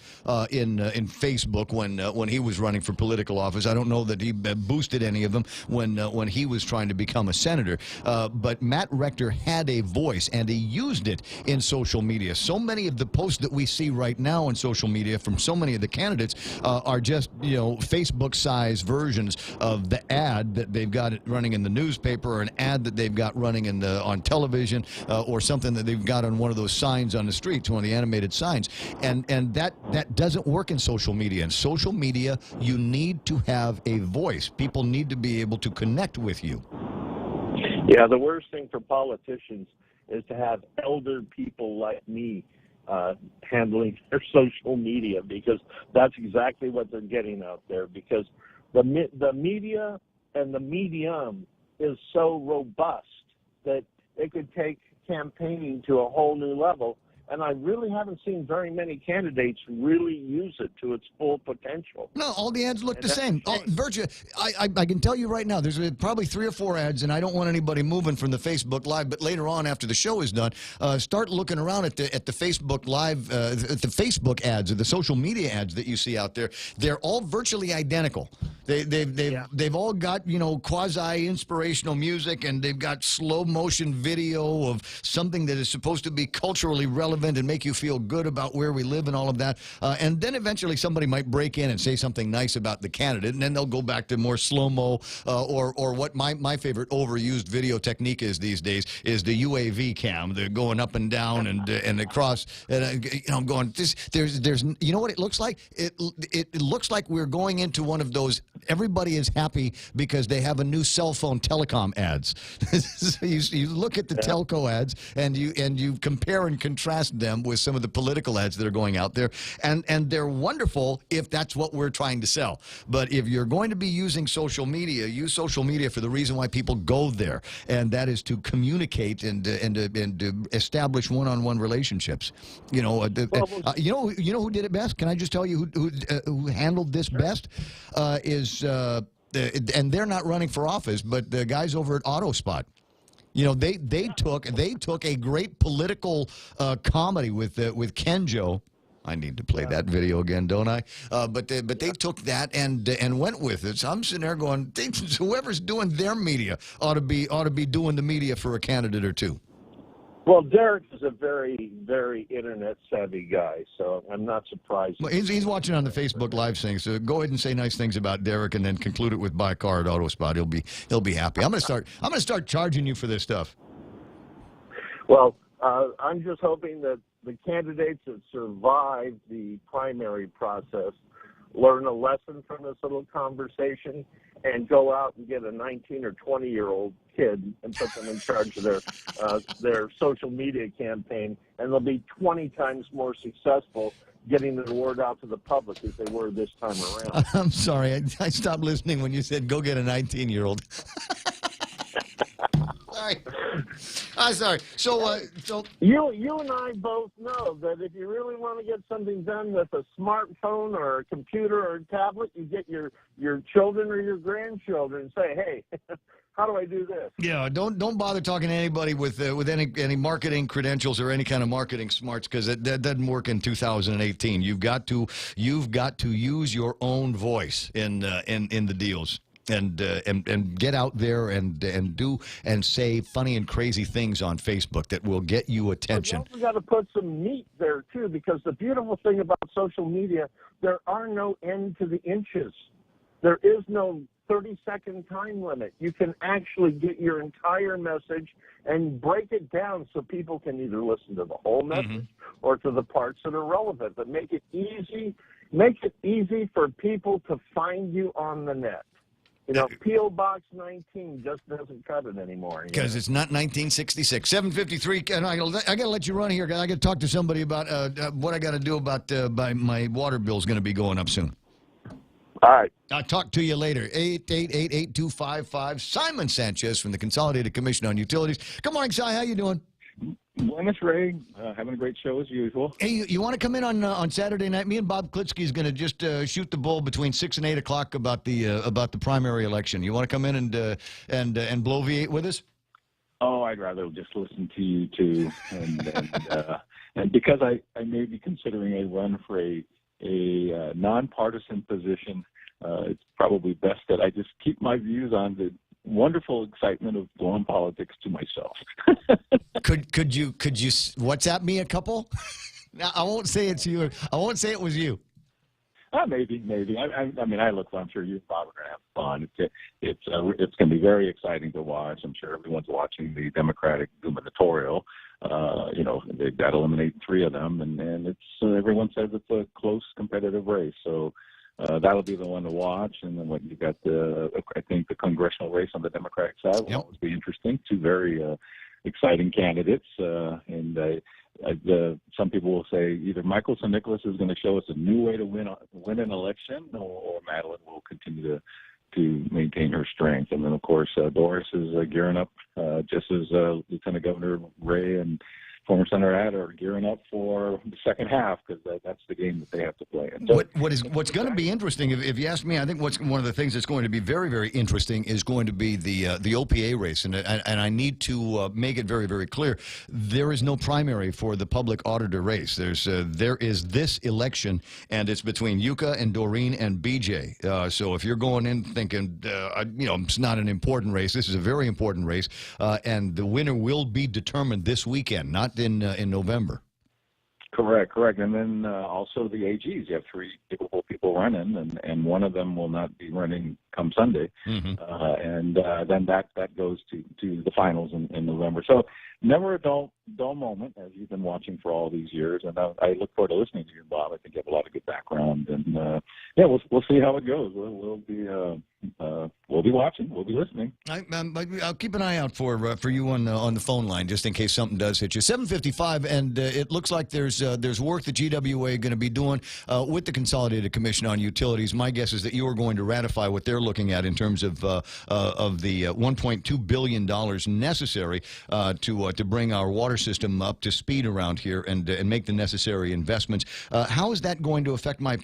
in Facebook when he was running for political office. I don't know that he boosted any of them when he was trying to become a senator. But Matt Rector had a voice, and he used it in social media. So many of the posts that we see right now on social media from so many of the candidates are just Facebook-sized versions of the ad that they've got running in the newspaper, or an ad that they've got running on television, or something that they've got on one of those signs on the streets, one of the animated signs. And that doesn't work in social media. In social media, you need to have a voice. People need to be able to connect with you. Yeah, the worst thing for politicians is to have elder people like me handling their social media, because that's exactly what they're getting out there. Because the media and the medium is so robust that it could take campaigning to a whole new level. And I really haven't seen very many candidates really use it to its full potential. No, all the ads look the same. Virtually, I can tell you right now, there's probably 3 or 4 ads, and I don't want anybody moving from the Facebook Live, but later on after the show is done, start looking around at the Facebook Live, at the Facebook ads, or the social media ads that you see out there. They're all virtually identical. They've all got, quasi-inspirational music, and they've got slow-motion video of something that is supposed to be culturally relevant and make you feel good about where we live and all of that. And then eventually somebody might break in and say something nice about the candidate, and then they'll go back to more slow-mo, or what my favorite overused video technique is these days is the UAV cam. They're going up and down and across, and I'm going, there's you know what it looks like? It looks like we're going into one of those everybody is happy because they have a new cell phone telecom ads. So you look at the telco ads, and you compare and contrast them with some of the political ads that are going out there, and they're wonderful if that's what we're trying to sell. But if you're going to be using social media, use social media for the reason why people go there, and that is to communicate and to establish one-on-one relationships. You know who did it best? Can I just tell you who handled this best? And they're not running for office, but the guys over at AutoSpot. They took a great political comedy with Kenjo. I need to play that video again, don't I? But they took that and went with it. So I'm sitting there going, whoever's doing their media ought to be doing the media for a candidate or two. Well, Derek is a very, very internet-savvy guy, so I'm not surprised. Well, he's watching on the Facebook Live thing, so go ahead and say nice things about Derek, and then conclude it with buy a car at AutoSpot. He'll be happy. I'm gonna start charging you for this stuff. Well, I'm just hoping that the candidates that survive the primary process learn a lesson from this little conversation and go out and get a 19 or 20-year-old kid and put them in charge of their social media campaign, and they'll be 20 times more successful getting the word out to the public as they were this time around. I'm sorry. I stopped listening when you said go get a 19-year-old. Sorry. I'm sorry. So you and I both know that if you really want to get something done with a smartphone or a computer or a tablet, you get your children or your grandchildren and say, hey, how do I do this? Yeah, don't bother talking to anybody with any marketing credentials or any kind of marketing smarts, because that doesn't work in 2018. You've got to use your own voice in the deals. And get out there and do and say funny and crazy things on Facebook that will get you attention. But you also got to put some meat there too, because the beautiful thing about social media, there are no end to the inches. There is no 30-second time limit. You can actually get your entire message and break it down so people can either listen to the whole message or to the parts that are relevant. But make it easy for people to find you on the net. You know, P.O. Box 19 just doesn't cut it anymore. Because it's not 1966. 7:53, and I got to let you run here. I got to talk to somebody about what I got to do about my water bill is going to be going up soon. All right. I'll talk to you later. 888-8255. Simon Sanchez from the Consolidated Commission on Utilities. Good morning, Si. How you doing? Buenos, Ray. Having a great show as usual. Hey, you want to come in on Saturday night? Me and Bob Klitsky is going to just shoot the bull between 6 and 8 o'clock about the primary election. You want to come in and bloviate with us? Oh, I'd rather just listen to you two, and because I may be considering a run for a nonpartisan position, it's probably best that I just keep my views on the wonderful excitement of blowing politics to myself. Could you WhatsApp me a couple? Now, I won't say it's you. I won't say it was you. Maybe. I mean, I'm sure you and Bob are going to have fun. It's going to be very exciting to watch. I'm sure everyone's watching the Democratic gubernatorial. You know, they've got to eliminate 3 of them, and it's everyone says it's a close competitive race. So that'll be the one to watch. And then what you got I think the congressional race on the Democratic side will always be interesting. 2 very exciting candidates, some people will say either Michael St. Nicholas is going to show us a new way to win an election, or Madeline will continue to maintain her strength. And then, of course, Doris is gearing up, just as Lieutenant Governor Ray and former Senator Ad are gearing up for the second half, because that's the game that they have to play. And so, what's going to be interesting, if you ask me, I think one of the things that's going to be very, very interesting is going to be the OPA race, and I need to make it very, very clear. There is no primary for the public auditor race. There is this election, and it's between Yuka and Doreen and BJ. So if you're going in thinking, it's not an important race, this is a very important race, and the winner will be determined this weekend, not in November. Correct. And then also the AGs. You have 3 capable people running, and one of them will not be running come Sunday. And then that goes to the finals in November. So never a dull moment, as you've been watching for all these years. And I look forward to listening to you, Bob. I think you have a lot of good background. And, we'll see how it goes. We'll be watching. We'll be listening. I'll keep an eye out for you on the phone line, just in case something does hit you. 7:55, and it looks like there's work that GWA going to be doing with the Consolidated Commission on Utilities. My guess is that you are going to ratify what they're looking at in terms of the $1.2 billion necessary to bring our water system up to speed around here and make the necessary investments. How is that going to affect my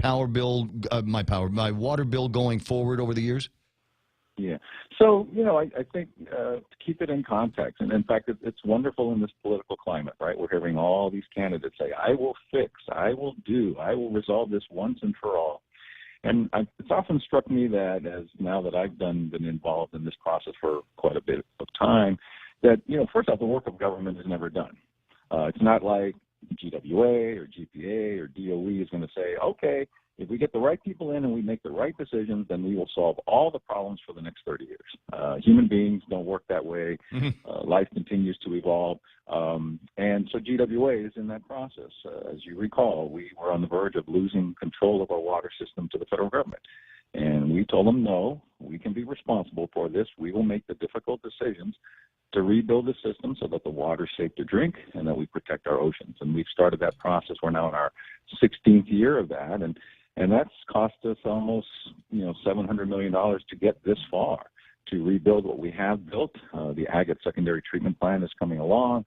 water bill going forward over the years? Yeah. So, I think to keep it in context, and in fact, it's wonderful in this political climate, right? We're hearing all these candidates say, I will fix, I will resolve this once and for all. And it's often struck me that now that I've been involved in this process for quite a bit of time, that, first off, the work of government is never done. It's not like GWA or GPA or DOE is going to say, okay, if we get the right people in and we make the right decisions, then we will solve all the problems for the next 30 years. Human beings don't work that way. Life continues to evolve. And so GWA is in that process. As you recall, we were on the verge of losing control of our water system to the federal government. And we told them, no, we can be responsible for this. We will make the difficult decisions to rebuild the system so that the water is safe to drink and that we protect our oceans. And we've started that process. We're now in our 16th year of that. And that's cost us almost, $700 million to get this far, to rebuild what we have built. The Agate secondary treatment plant is coming along.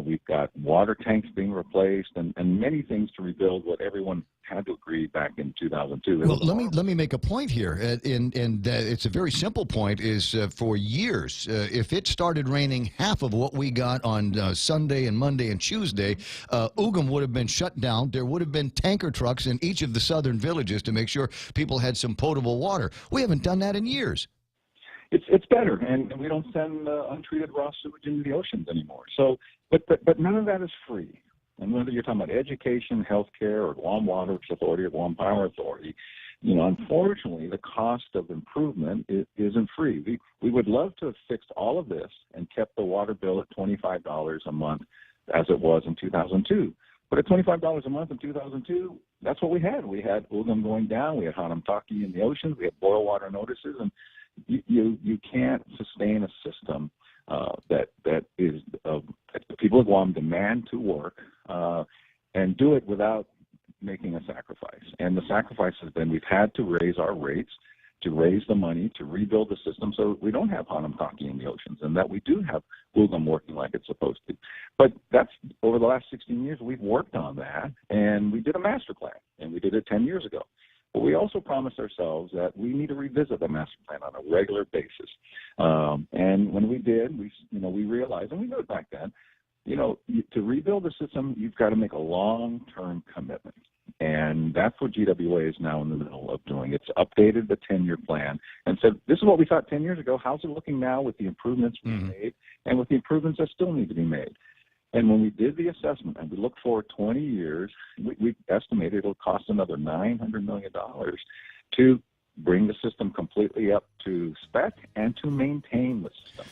We've got water tanks being replaced and many things to rebuild what everyone had to agree back in 2002. Well, let me make a point here, and it's a very simple point, is for years, if it started raining half of what we got on Sunday and Monday and Tuesday, Ugum would have been shut down. There would have been tanker trucks in each of the southern villages to make sure people had some potable water. We haven't done that in years. It's better, and we don't send untreated raw sewage into the oceans anymore. So, but none of that is free. And whether you're talking about education, healthcare, or Guam Water Authority or Guam Power Authority, unfortunately, the cost of improvement isn't free. We would love to have fixed all of this and kept the water bill at $25 a month as it was in 2002. But at $25 a month in 2002, that's what we had. We had Ugum going down. We had Hanamtaki in the oceans. We had boil water notices, and you can't sustain a system that the people of Guam demand to work and do it without making a sacrifice. And the sacrifice has been we've had to raise our rates, to raise the money, to rebuild the system so we don't have Hanamtaki in the oceans and that we do have Ugum working like it's supposed to. But that's over the last 16 years, we've worked on that, and we did a master plan, and we did it 10 years ago. But we also promised ourselves that we need to revisit the master plan on a regular basis. And when we did, we realized, and we knew it back then, to rebuild the system, you've got to make a long-term commitment. And that's what GWA is now in the middle of doing. It's updated the 10-year plan and said, this is what we thought 10 years ago. How's it looking now with the improvements we've made and with the improvements that still need to be made? And when we did the assessment and we looked forward 20 years, we estimated it'll cost another $900 million to bring the system completely up to spec and to maintain the system.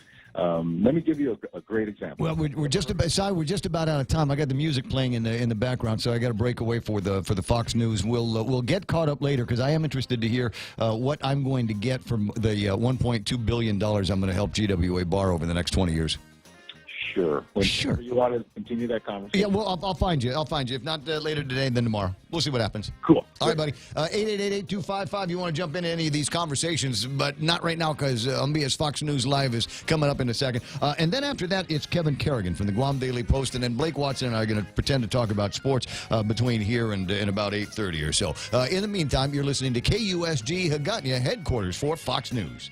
Let me give you a great example. Well, we're just about out of time. I got the music playing in the background, so I got to break away for the Fox News. We'll get caught up later because I am interested to hear what I'm going to get from the $1.2 billion I'm going to help GWA borrow over the next 20 years. Sure. Whenever you want to continue that conversation. Yeah, well, I'll find you. If not later today, then tomorrow. We'll see what happens. Cool. All right, buddy. 888-8255. You want to jump into any of these conversations, but not right now because MBS Fox News Live is coming up in a second. And then after that, it's Kevin Kerrigan from the Guam Daily Post, and then Blake Watson and I are going to pretend to talk about sports between here and about 8:30 or so. In the meantime, you're listening to KUSG Hagåtña, headquarters for Fox News.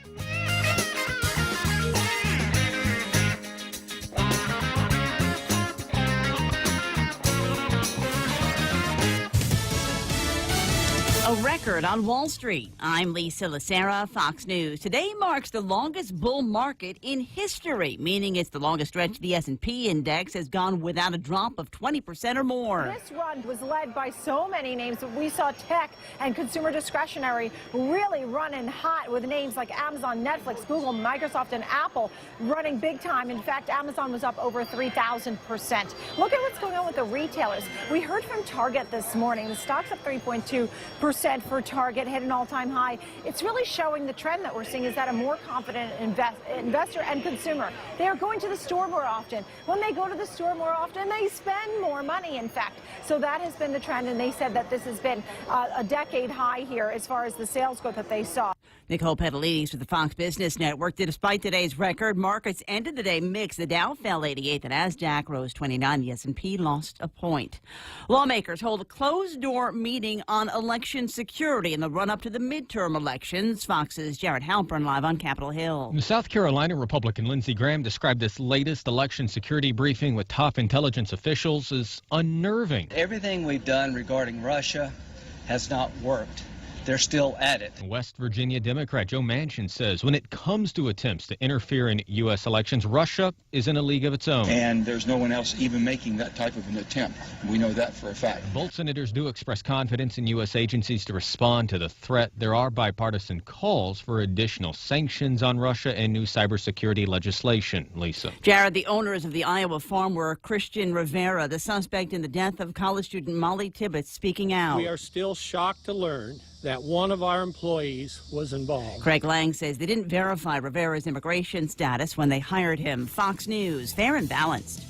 A record on Wall Street. I'm Lisa Lacera, Fox News. Today marks the longest bull market in history, meaning it's the longest stretch the S&P index has gone without a drop of 20% or more. This run was led by so many names. We saw tech and consumer discretionary really running hot with names like Amazon, Netflix, Google, Microsoft, and Apple running big time. In fact, Amazon was up over 3,000%. Look at what's going on with the retailers. We heard from Target this morning. The stock's up 3.2%. For Target, hit an all-time high. It's really showing the trend that we're seeing is that a more confident investor and consumer. They are going to the store more often. When they go to the store more often, they spend more money, in fact. So that has been the trend, and they said that this has been a decade high here as far as the sales growth that they saw. Nicole Petalides with the Fox Business Network. Despite today's record, markets ended the day mixed. The Dow fell 88, the Nasdaq rose 29, the S&P lost a point. Lawmakers hold a closed-door meeting on election security. security in the run-up to the midterm elections. Fox's Jared Halpern live on Capitol Hill. South Carolina Republican Lindsey Graham described this latest election security briefing with top intelligence officials as unnerving. Everything we've done regarding Russia has not worked. They're still at it. West Virginia Democrat Joe Manchin says when it comes to attempts to interfere in U.S. elections, Russia is in a league of its own. And there's no one else even making that type of an attempt. We know that for a fact. Both senators do express confidence in U.S. agencies to respond to the threat. There are bipartisan calls for additional sanctions on Russia and new cybersecurity legislation. Lisa. Jared, the owners of the Iowa farm were Christian Rivera, the suspect in the death of college student Molly Tibbetts, speaking out. We are still shocked to learn that one of our employees was involved. Craig Lang says they didn't verify Rivera's immigration status when they hired him. Fox News, fair and balanced.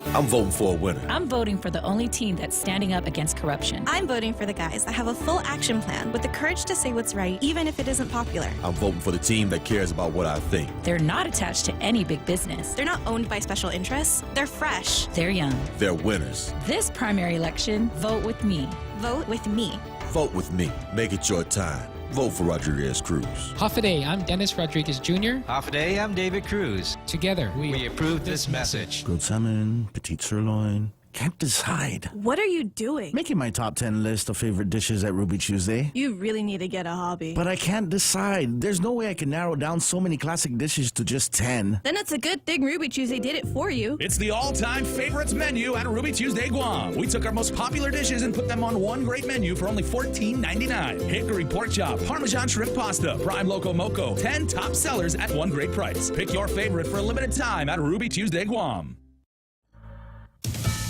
I'm voting for a winner. I'm voting for the only team that's standing up against corruption. I'm voting for the guys that have a full action plan with the courage to say what's right, even if it isn't popular. I'm voting for the team that cares about what I think. They're not attached to any big business. They're not owned by special interests. They're fresh. They're young. They're winners. This primary election, vote with me. Vote with me. Vote with me. Make it your time. Vote for Rodriguez Cruz. Hafaday, I'm Dennis Rodriguez Jr. Hafaday, I'm David Cruz. Together, We approve this message. Grilled salmon, petite sirloin. Can't decide. What are you doing? Making my top 10 list of favorite dishes at Ruby Tuesday. You really need to get a hobby. But I can't decide. There's no way I can narrow down so many classic dishes to just 10. Then it's a good thing Ruby Tuesday did it for you. It's the all-time favorites menu at Ruby Tuesday Guam. We took our most popular dishes and put them on one great menu for only $14.99. Hickory pork chop, Parmesan shrimp pasta, prime loco moco, 10 top sellers at one great price. Pick your favorite for a limited time at Ruby Tuesday Guam.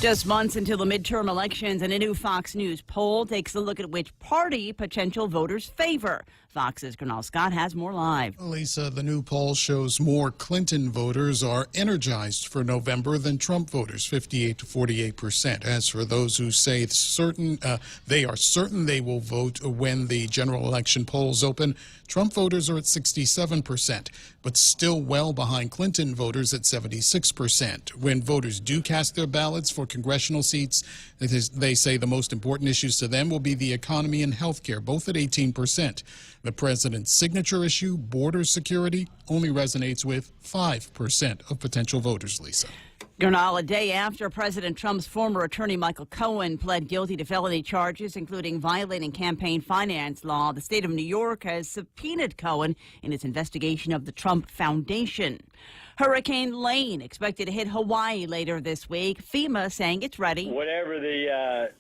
Just months until the midterm elections, and a new Fox News poll takes a look at which party potential voters favor. Fox's Gernal Scott has more live. Lisa, the new poll shows more Clinton voters are energized for November than Trump voters, 58 to 48%. As for those who say they are certain they will vote when the general election polls open, Trump voters are at 67%, but still well behind Clinton voters at 76%. When voters do cast their ballots for congressional seats, they say the most important issues to them will be the economy and health care, both at 18%. The president's signature issue, border security, only resonates with 5% of potential voters, Lisa. Gernal, a day after President Trump's former attorney Michael Cohen pled guilty to felony charges, including violating campaign finance law, the state of New York has subpoenaed Cohen in its investigation of the Trump Foundation. Hurricane Lane expected to hit Hawaii later this week. FEMA saying it's ready. Whatever the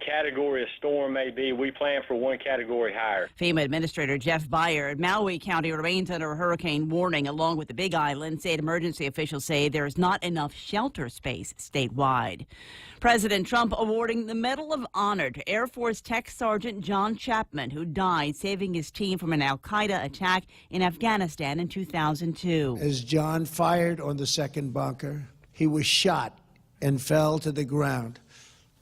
category of storm may be, we plan for one category higher. FEMA Administrator Jeff Byard, Maui County remains under a hurricane warning along with the Big Island. State emergency officials say there is not enough shelter space statewide. President Trump awarding the Medal of Honor to Air Force Tech Sergeant John Chapman, who died saving his team from an al-Qaeda attack in Afghanistan in 2002. As John fired on the second bunker, he was shot and fell to the ground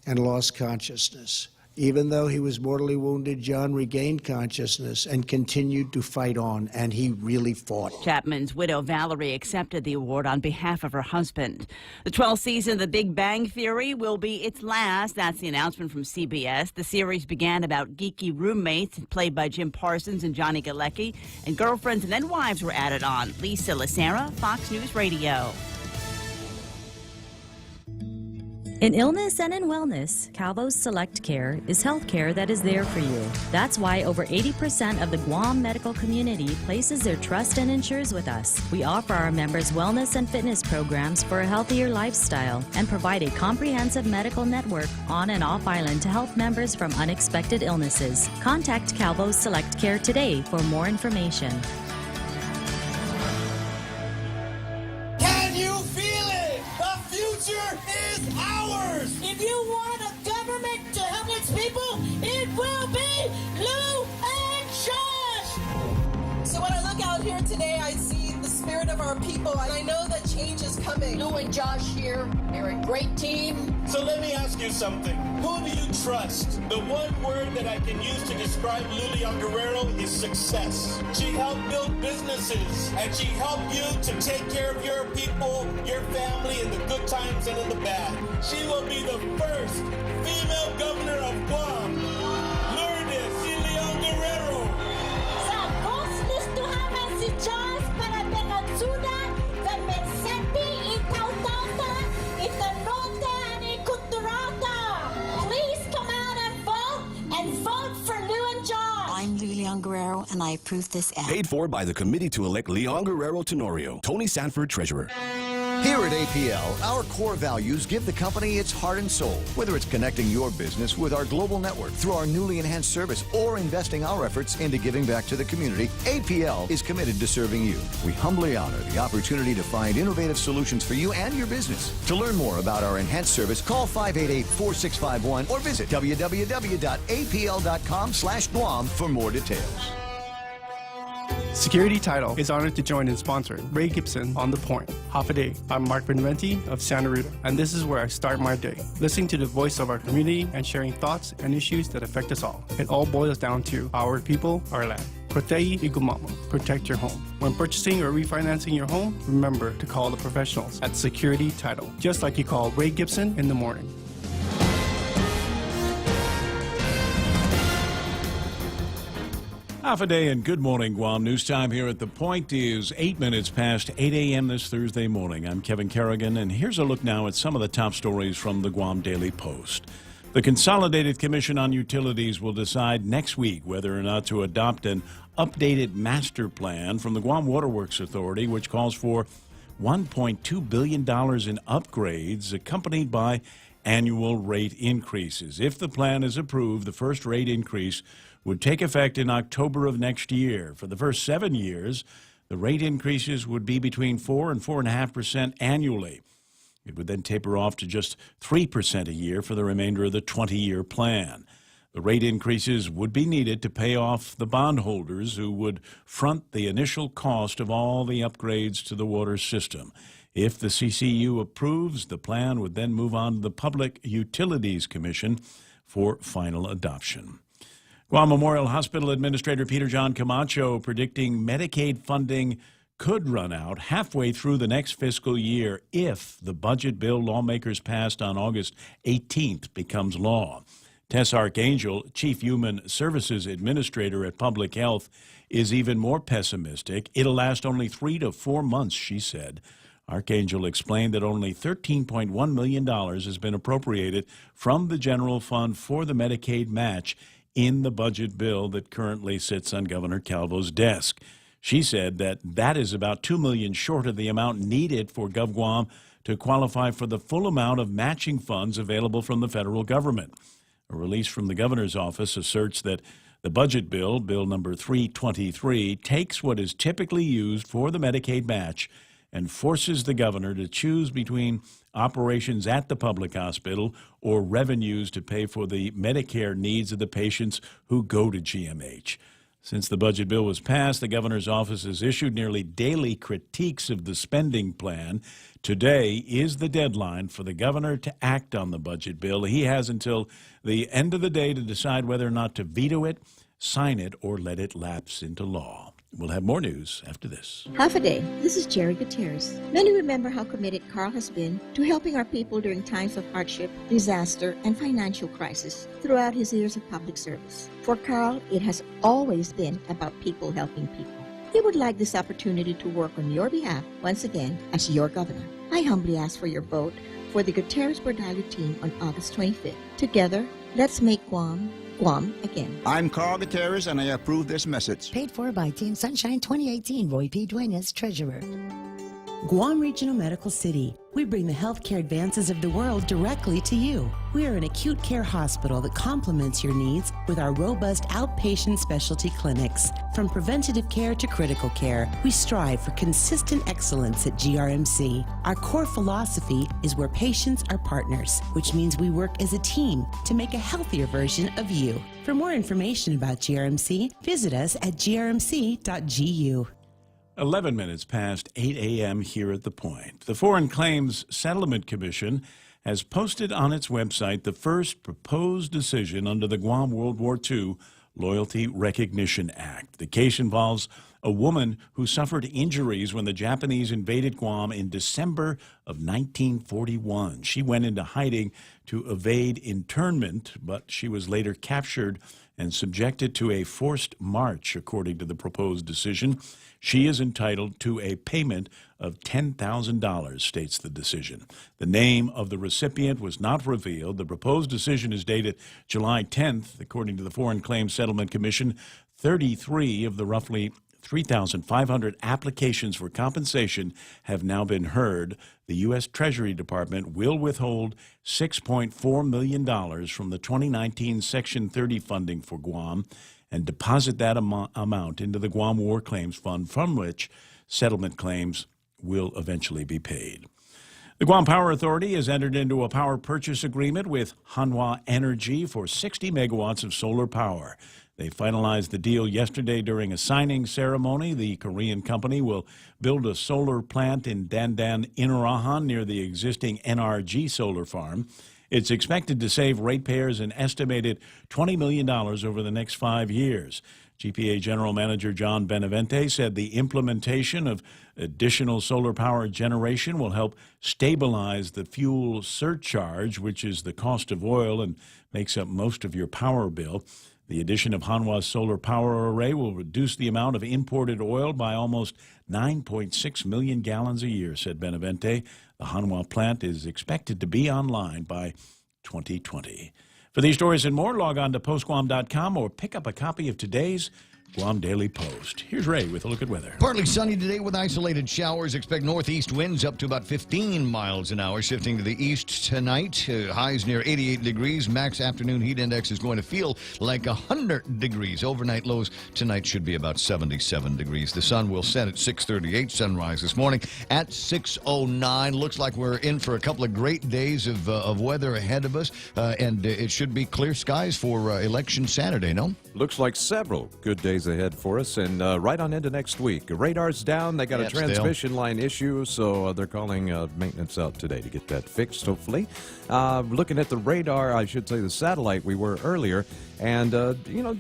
and lost consciousness. Even though he was mortally wounded, John regained consciousness and continued to fight on, and he really fought. Chapman's widow, Valerie, accepted the award on behalf of her husband. The 12th season of The Big Bang Theory will be its last. That's the announcement from CBS. The series began about geeky roommates, played by Jim Parsons and Johnny Galecki, and girlfriends and then wives were added on. Lisa Lacera, Fox News Radio. In illness and in wellness, Calvo's Select Care is health care that is there for you. That's why over 80% of the Guam medical community places their trust and insures with us. We offer our members wellness and fitness programs for a healthier lifestyle and provide a comprehensive medical network on and off island to help members from unexpected illnesses. Contact Calvo's Select Care today for more information. Can you feel it? The future is ours! If you want a government to help its people, it will be Lou and Josh! So when I look out here today, I see the spirit spirit of our people, and I know that change is coming. Lou and Josh here, they're a great team. So let me ask you something. Who do you trust? The one word that I can use to describe Lilian Guerrero is success. She helped build businesses, and she helped you to take care of your people, your family, in the good times and in the bad. She will be the first female governor of Guam, Lourdes Lilian Guerrero. Sa gustos tuhaman si Josh para benatsuda, the Mensepi, Itautauta, Itanota, and Ikuturata. Please come out and vote for Lou and Josh. I'm Lilian Guerrero, and I approve this act. Paid for by the committee to elect Leon Guerrero Tenorio. Tony Sanford, Treasurer. Here at APL, our core values give the company its heart and soul. Whether it's connecting your business with our global network through our newly enhanced service or investing our efforts into giving back to the community, APL is committed to serving you. We humbly honor the opportunity to find innovative solutions for you and your business. To learn more about our enhanced service, call 588-4651 or visit www.apl.com/Guam for more details. Security Title is honored to join in sponsoring Ray Gibson on The Point. Half a day. I'm Mark Benventi of Santa Rita, and this is where I start my day, listening to the voice of our community and sharing thoughts and issues that affect us all. It all boils down to our people, our land. Protei Igumamo. Protect your home. When purchasing or refinancing your home, remember to call the professionals at Security Title, just like you call Ray Gibson in the morning. Half a day and good morning, Guam. News time here at The Point is 8 minutes past 8 a.m. this Thursday morning. I'm Kevin Kerrigan, and here's a look now at some of the top stories from the Guam Daily Post. The Consolidated Commission on Utilities will decide next week whether or not to adopt an updated master plan from the Guam Waterworks Authority, which calls for $1.2 billion in upgrades accompanied by annual rate increases. If the plan is approved, the first rate increase would take effect in October of next year. For the first 7 years, the rate increases would be between 4 and 4.5% annually. It would then taper off to just 3% a year for the remainder of the 20-year plan. The rate increases would be needed to pay off the bondholders who would front the initial cost of all the upgrades to the water system. If the CCU approves, the plan would then move on to the Public Utilities Commission for final adoption. Guam Memorial Hospital Administrator Peter John Camacho predicting Medicaid funding could run out halfway through the next fiscal year if the budget bill lawmakers passed on August 18th becomes law. Tess Archangel, Chief Human Services Administrator at Public Health, is even more pessimistic. It'll last only 3 to 4 months, she said. Archangel explained that only $13.1 million has been appropriated from the general fund for the Medicaid match in the budget bill that currently sits on Governor Calvo's desk. She said that is about $2 million short of the amount needed for GovGuam to qualify for the full amount of matching funds available from the federal government. A release from the governor's office asserts that the budget bill, Bill number 323, takes what is typically used for the Medicaid match and forces the governor to choose between operations at the public hospital or revenues to pay for the Medicare needs of the patients who go to GMH. Since the budget bill was passed, the governor's office has issued nearly daily critiques of the spending plan. Today is the deadline for the governor to act on the budget bill. He has until the end of the day to decide whether or not to veto it, sign it, or let it lapse into law. We'll have more news after this. Half a day. This is Jerry Gutierrez. Many remember how committed Carl has been to helping our people during times of hardship, disaster, and financial crisis throughout his years of public service. For Carl, it has always been about people helping people. He would like this opportunity to work on your behalf once again as your governor. I humbly ask for your vote for the Gutierrez-Bordallo team on August 25th. Together, let's make Guam again. I'm Carl Gutierrez, and I approve this message. Paid for by Team Sunshine 2018, Roy P. Duenas, Treasurer. Guam Regional Medical City. We bring the healthcare advances of the world directly to you. We are an acute care hospital that complements your needs with our robust outpatient specialty clinics. From preventative care to critical care, we strive for consistent excellence at GRMC. Our core philosophy is where patients are partners, which means we work as a team to make a healthier version of you. For more information about GRMC, visit us at grmc.gu. 11 minutes past 8 a.m. here at The Point. The Foreign Claims Settlement Commission has posted on its website the first proposed decision under the Guam World War II Loyalty Recognition Act. The case involves a woman who suffered injuries when the Japanese invaded Guam in December of 1941. She went into hiding to evade internment, but she was later captured and subjected to a forced march, according to the proposed decision. She is entitled to a payment of $10,000, states the decision. The name of the recipient was not revealed. The proposed decision is dated July 10th. According to the Foreign Claims Settlement Commission, 33 of the roughly 3,500 applications for compensation have now been heard. The U.S. Treasury Department will withhold $6.4 million from the 2019 Section 30 funding for Guam and deposit that amount into the Guam War Claims Fund, from which settlement claims will eventually be paid. The Guam Power Authority has entered into a power purchase agreement with Hanwha Energy for 60 megawatts of solar power. They finalized the deal yesterday during a signing ceremony. The Korean company will build a solar plant in Dandan, Inarahan, near the existing NRG solar farm. It's expected to save ratepayers an estimated $20 million over the next 5 years. GPA General Manager John Benavente said the implementation of additional solar power generation will help stabilize the fuel surcharge, which is the cost of oil and makes up most of your power bill. The addition of Hanwha's solar power array will reduce the amount of imported oil by almost 9.6 million gallons a year, said Benavente. The Hanwha plant is expected to be online by 2020. For these stories and more, log on to postguam.com or pick up a copy of today's Guam Daily Post. Here's Ray with a look at weather. Partly sunny today with isolated showers. Expect northeast winds up to about 15 miles an hour, shifting to the east tonight. Highs near 88 degrees. Max afternoon heat index is going to feel like 100 degrees. Overnight lows tonight should be about 77 degrees. The sun will set at 6:38. Sunrise this morning at 6:09. Looks like we're in for a couple of great days of weather ahead of us, and it should be clear skies for Election Saturday, no? Looks like several good days ahead for us, and right on into next week. Radar's down. They got a transmission line issue, so they're calling maintenance out today to get that fixed, hopefully. Looking at the radar, I should say the satellite we were earlier, and,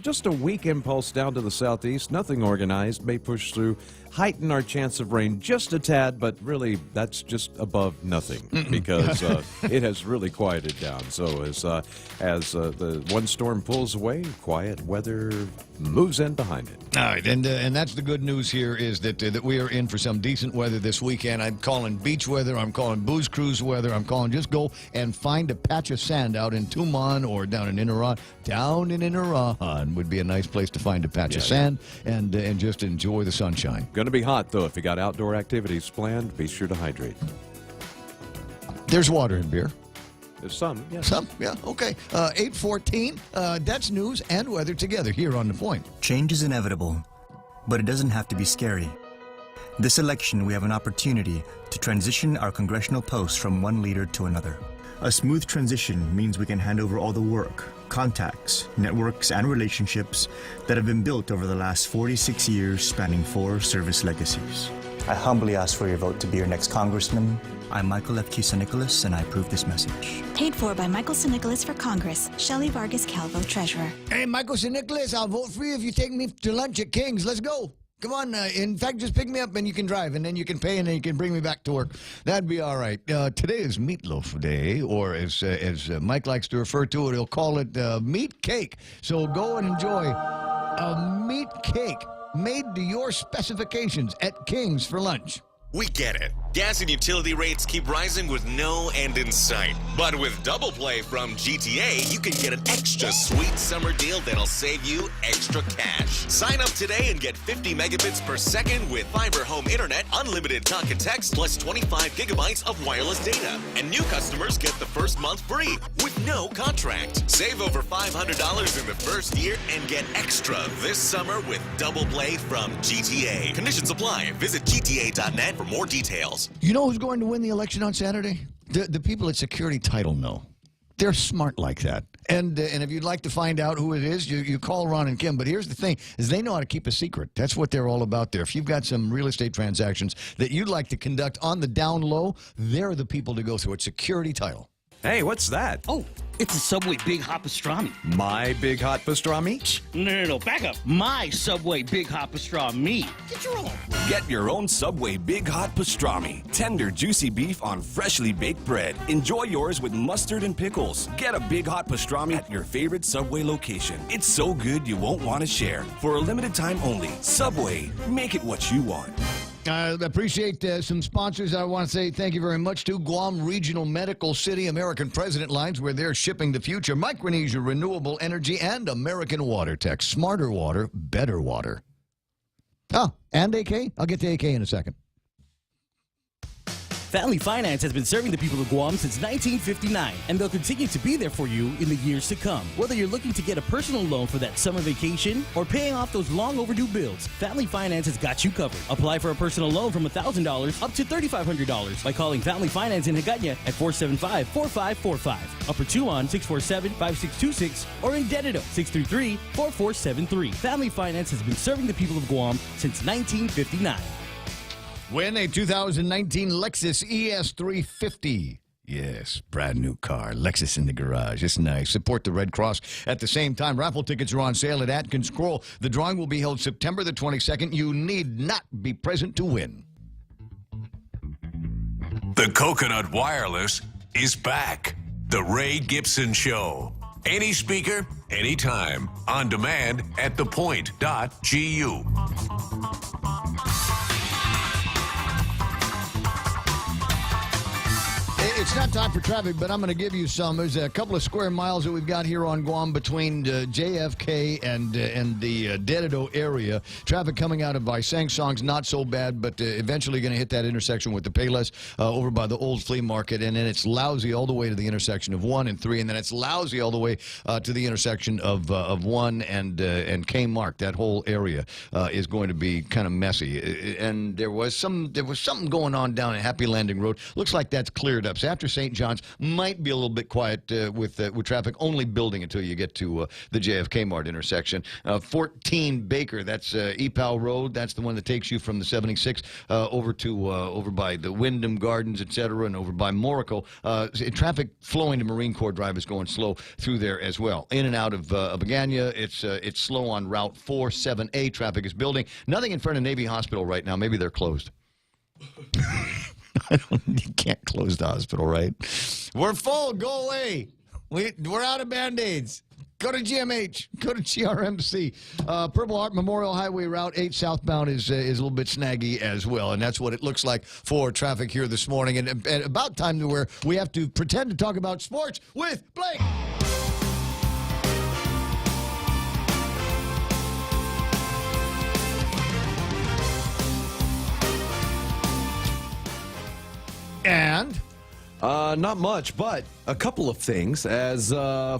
just a weak impulse down to the southeast. Nothing organized. May push through. Heighten our chance of rain just a tad, but really that's just above nothing because it has really quieted down. So as the one storm pulls away, quiet weather moves in behind it. All right, and that's the good news here is that we are in for some decent weather this weekend. I'm calling beach weather. I'm calling booze cruise weather. I'm calling just go and find a patch of sand out in Tumon or down in Inarahan. Down in Inarahan would be a nice place to find a patch of sand and just enjoy the sunshine. Going to be hot, though. If you got outdoor activities planned, be sure to hydrate. There's water and beer. There's some, yeah. Some, yeah, okay. 8:14, that's news and weather together here on The Point. Change is inevitable, but it doesn't have to be scary. This election, we have an opportunity to transition our congressional posts from one leader to another. A smooth transition means we can hand over all the work, contacts, networks, and relationships that have been built over the last 46 years spanning 4 service legacies. I humbly ask for your vote to be your next congressman. I'm Michael F. Cusa-Nicholas, and I approve this message. Paid for by Michael Cusa-Nicholas for Congress. Shelley Vargas Calvo, Treasurer. Hey, Michael Cusa-Nicholas, I'll vote for you if you take me to lunch at King's. Let's go. Come on. In fact, just pick me up and you can drive, and then you can pay, and then you can bring me back to work. That'd be all right. Today is Meatloaf Day, or as Mike likes to refer to it, he'll call it meat cake. So go and enjoy a meat cake made to your specifications at King's for lunch. We get it. Gas and utility rates keep rising with no end in sight. But with Double Play from GTA, you can get an extra sweet summer deal that'll save you extra cash. Sign up today and get 50 megabits per second with fiber home internet, unlimited talk and text, plus 25 gigabytes of wireless data. And new customers get the first month free with no contract. Save over $500 in the first year and get extra this summer with Double Play from GTA. Conditions apply. Visit GTA.net for more details. You know who's going to win the election on Saturday? The people at Security Title know. They're smart like that. And if you'd like to find out who it is, you call Ron and Kim. But here's the thing, is they know how to keep a secret. That's what they're all about there. If you've got some real estate transactions that you'd like to conduct on the down low, they're the people to go through. It's security title. Hey, what's that? Oh, it's a Subway Big Hot Pastrami. My Big Hot Pastrami? No, back up. My Subway Big Hot Pastrami. Get your own. Get your own Subway Big Hot Pastrami. Tender, juicy beef on freshly baked bread. Enjoy yours with mustard and pickles. Get a Big Hot Pastrami at your favorite Subway location. It's so good you won't want to share. For a limited time only. Subway. Make it what you want. I appreciate some sponsors. I want to say thank you very much to Guam Regional Medical City, American President Lines, where they're shipping the future, Micronesia Renewable Energy, and American Water Tech. Smarter water, better water. Oh, and AK? I'll get to AK in a second. Family Finance has been serving the people of Guam since 1959, and they'll continue to be there for you in the years to come. Whether you're looking to get a personal loan for that summer vacation or paying off those long overdue bills, Family Finance has got you covered. Apply for a personal loan from $1,000 up to $3,500 by calling Family Finance in Hagåtña at 475-4545, Upper Tuon 647-5626, or in Dededo 633-4473. Family Finance has been serving the people of Guam since 1959. Win a 2019 Lexus ES350. Yes, brand new car. Lexus in the garage. It's nice. Support the Red Cross. At the same time, raffle tickets are on sale at Atkins Scroll. The drawing will be held September the 22nd. You need not be present to win. The Coconut Wireless is back. The Ray Gibson Show. Any speaker, anytime. On demand at thepoint.gu. It's not time for traffic, but I'm going to give you some. There's a couple of square miles that we've got here on Guam between JFK and the Dededo area. Traffic coming out of Baisang Song's not so bad, but eventually going to hit that intersection with the Payless over by the old flea market, and then it's lousy all the way to the intersection of 1 and 3, and then it's lousy all the way to the intersection of 1 and Kmart. That whole area is going to be kind of messy, and there was something going on down at Happy Landing Road. Looks like that's cleared up. So after St. John's, might be a little bit quiet with traffic, only building until you get to the JFK Mart intersection. 14 Baker, that's EPAL Road. That's the one that takes you from the 76 over by the Wyndham Gardens, etc., and over by Morico. Traffic flowing to Marine Corps Drive is going slow through there as well. In and out of Hagåtña, it's slow on Route 47A. Traffic is building. Nothing in front of Navy Hospital right now. Maybe they're closed. You can't close the hospital, right? We're full. Go away. We're out of Band-Aids. Go to GMH. Go to GRMC. Purple Heart Memorial Highway Route 8 southbound is a little bit snaggy as well, and that's what it looks like for traffic here this morning. And about time to where we have to pretend to talk about sports with Blake. And? Not much, but a couple of things. As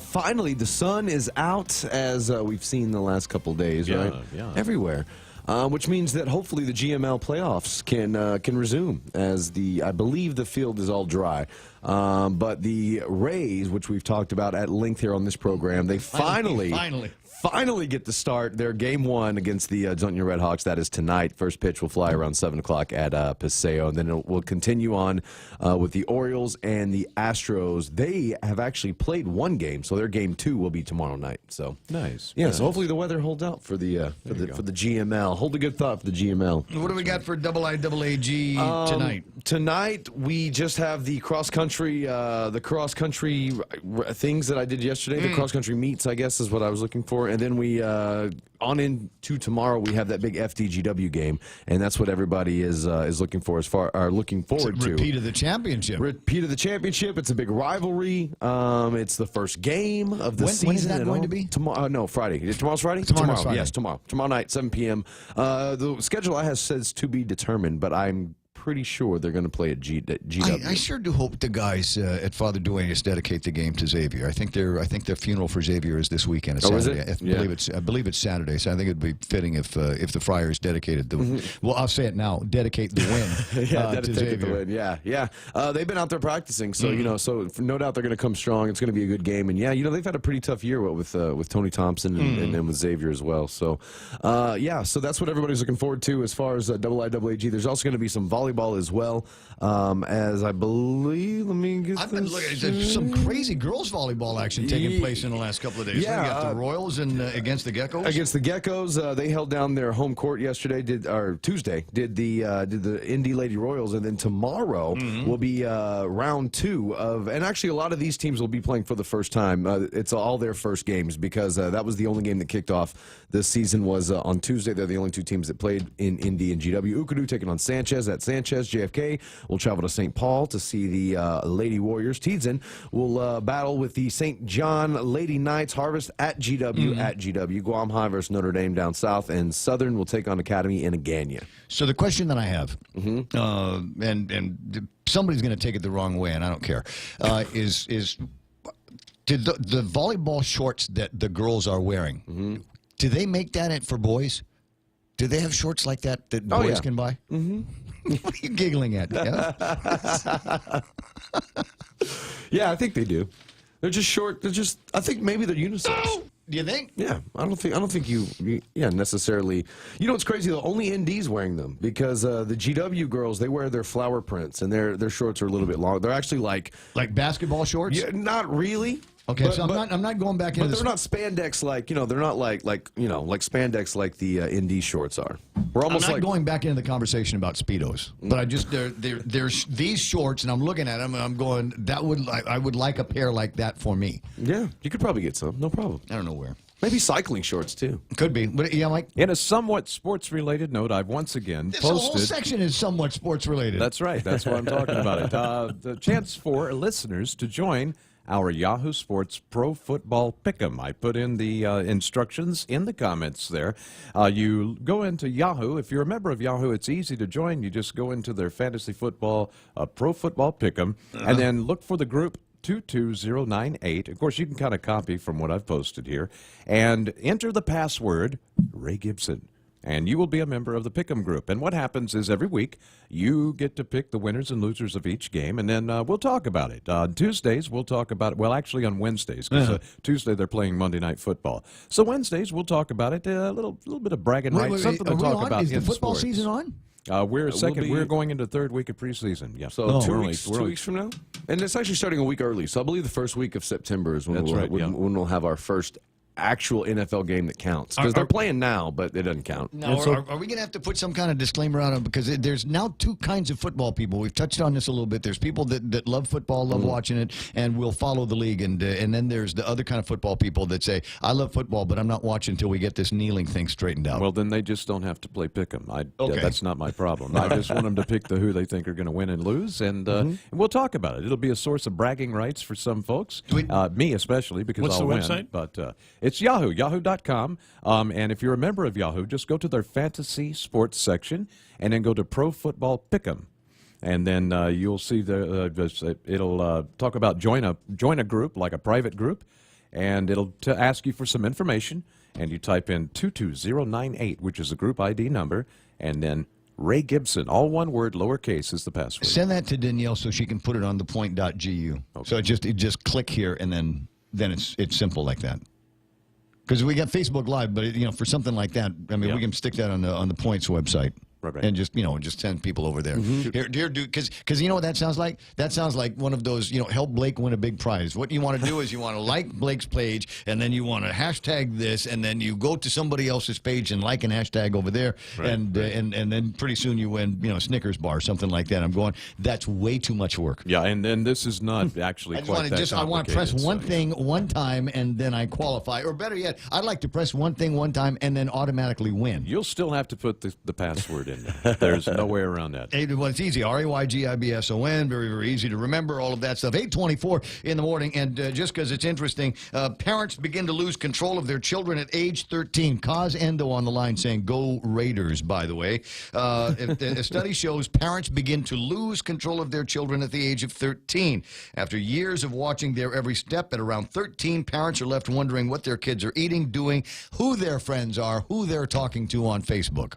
finally the sun is out, as we've seen the last couple of days, right? Yeah. Everywhere. Which means that hopefully the GML playoffs can resume, as I believe the field is all dry. But the Rays, which we've talked about at length here on this program, they finally get to start their Game 1 against the Hagåtña Redhawks. That is tonight. First pitch will fly around 7 o'clock at Paseo. And then we'll continue on with the Orioles and the Astros. They have actually played one game, so their Game 2 will be tomorrow night. So nice. Yeah, so hopefully the weather holds out for the GML. Hold a good thought for the GML. What do we got for IIAAG tonight? Tonight, we just have the cross-country things that I did yesterday. The cross-country meets, I guess, is what I was looking for. And then we, on into tomorrow, we have that big FDGW game, and that's what everybody is looking for, looking forward to. Repeat of the championship. Repeat of the championship. It's a big rivalry. It's the first game of the season. When is that going to be? Tomorrow. No, Friday. Tomorrow's Friday? Tomorrow. Yes, tomorrow. Tomorrow night, 7 p.m. The schedule I have says to be determined, but I'm pretty sure they're going to play at GW. I sure do hope the guys at Father Duenas dedicate the game to Xavier. I think their funeral for Xavier is this weekend. It's Saturday. Is it? I believe it's Saturday. So I think it'd be fitting if the Friars dedicated the. Well, I'll say it now. Dedicate the win to Xavier. Yeah. They've been out there practicing, so so no doubt they're going to come strong. It's going to be a good game, and they've had a pretty tough year with Tony Thompson and with Xavier as well. So so that's what everybody's looking forward to as far as IIAG. There's also going to be some volleyball as well, as I believe. I've been looking at some crazy girls volleyball action taking place in the last couple of days. Yeah, we got the Royals and against the Geckos. Against the Geckos, they held down their home court yesterday. Tuesday did the Indy Lady Royals, and then tomorrow will be round 2 of. And actually, a lot of these teams will be playing for the first time. It's all their first games because that was the only game that kicked off this season was on Tuesday. They're the only 2 teams that played in Indy and GW. Ukadu taking on Sanchez at Sanchez. JFK will travel to St. Paul to see the Lady Warriors. Tiedzen will battle with the St. John Lady Knights. Harvest at GW at GW. Guam High versus Notre Dame down south, and Southern will take on Academy in Agania. So the question that I have, and somebody's going to take it the wrong way, and I don't care, is did the volleyball shorts that the girls are wearing, do they make that for boys? Do they have shorts like that boys can buy? What are you giggling at? Yeah, I think they do. They're just short. I think maybe they're unisex. Do you think? Yeah, I don't think you necessarily. You know what's crazy though? Only ND's wearing them because the GW girls, they wear their flower prints and their shorts are a little bit long. They're actually like basketball shorts. Yeah, not really. Okay, so I'm not going back into. But they're not spandex they're not like spandex like the ND shorts are. We're almost I'm not going back into the conversation about Speedos, but I just there's these shorts, and I'm looking at them, and I'm going, I would like a pair like that for me. Yeah, you could probably get some, no problem. I don't know where. Maybe cycling shorts too. Could be, but yeah, Mike. In a somewhat sports-related note, I've once again This posted. whole section is somewhat sports-related. That's right. That's what I'm talking about. It. The chance for listeners to join our Yahoo Sports Pro Football Pick'em. I put in the instructions in the comments there. You go into Yahoo. If you're a member of Yahoo, it's easy to join. You just go into their Fantasy Football Pro Football Pick'em, and then look for the group 22098. Of course, you can kind of copy from what I've posted here, and enter the password Ray Gibson. And you will be a member of the Pick'em group. And what happens is every week you get to pick the winners and losers of each game, and then we'll talk about it. On Tuesdays, we'll talk about it. Well, actually on Wednesdays, because Tuesday they're playing Monday Night Football. So Wednesdays, we'll talk about it, a little bit of bragging rights, something to talk about. Is the football season on? We're we're going into the 3rd week of preseason. Yeah. So 2 weeks from now? And it's actually starting a week early. So I believe the first week of September is when when we'll have our first actual NFL game that counts. Because they're playing now, but it doesn't count. Now, are we going to have to put some kind of disclaimer on it? Because there's now 2 kinds of football people. We've touched on this a little bit. There's people that love football, love watching it, and will follow the league. And then there's the other kind of football people that say, I love football, but I'm not watching until we get this kneeling thing straightened out. Well, then they just don't have to play pick'em. That's not my problem. I just want them to pick who they think are going to win and lose, and we'll talk about it. It'll be a source of bragging rights for some folks, me especially, because What's I'll the win. website? But it's Yahoo.com. And if you're a member of Yahoo, just go to their fantasy sports section and then go to Pro Football Pick'em. And then you'll see it'll talk about join a group, like a private group, and it'll ask you for some information, and you type in 22098, which is the group ID number, and then Ray Gibson, all one word, lowercase, is the password. Send that to Danielle so she can put it on the point.gu. Okay. So it just click here, and then it's simple like that. Because we got Facebook Live, but for something like that, I mean, we can stick that on the Points website. Right. And just send people over there. Here, dude, because you know what that sounds like? That sounds like one of those, help Blake win a big prize. What you want to do is you want to like Blake's page, and then you want to hashtag this, and then you go to somebody else's page and like and hashtag over there, and then pretty soon you win, Snickers bar or something like that. I'm going, that's way too much work. Yeah, and then this is not actually quite that complicated. I want to press one thing one time, and then I qualify. Or better yet, I'd like to press one thing one time and then automatically win. You'll still have to put the password word in there. There's no way around that. Well, it's easy. RAYGIBSON. Very, very easy to remember, all of that stuff. 8:24 in the morning, and just because it's interesting, parents begin to lose control of their children at age 13. Kaz Endo on the line saying, go Raiders, by the way. A study shows parents begin to lose control of their children at the age of 13. After years of watching their every step, at around 13, parents are left wondering what their kids are eating, doing, who their friends are, who they're talking to on Facebook.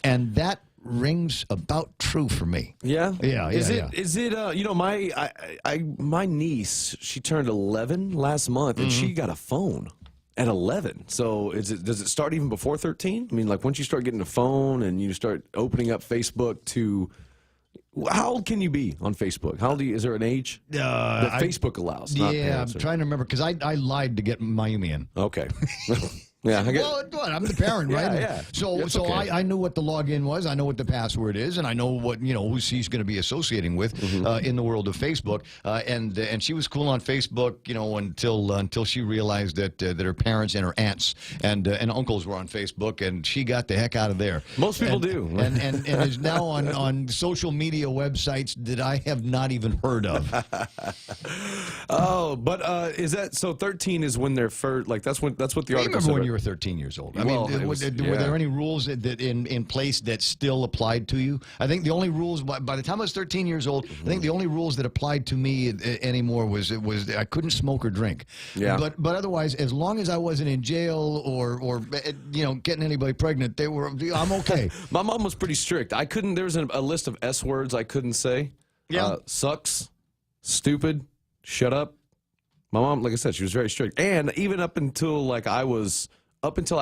And that rings about true for me. Yeah? Yeah. Is it you know, my niece, she turned 11 last month, and she got a phone at 11. So does it start even before 13? I mean, like, once you start getting a phone and you start opening up Facebook to... How old can you be on Facebook? How old is there an age that Facebook allows? Yeah, I'm trying to remember, because I lied to get Mayumi in. Okay. Yeah, I get, well, I'm the parent, right? Yeah. So okay. I knew what the login was. I know what the password is, and I know what who she's going to be associating with in the world of Facebook. And she was cool on Facebook, until she realized that her parents and her aunts and uncles were on Facebook, and she got the heck out of there. Most people do, and is now on social media websites that I have not even heard of. Oh, but is that so? 13 is when they're first. Like that's what the article said. When you were 13 years old. I mean, were there any rules that in place that still applied to you? I think the only rules, by the time I was 13 years old, I think the only rules that applied to me anymore was I couldn't smoke or drink. Yeah. But otherwise, as long as I wasn't in jail or getting anybody pregnant, I'm okay. My mom was pretty strict. I couldn't. There was a list of S words I couldn't say. Yeah. Sucks, stupid, shut up. My mom, like I said, she was very strict. And even up until I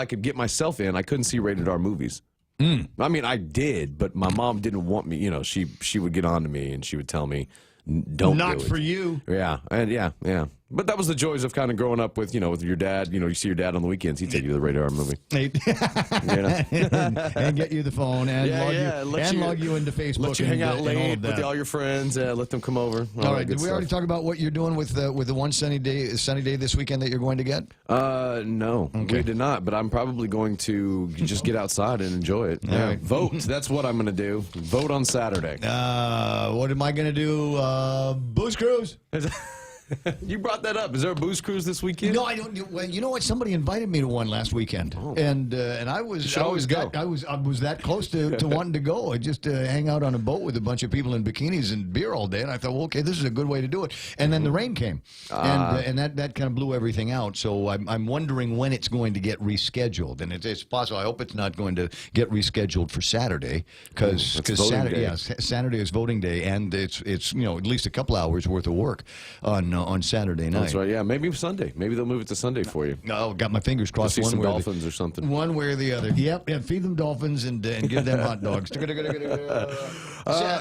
could get myself in, I couldn't see rated R movies. I mean, I did, but my mom didn't want me. She would get on to me and she would tell me, "Don't Not do it." for you. Yeah, and yeah. But that was the joys of kind of growing up with your dad. You see your dad on the weekends. He'd take you to the Rated R movie. and get you the phone and log you into Facebook. Let you hang out late and with all your friends. Let them come over. All right. Did we already talk about what you're doing with the one sunny day this weekend that you're going to get? No, we did not. But I'm probably going to just get outside and enjoy it. Yeah. Right. Vote. That's what I'm going to do. Vote on Saturday. What am I going to do? Booze cruise. You brought that up. Is there a booze cruise this weekend? No, I don't. Well, you know what? Somebody invited me to one last weekend, and I was You should always go. I was that close to wanting to go. I just hang out on a boat with a bunch of people in bikinis and beer all day, and I thought, well, okay, this is a good way to do it. And then the rain came, and that kind of blew everything out. So I'm wondering when it's going to get rescheduled, and it's possible. I hope it's not going to get rescheduled for Saturday because Saturday is voting day, and it's at least a couple hours worth of work on Saturday night. That's right. Yeah, maybe Sunday. Maybe they'll move it to Sunday for you. Oh, got my fingers crossed. See some dolphins or something. One way or the other. Yep. Feed them dolphins and give them hot dogs.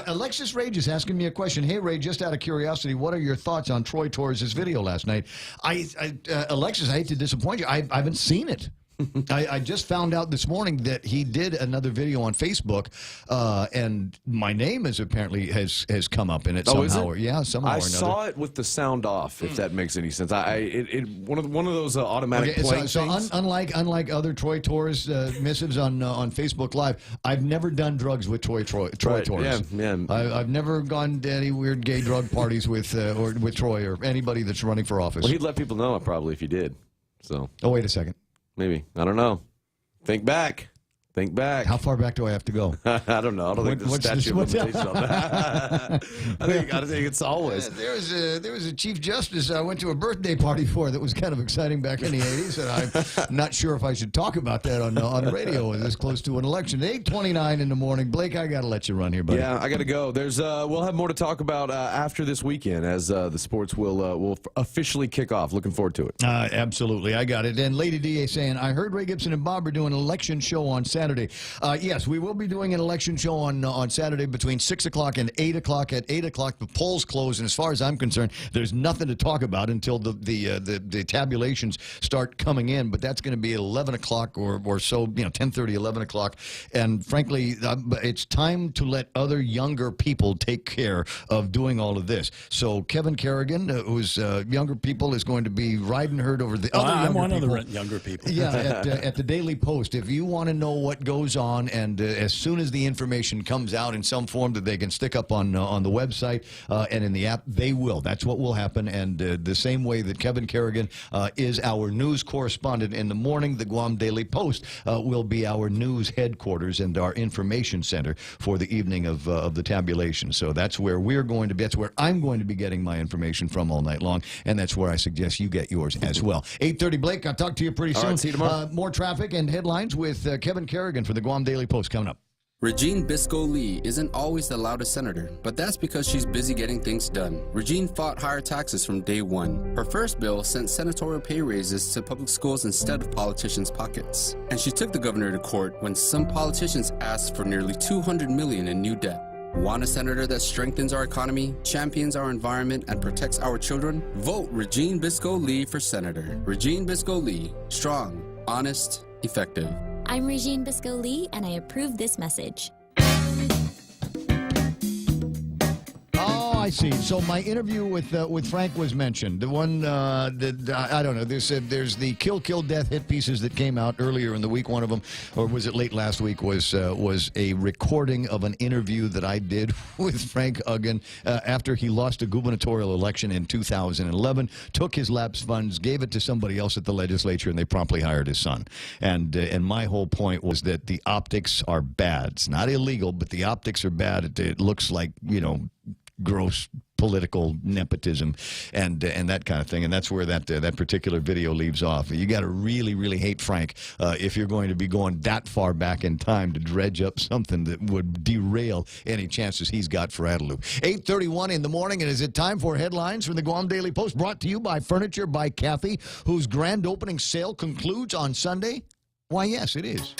Alexis Rage is asking me a question. Hey, Ray, just out of curiosity, what are your thoughts on Troy Torres' video last night? Alexis, I hate to disappoint you. I haven't seen it. I just found out this morning that he did another video on Facebook, and my name has come up in it somehow. Is it? Somehow or another. I saw it with the sound off. If that makes any sense, one of those automatic playing things. Unlike other Troy Torres missives on Facebook Live, I've never done drugs with Troy Torres. Yeah. I've never gone to any weird gay drug parties with Troy or anybody that's running for office. Well, he'd let people know probably if you did. So. Oh, wait a second. Maybe. I don't know. Think back. How far back do I have to go? I don't know. I don't think there's a statute of limitations on that. I think it's always. There was a Chief Justice I went to a birthday party for that was kind of exciting back in the 80s, and I'm not sure if I should talk about that on the radio this close to an election. 8:29 in the morning. Blake, I got to let you run here, buddy. Yeah, I got to go. We'll have more to talk about after this weekend as the sports will officially kick off. Looking forward to it. Absolutely. I got it. And Lady D.A. saying, I heard Ray Gibson and Bob are doing an election show on Saturday. Yes, we will be doing an election show on Saturday between 6 o'clock and 8 o'clock. At 8 o'clock, the polls close, and as far as I'm concerned, there's nothing to talk about until the tabulations start coming in. But that's going to be at 11 o'clock or so, 10:30, 11 o'clock. And frankly, it's time to let other younger people take care of doing all of this. So Kevin Kerrigan, who's younger people, is going to be riding herd over the other younger people. I'm one of the younger people. Yeah, at the Daily Post. If you want to know what what goes on, and as soon as the information comes out in some form that they can stick up on the website and in the app, they will. That's what will happen. And the same way that Kevin Kerrigan is our news correspondent in the morning, the Guam Daily Post will be our news headquarters and our information center for the evening of the tabulation. So that's where we're going to be. That's where I'm going to be getting my information from all night long, and that's where I suggest you get yours as well. 8:30, Blake. I'll talk to you pretty soon. All right, see you tomorrow. More traffic and headlines with Kevin Kerrigan for the Guam Daily Post coming up. Regine Bisco Lee isn't always the loudest senator, but that's because she's busy getting things done. Regine fought higher taxes from day one. Her first bill sent senatorial pay raises to public schools instead of politicians' pockets. And she took the governor to court when some politicians asked for nearly $200 million in new debt. Want a senator that strengthens our economy, champions our environment, and protects our children? Vote Regine Bisco Lee for senator. Regine Bisco Lee, strong, honest, effective. I'm Regine Bisco Lee, and I approve this message. I see. So my interview with Frank was mentioned. The one that I don't know. They said there's the Kill Death hit pieces that came out earlier in the week. One of them, or was it late last week, was a recording of an interview that I did with Frank Uggan after he lost a gubernatorial election in 2011. Took his lapsed funds, gave it to somebody else at the legislature, and they promptly hired his son. And my whole point was that the optics are bad. It's not illegal, but the optics are bad. It looks like, gross political nepotism and that kind of thing, and that's where that particular video leaves off. You got to really, really hate Frank if you're going to be going that far back in time to dredge up something that would derail any chances he's got for Adelou. 8:31 in the morning, and is it time for headlines from the Guam Daily Post, brought to you by Furniture by Kathy, whose grand opening sale concludes on Sunday? Why, yes, it is.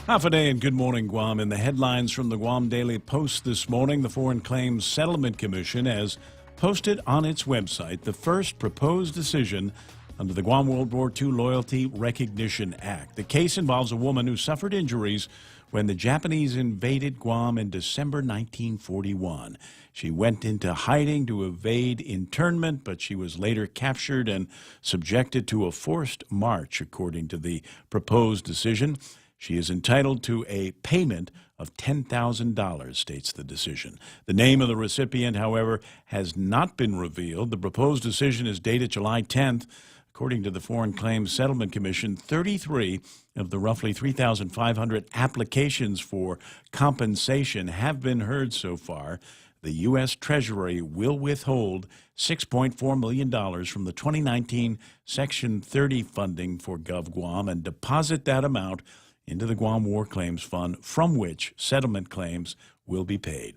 Half a day and good morning, Guam. In the headlines from the Guam Daily Post this morning, the Foreign Claims Settlement Commission has posted on its website the first proposed decision under the Guam World War II Loyalty Recognition Act. The case involves a woman who suffered injuries when the Japanese invaded Guam in December 1941. She went into hiding to evade internment, but she was later captured and subjected to a forced march, according to the proposed decision. She is entitled to a payment of $10,000, states the decision. The name of the recipient, however, has not been revealed. The proposed decision is dated July 10th. According to the Foreign Claims Settlement Commission, 33 of the roughly 3,500 applications for compensation have been heard so far. The U.S. Treasury will withhold $6.4 million from the 2019 Section 30 funding for GovGuam and deposit that amount into the Guam War Claims Fund, from which settlement claims will be paid.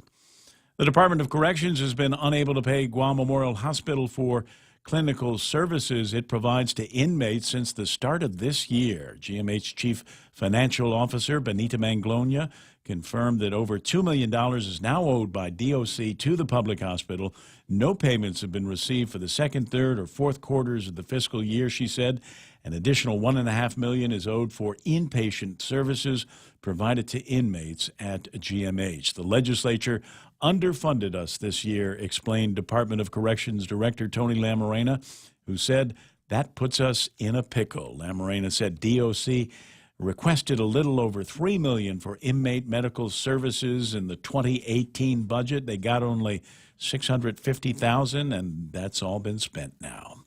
The Department of Corrections has been unable to pay Guam Memorial Hospital for clinical services it provides to inmates since the start of this year. GMH Chief Financial Officer Benita Manglona confirmed that over $2 million is now owed by DOC to the public hospital. No payments have been received for the second, third, or fourth quarters of the fiscal year, she said. An additional $1.5 million is owed for inpatient services provided to inmates at GMH. The legislature underfunded us this year, explained Department of Corrections Director Tony Lamarena, who said that puts us in a pickle. Lamarena said DOC requested a little over $3 million for inmate medical services in the 2018 budget. They got only $650,000, and that's all been spent now.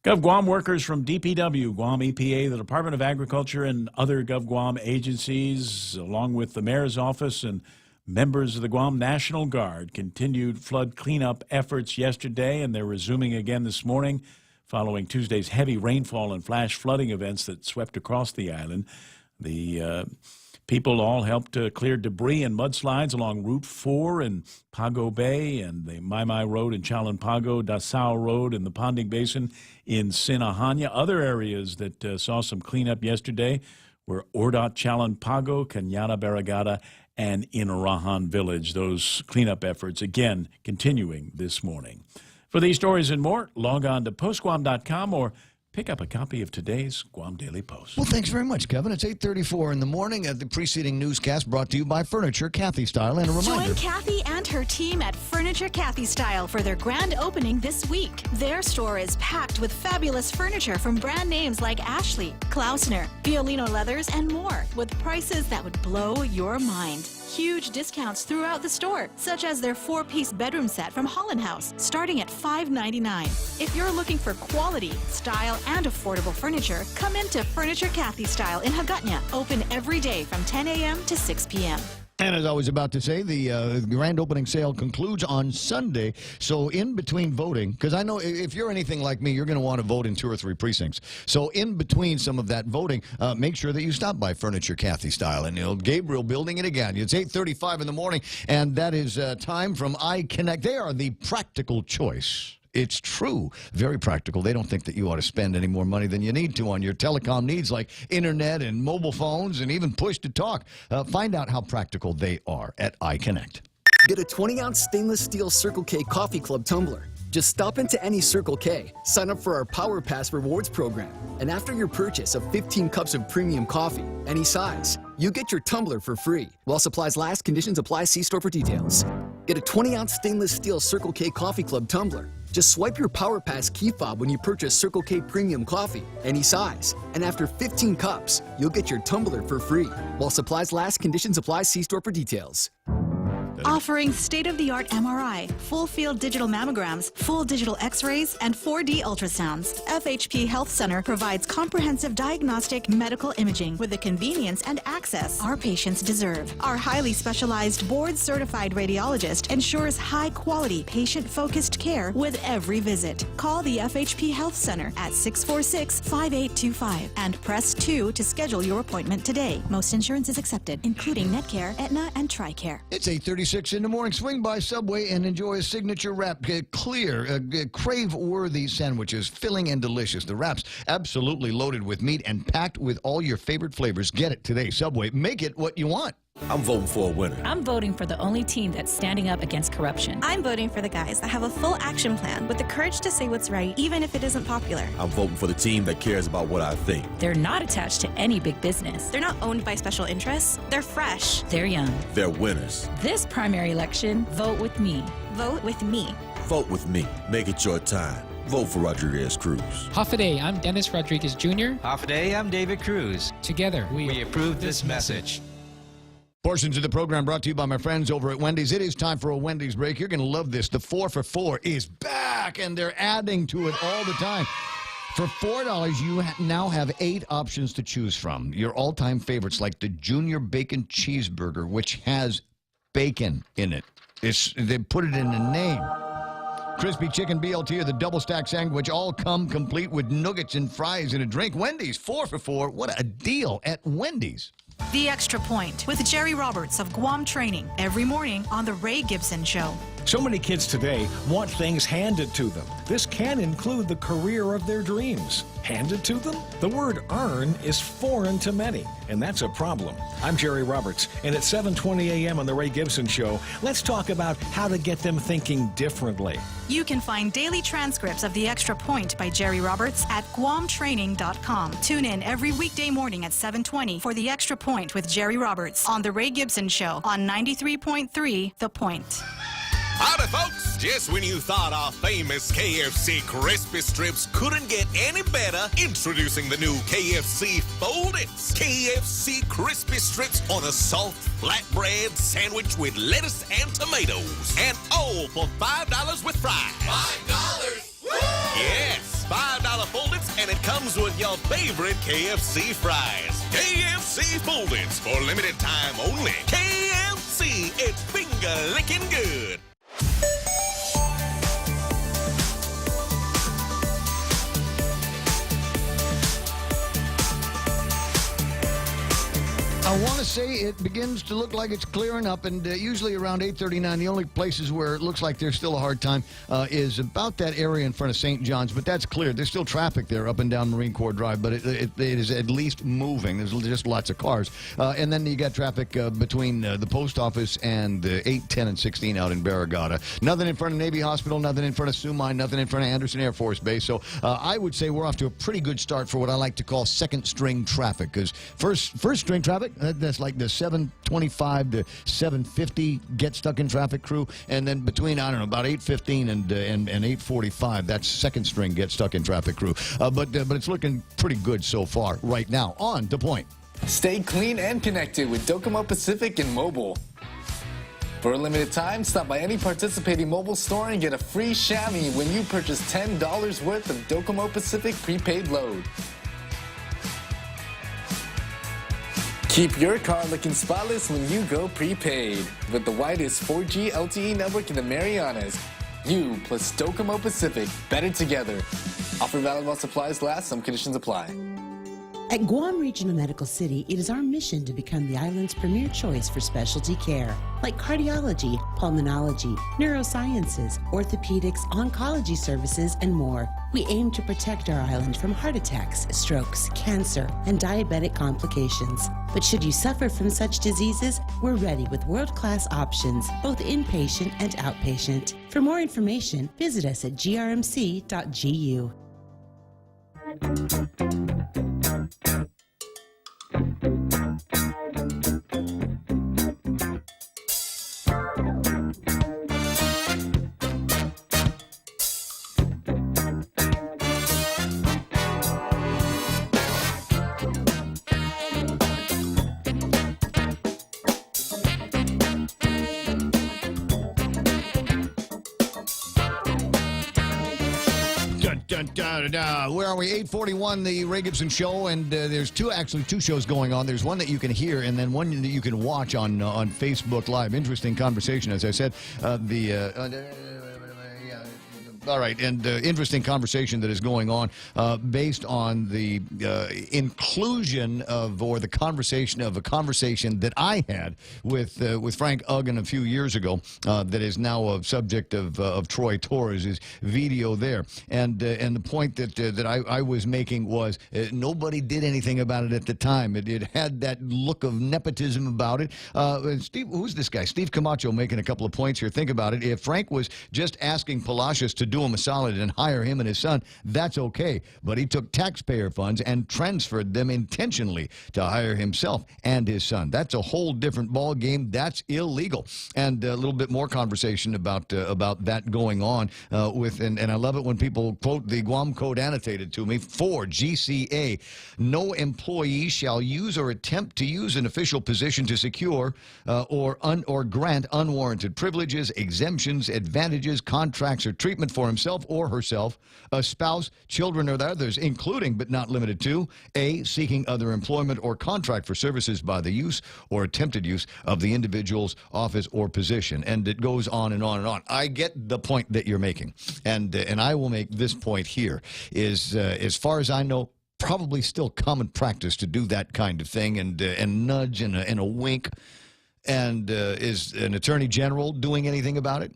GovGuam workers from DPW, Guam EPA, the Department of Agriculture, and other GovGuam agencies, along with the mayor's office and members of the Guam National Guard, continued flood cleanup efforts yesterday, and they're resuming again this morning following Tuesday's heavy rainfall and flash flooding events that swept across the island. The people all helped clear debris and mudslides along Route 4 in Pago Bay and the Maimai Road in Chalan-Pago, Dasao Road in the Ponding Basin in Sinahanya. Other areas that saw some cleanup yesterday were Ordot, Chalan-Pago, Cañada Barragata, and Inarahan Village. Those cleanup efforts, again, continuing this morning. For these stories and more, log on to postguam.com or pick up a copy of today's Guam Daily Post. Well, thanks very much, Kevin. It's 8:34 in the morning. The preceding newscast brought to you by Furniture Kathy Style. And a reminder. Join Kathy and her team at Furniture Kathy Style for their grand opening this week. Their store is packed with fabulous furniture from brand names like Ashley, Klausner, Violino Leathers, and more, with prices that would blow your mind. Huge discounts throughout the store, such as their 4-piece bedroom set from Holland House, starting at $5.99. If you're looking for quality, style, and affordable furniture, come into Furniture Kathy Style in Hagåtña, open every day from 10 a.m. to 6 p.m. And as I was about to say, the grand opening sale concludes on Sunday. So in between voting, because I know if you're anything like me, you're going to want to vote in 2 or 3 precincts. So in between some of that voting, make sure that you stop by Furniture Kathy Style. And Gabriel building it again. It's 8:35 in the morning, and that is time from iConnect. They are the practical choice. It's true. Very practical. They don't think that you ought to spend any more money than you need to on your telecom needs like internet and mobile phones and even push-to-talk. Find out how practical they are at iConnect. Get a 20-ounce stainless steel Circle K Coffee Club tumbler. Just stop into any Circle K, sign up for our Power Pass rewards program, and after your purchase of 15 cups of premium coffee, any size, you get your tumbler for free. While supplies last, conditions apply. See store for details. Get a 20-ounce stainless steel Circle K Coffee Club tumbler. Just swipe your Power Pass key fob when you purchase Circle K Premium Coffee, any size. And after 15 cups, you'll get your tumbler for free. While supplies last, conditions apply. See store for details. Offering state-of-the-art MRI, full-field digital mammograms, full digital X-rays, and 4D ultrasounds, FHP Health Center provides comprehensive diagnostic medical imaging with the convenience and access our patients deserve. Our highly specialized, board-certified radiologist ensures high-quality, patient-focused care with every visit. Call the FHP Health Center at 646-5825 and press 2 to schedule your appointment today. Most insurance is accepted, including Netcare, Aetna, and TRICARE. It's 8:36 in the morning. Swing by Subway and enjoy a signature wrap. Clear, crave-worthy sandwiches, filling and delicious. The wraps absolutely loaded with meat and packed with all your favorite flavors. Get it today. Subway. Make it what you want. I'm voting for a winner. I'm voting for the only team that's standing up against corruption. I'm voting for the guys that have a full action plan with the courage to say what's right, even if it isn't popular. I'm voting for the team that cares about what I think. They're not attached to any big business. They're not owned by special interests. They're fresh. They're young. They're winners. This primary election, vote with me. Vote with me. Vote with me. Make it your time. Vote for Rodriguez Cruz. Hafa-day, I'm Dennis Rodriguez Jr. Hafa-day, I'm David Cruz. Together, we approve this message. Portions of the program brought to you by my friends over at Wendy's. It is time for a Wendy's break. You're going to love this. The 4 for $4 is back, and they're adding to it all the time. For $4, you now have 8 options to choose from. Your all-time favorites like the Junior Bacon Cheeseburger, which has bacon in it. They put it in the name. Crispy Chicken BLT or the Double Stack Sandwich all come complete with nuggets and fries and a drink. Wendy's, 4 for $4. What a deal at Wendy's. The Extra Point with Jerry Roberts of Guam Training every morning on The Ray Gibson Show. So many kids today want things handed to them. This can include the career of their dreams. Handed to them? The word earn is foreign to many, and that's a problem. I'm Jerry Roberts, and at 7:20 a.m. on The Ray Gibson Show, let's talk about how to get them thinking differently. You can find daily transcripts of The Extra Point by Jerry Roberts at GuamTraining.com. Tune in every weekday morning at 7:20 for The Extra Point with Jerry Roberts on The Ray Gibson Show on 93.3 The Point. Howdy, folks! Just when you thought our famous KFC Crispy Strips couldn't get any better, introducing the new KFC Fold-Its. KFC Crispy Strips on a soft flatbread sandwich with lettuce and tomatoes. And all for $5 with fries. $5? Woo! Yes, $5 Fold-Its, and it comes with your favorite KFC fries. KFC Fold-Its for limited time only. KFC, it's finger-licking good. I want to say it begins to look like it's clearing up, and usually around 8:39, the only places where it looks like there's still a hard time is about that area in front of St. John's, but that's clear. There's still traffic there up and down Marine Corps Drive, but it is at least moving. There's just lots of cars. And then you got traffic between the post office and 8, 10, and 16 out in Barragata. Nothing in front of Navy Hospital, nothing in front of Sumai, nothing in front of Anderson Air Force Base. So I would say we're off to a pretty good start for what I like to call second-string traffic, because first-string traffic, that's it's like the 7:25 to 7:50 get stuck in traffic crew, and then between, I don't know, about 8:15 and 8:45, that's second string get stuck in traffic crew. But it's looking pretty good so far right now. On to Point. Stay clean and connected with Docomo Pacific and mobile. For a limited time, stop by any participating mobile store and get a free chamois when you purchase $10 worth of Docomo Pacific prepaid load. Keep your car looking spotless when you go prepaid with the widest 4G LTE network in the Marianas. You plus Docomo Pacific, better together. Offer valid while supplies last. Some conditions apply. At Guam Regional Medical City, it is our mission to become the island's premier choice for specialty care, like cardiology, pulmonology, neurosciences, orthopedics, oncology services, and more. We aim to protect our island from heart attacks, strokes, cancer, and diabetic complications. But should you suffer from such diseases, we're ready with world-class options, both inpatient and outpatient. For more information, visit us at grmc.gu. Where are we? 8:41, the Ray Gibson Show, and there's two shows going on. There's one that you can hear, and then one that you can watch on Facebook Live. Interesting conversation, as I said. All right, and interesting conversation that is going on based on the inclusion of, or the conversation of a conversation that I had with Frank Uggan a few years ago that is now a subject of Troy Torres' video there. And the point that I was making was nobody did anything about it at the time. It had that look of nepotism about it. Steve, who's this guy? Steve Camacho making a couple of points here. Think about it. If Frank was just asking Palacios to do him a solid and hire him and his son, that's okay. But he took taxpayer funds and transferred them intentionally to hire himself and his son. That's a whole different ball game. That's illegal. And a little bit more conversation about that going on and I love it when people quote the Guam Code annotated to me for GCA. No employee shall use or attempt to use an official position to secure or grant unwarranted privileges, exemptions, advantages, contracts, or treatment for himself or herself, a spouse, children, or others, including but not limited to A, seeking other employment or contract for services by the use or attempted use of the individual's office or position. And it goes on and on and on. I get the point that you're making, and I will make this point here is, as far as I know, probably still common practice to do that kind of thing and nudge and a wink. And is an attorney general doing anything about it?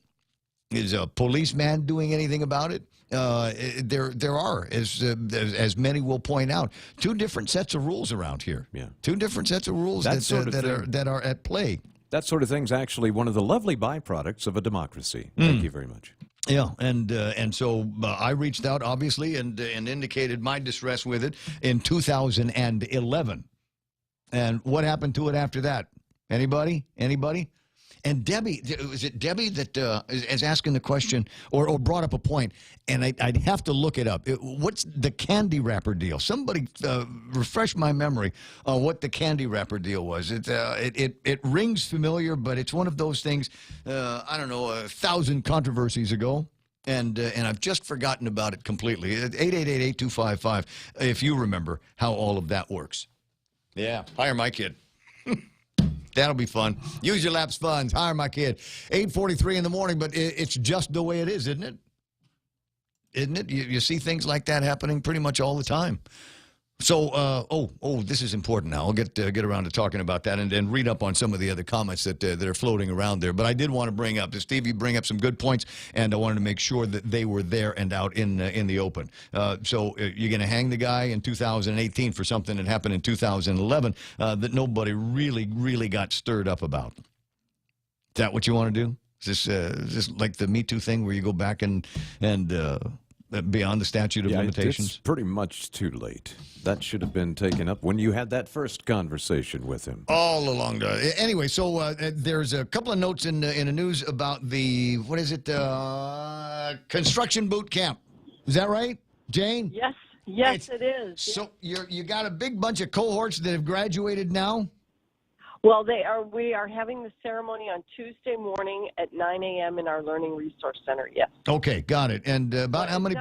Is a policeman doing anything about it? There are, as many will point out, two different sets of rules around here. Yeah, two different sets of rules that are at play. That sort of thing's actually one of the lovely byproducts of a democracy. Thank you very much. Yeah, and so I reached out, obviously, and indicated my distress with it in 2011. And what happened to it after that? Anybody? And Debbie, was it Debbie that is asking the question or brought up a point, and I'd have to look it up. What's the candy wrapper deal? Somebody refresh my memory on what the candy wrapper deal was. It rings familiar, but it's one of those things, I don't know, 1,000 controversies ago. And I've just forgotten about it completely. 888-8255, if you remember how all of that works. Yeah, hire my kid. That'll be fun. Use your lapse funds. Hire my kid. 8:43 in the morning, but it's just the way it is, isn't it? Isn't it? You see things like that happening pretty much all the time. So, this is important now. I'll get around to talking about that and read up on some of the other comments that are floating around there. But I did want to bring up, Steve, you bring up some good points, and I wanted to make sure that they were there and out in the open. So you're going to hang the guy in 2018 for something that happened in 2011 that nobody really got stirred up about. Is that what you want to do? Is this like the Me Too thing where you go back and beyond the statute of limitations? It's pretty much too late. That should have been taken up when you had that first conversation with him. All along. Anyway, so there's a couple of notes in the news about the, what is it, construction boot camp. Is that right, Jane? Yes, it is. So you got a big bunch of cohorts that have graduated now? Well, we are having the ceremony on Tuesday morning at 9 a.m. in our Learning Resource Center, yes. Okay, got it. And about how many?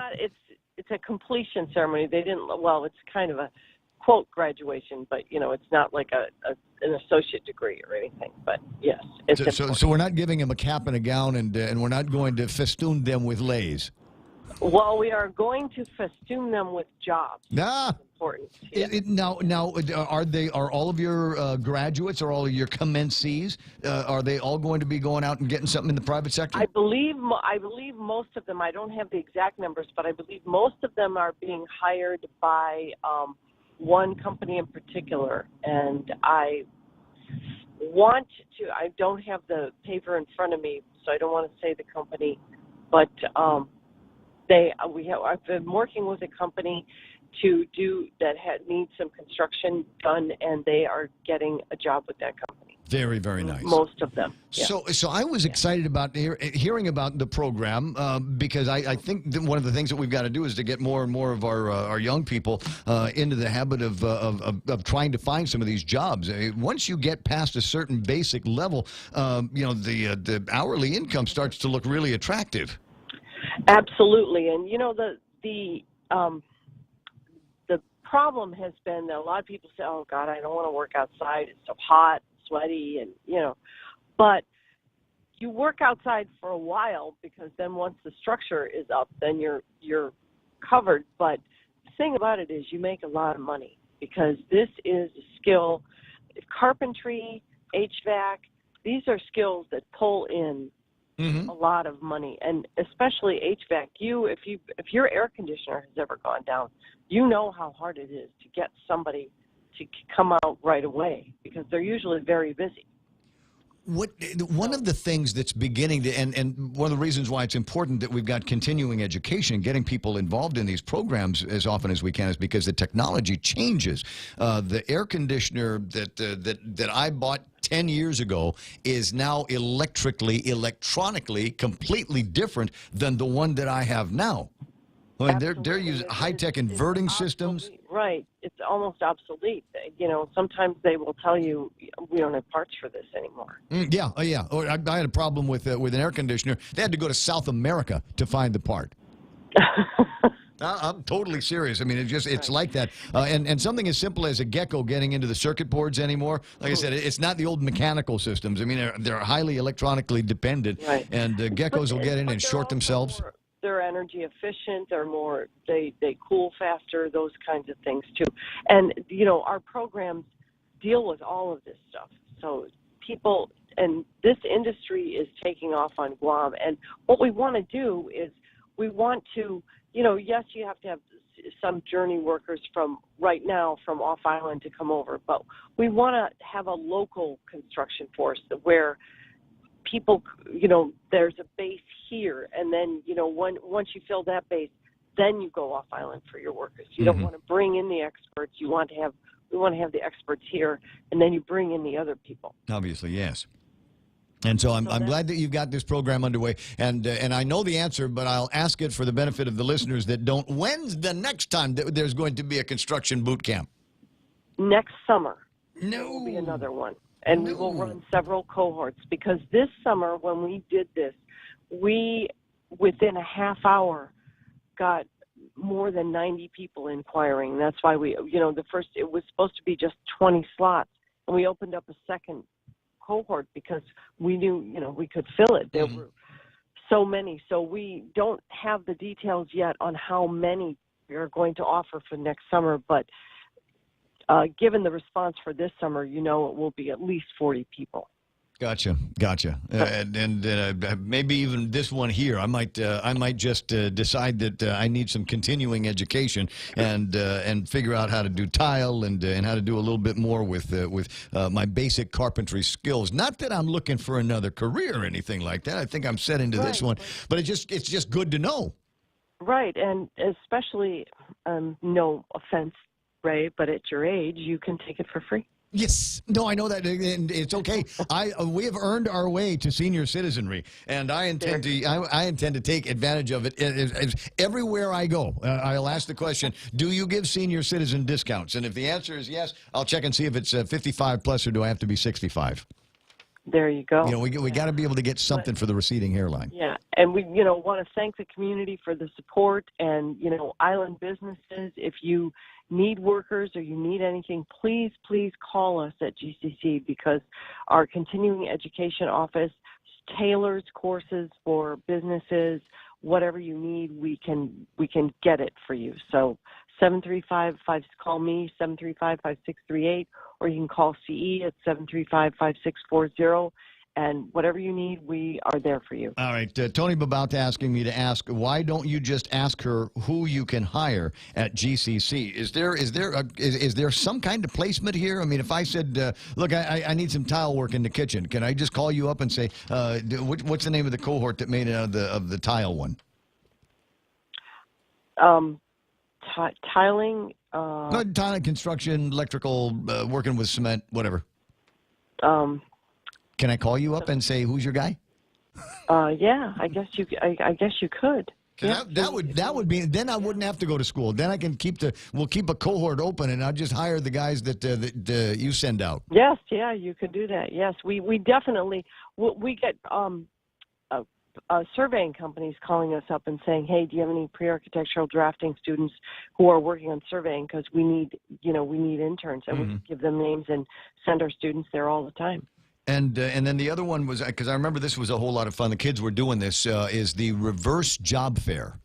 It's a completion ceremony. They didn't, well, it's kind of a, quote, graduation, but, it's not like an associate degree or anything. But, yes, it's so we're not giving them a cap and a gown, and we're not going to festoon them with leis. Well, we are going to festoon them with jobs. That's important. Now, are all of your graduates or all of your commencees, are they all going to be going out and getting something in the private sector? I believe most of them. I don't have the exact numbers, but I believe most of them are being hired by one company in particular, and I don't have the paper in front of me, so I don't want to say the company, but I've been working with a company to do that needs some construction done, and they are getting a job with that company. Very, very nice. Most of them. Yeah. So I was excited about hearing about the program because I think that one of the things that we've got to do is to get more and more of our young people into the habit of trying to find some of these jobs. Once you get past a certain basic level, the hourly income starts to look really attractive. Absolutely, and the problem has been that a lot of people say, "Oh God, I don't want to work outside. It's so hot, sweaty," and but you work outside for a while because then once the structure is up, then you're covered. But the thing about it is, you make a lot of money because this is a skill. Carpentry, HVAC, these are skills that pull in a lot of money, and especially HVAC. If your air conditioner has ever gone down, you know how hard it is to get somebody to come out right away because they're usually very busy. One of the things that's beginning to, and one of the reasons why it's important that we've got continuing education, getting people involved in these programs as often as we can, is because the technology changes. The air conditioner that I bought 10 years ago is now electronically completely different than the one that I have now. I mean, they're using high-tech inverting systems. Right. It's almost obsolete. Sometimes they will tell you, we don't have parts for this anymore. Yeah. I had a problem with an air conditioner. They had to go to South America to find the part. I'm totally serious. I mean, it's like that. And something as simple as a gecko getting into the circuit boards anymore, like I said, it's not the old mechanical systems. I mean, they're highly electronically dependent, and geckos will get in and short themselves. They're energy efficient. They're more, they cool faster, those kinds of things too. And, our programs deal with all of this stuff. So people, and this industry is taking off on Guam. And what we want to do is we want to, yes, you have to have some journey workers from off island to come over, but we want to have a local construction force where people, there's a base here, and then, once you fill that base, then you go off island for your workers. You don't want to bring in the experts. We want to have the experts here, and then you bring in the other people. Obviously, yes. And so I'm glad that you've got this program underway, and I know the answer, but I'll ask it for the benefit of the listeners that don't. When's the next time that there's going to be a construction boot camp? Next summer. There will be another one. And we will run several cohorts because this summer when we did this, we, within a half hour, got more than 90 people inquiring. That's why we, it was supposed to be just 20 slots, and we opened up a second cohort because we knew, we could fill it. There were so many. So we don't have the details yet on how many we are going to offer for next summer, but given the response for this summer, it will be at least 40 people. Gotcha. And maybe even this one here, I might just decide that I need some continuing education and figure out how to do tile and how to do a little bit more with my basic carpentry skills. Not that I'm looking for another career or anything like that. I think I'm set into this one, but it's just good to know. Right, and especially, no offense, Ray, but at your age, you can take it for free. Yes. No, I know that, and it's okay. We have earned our way to senior citizenry, and I intend to take advantage of it. Everywhere I go, I'll ask the question: do you give senior citizen discounts? And if the answer is yes, I'll check and see if it's 55 plus, or do I have to be 65? There you go. You know, we got to be able to get something for the receding hairline. Yeah, and we, want to thank the community for the support, and, island businesses, if you need workers or you need anything, please call us at GCC, because our continuing education office tailors courses for businesses. Whatever you need, we can get it for you. So call me 735-5638, or you can call CE at 735-5640. And whatever you need, we are there for you. All right. Tony Babauta asking me to ask, why don't you just ask her who you can hire at GCC? Is there some kind of placement here? I mean, if I said, look, I need some tile work in the kitchen, can I just call you up and say, what's the name of the cohort that made it out of the tile one? Tiling. Tiling, construction, electrical, working with cement, whatever. Can I call you up and say, who's your guy? Yeah, I guess you could. Yeah. That would be. Then I wouldn't have to go to school. Then I can we'll keep a cohort open, and I'll just hire the guys that you send out. Yes, yeah, you could do that. Yes, we definitely we get surveying companies calling us up and saying, hey, do you have any pre-architectural drafting students who are working on surveying? Because we need interns, and we just give them names and send our students there all the time. And then the other one was, because I remember this was a whole lot of fun. The kids were doing this, is the reverse job fair.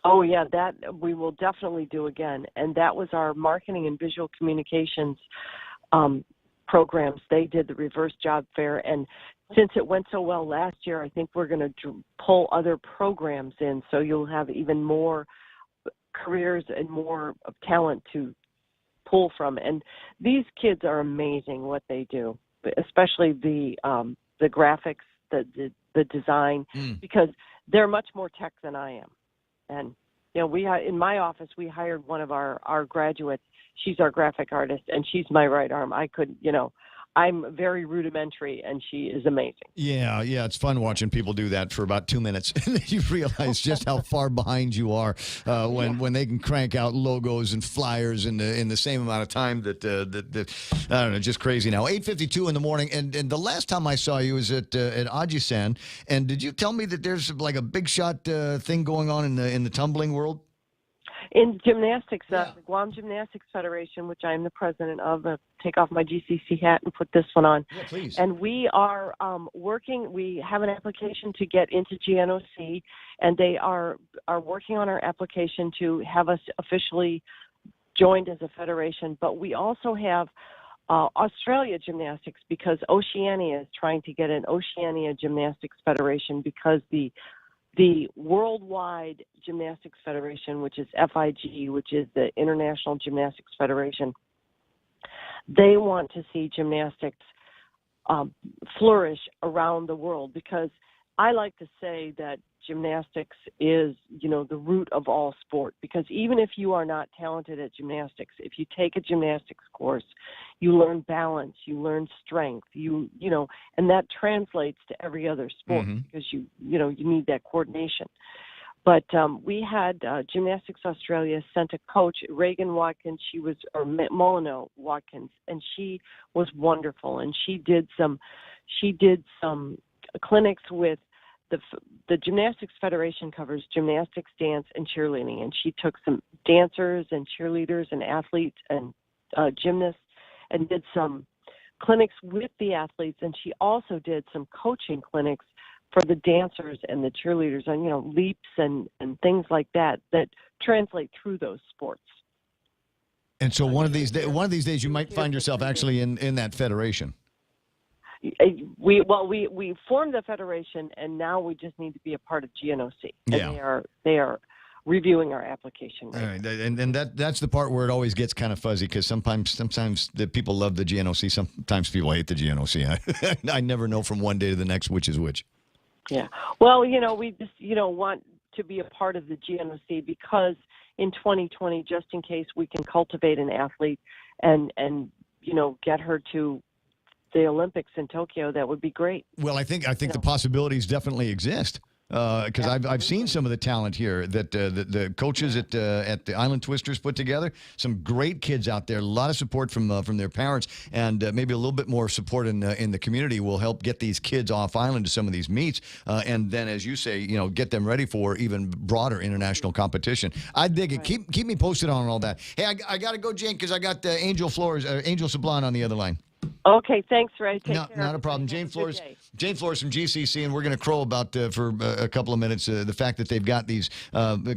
Oh, yeah, that we will definitely do again. And that was our marketing and visual communications programs. They did the reverse job fair. And since it went so well last year, I think we're going to pull other programs in. So you'll have even more careers and more of talent to pull from. And these kids are amazing what they do, especially the graphics, the design, because they're much more tech than I am. And, in my office, we hired one of our graduates. She's our graphic artist, and she's my right arm. I'm very rudimentary, and she is amazing. Yeah, it's fun watching people do that for about 2 minutes. And then you realize just how far behind you are when they can crank out logos and flyers in the same amount of time that I don't know, just crazy now. 8:52 in the morning, and the last time I saw you was at Ajisan, and did you tell me that there's like a big shot thing going on in the tumbling world? In gymnastics, the Guam Gymnastics Federation, which I'm the president of, take off my GCC hat and put this one on. Yeah, please. And we are working. We have an application to get into GNOC, and they are working on our application to have us officially joined as a federation. But we also have Australia Gymnastics, because Oceania is trying to get an Oceania Gymnastics Federation, because the Worldwide Gymnastics Federation, which is FIG, which is the International Gymnastics Federation, they want to see gymnastics flourish around the world, because I like to say that gymnastics is, the root of all sport, because even if you are not talented at gymnastics, if you take a gymnastics course, you learn balance, you learn strength, and that translates to every other sport, because you need that coordination. But we had Gymnastics Australia sent a coach, Reagan Watkins, Molyneux Watkins, and she was wonderful, and she did some clinics with the Gymnastics Federation covers gymnastics, dance, and cheerleading, and she took some dancers and cheerleaders and athletes and gymnasts and did some clinics with the athletes, and she also did some coaching clinics for the dancers and the cheerleaders on, leaps and things like that translate through those sports. And so one of these days you might find yourself actually in that federation. We formed the federation, and now we just need to be a part of GNOC. And they are reviewing our application. Right? All right, and that's the part where it always gets kind of fuzzy, because sometimes the people love the GNOC, sometimes people hate the GNOC. I never know from one day to the next which is which. Yeah. Well, we just want to be a part of the GNOC because in 2020, just in case we can cultivate an athlete and get her to the Olympics in Tokyo, that would be great. Well, I think the possibilities definitely exist. Because I've seen some of the talent here that the coaches at the Island Twisters put together. Some great kids out there. A lot of support from their parents, and maybe a little bit more support in the community will help get these kids off island to some of these meets, and then, as you say, get them ready for even broader international competition. I dig it. Keep me posted on all that. Hey, I got to go, Jane, because I got Angel Sablon on the other line. Okay, thanks, Ray. Take care. Not a problem. Jane Flores from GCC, and we're going to crow about for a couple of minutes the fact that they've got these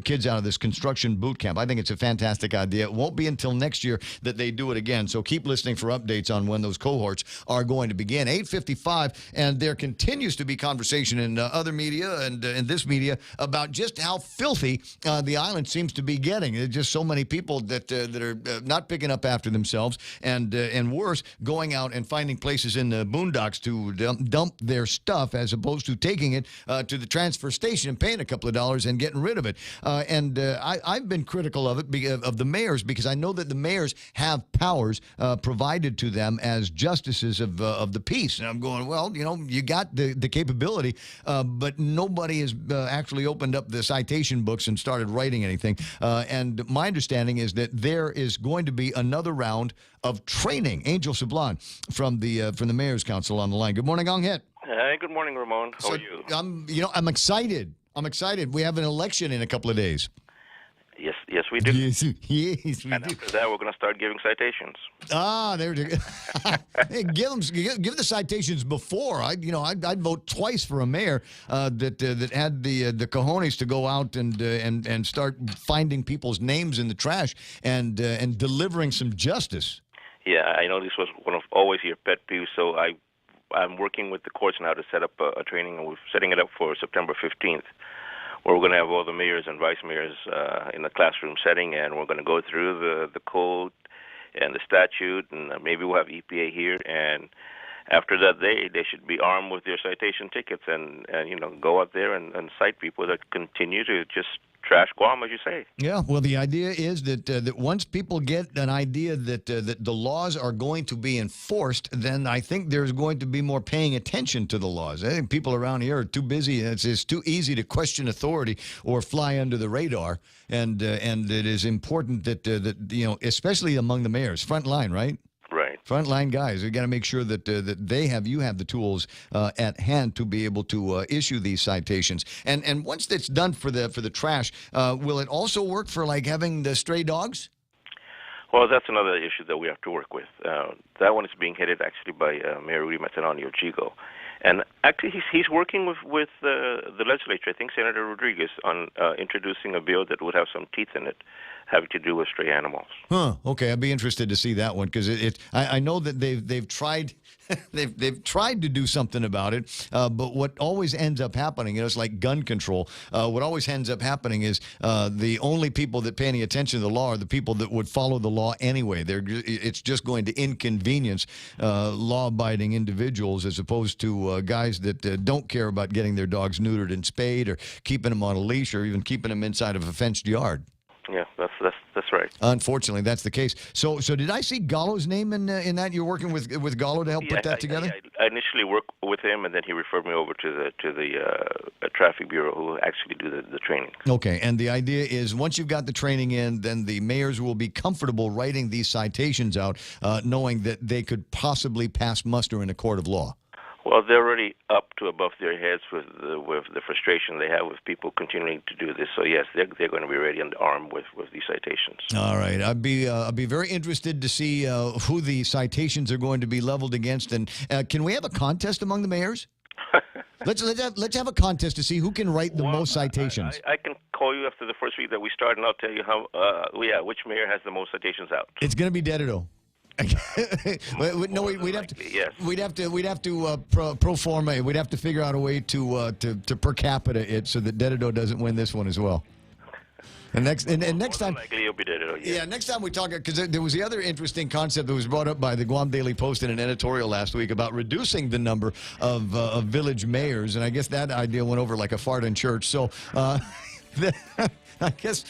kids out of this construction boot camp. I think it's a fantastic idea. It won't be until next year that they do it again, so keep listening for updates on when those cohorts are going to begin. 8:55, and there continues to be conversation in other media and in this media about just how filthy the island seems to be getting. There's just so many people that are not picking up after themselves, and worse, going out and finding places in the boondocks to dump their stuff as opposed to taking it to the transfer station and paying a couple of dollars and getting rid of it. I've been critical of it, of the mayors, because I know that the mayors have powers provided to them as justices of the peace. And I'm going, well, you got the capability, but nobody has actually opened up the citation books and started writing anything. And my understanding is that there is going to be another round of training. Angel Sablon from the Mayor's Council on the line. Good morning, Ong Hit. Hey, good morning, Ramon. How are you? I'm excited. We have an election in a couple of days. Yes, we do. Yes, we and after that, we're going to start giving citations. There you go. Hey, give the citations before. I'd vote twice for a mayor that had the cojones to go out and start finding people's names in the trash and delivering some justice. Yeah, I know this was one of always your pet peeves, so I'm working with the courts now to set up a training, and we're setting it up for September 15th, where we're going to have all the mayors and vice mayors in a classroom setting, and we're going to go through the code and the statute, and maybe we'll have EPA here, and after that they should be armed with their citation tickets and go out there and cite people that continue to just trash Guam, as you say. Yeah, well, the idea is that once people get an idea that the laws are going to be enforced, then I think there's going to be more paying attention to the laws. I think people around here are too busy. It's too easy to question authority or fly under the radar, and it is important that especially among the mayors, front line, right? Right. Frontline guys, we got to make sure that you have the tools at hand to be able to issue these citations. And once that's done for the trash, will it also work for like having the stray dogs? Well, that's another issue that we have to work with. That one is being headed actually by Mayor Rudy Matanani of Chigo. And actually, he's working with the legislature, I think Senator Rodriguez, on introducing a bill that would have some teeth in it, having to do with stray animals. Huh. Okay, I'd be interested to see that one because I know that they've tried they've tried to do something about it, but what always ends up happening, it's like gun control. What always ends up happening is the only people that pay any attention to the law are the people that would follow the law anyway. It's just going to inconvenience law-abiding individuals as opposed to guys that don't care about getting their dogs neutered and spayed or keeping them on a leash or even keeping them inside of a fenced yard. Yeah, that's right. Unfortunately, that's the case. So did I see Gallo's name in that? You're working with Gallo to help put that together? I initially worked with him, and then he referred me over to the traffic bureau who actually do the training. Okay, and the idea is once you've got the training in, then the mayors will be comfortable writing these citations out, knowing that they could possibly pass muster in a court of law. Well, they're already up to above their heads with the frustration they have with people continuing to do this. So yes, they're going to be ready and armed with these citations. All right, I'd be very interested to see who the citations are going to be leveled against. And can we have a contest among the mayors? Let's have a contest to see who can write the most citations. I can call you after the first week that we start, and I'll tell you which mayor has the most citations out. It's going to be Dedido. No, we'd have to pro forma. We'd have to figure out a way to per capita it so that Dedido doesn't win this one as well. And next time, next time we talk, because there was the other interesting concept that was brought up by the Guam Daily Post in an editorial last week about reducing the number of village mayors, and I guess that idea went over like a fart in church. So. I guess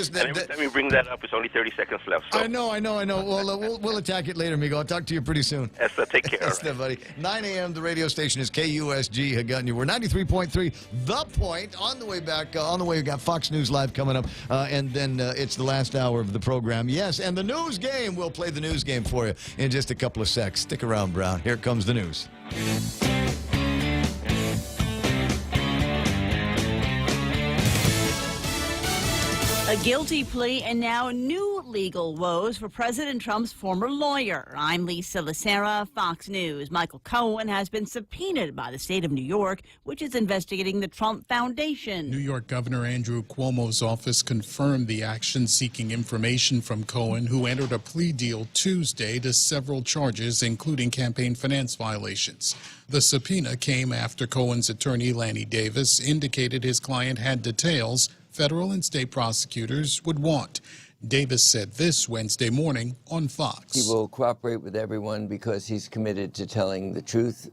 that. Let me bring that up. It's only 30 seconds left. So. I know. Well, we'll attack it later, amigo. I'll talk to you pretty soon. Esther, take care. Esther, buddy. 9 a.m. The radio station is KUSG. Hagutney. We're 93.3. The Point. On the way back. On the way, we got Fox News Live coming up, and then it's the last hour of the program. Yes, and the news game. We'll play the news game for you in just a couple of secs. Stick around, Brown. Here comes the news. A guilty plea and now new legal woes for President Trump's former lawyer. I'm Lisa Lacera, Fox News. Michael Cohen has been subpoenaed by the state of New York, which is investigating the Trump Foundation. New York Governor Andrew Cuomo's office confirmed the action seeking information from Cohen, who entered a plea deal Tuesday to several charges, including campaign finance violations. The subpoena came after Cohen's attorney, Lanny Davis, indicated his client had details federal and state prosecutors would want. Davis said this Wednesday morning on Fox. He will cooperate with everyone because he's committed to telling the truth.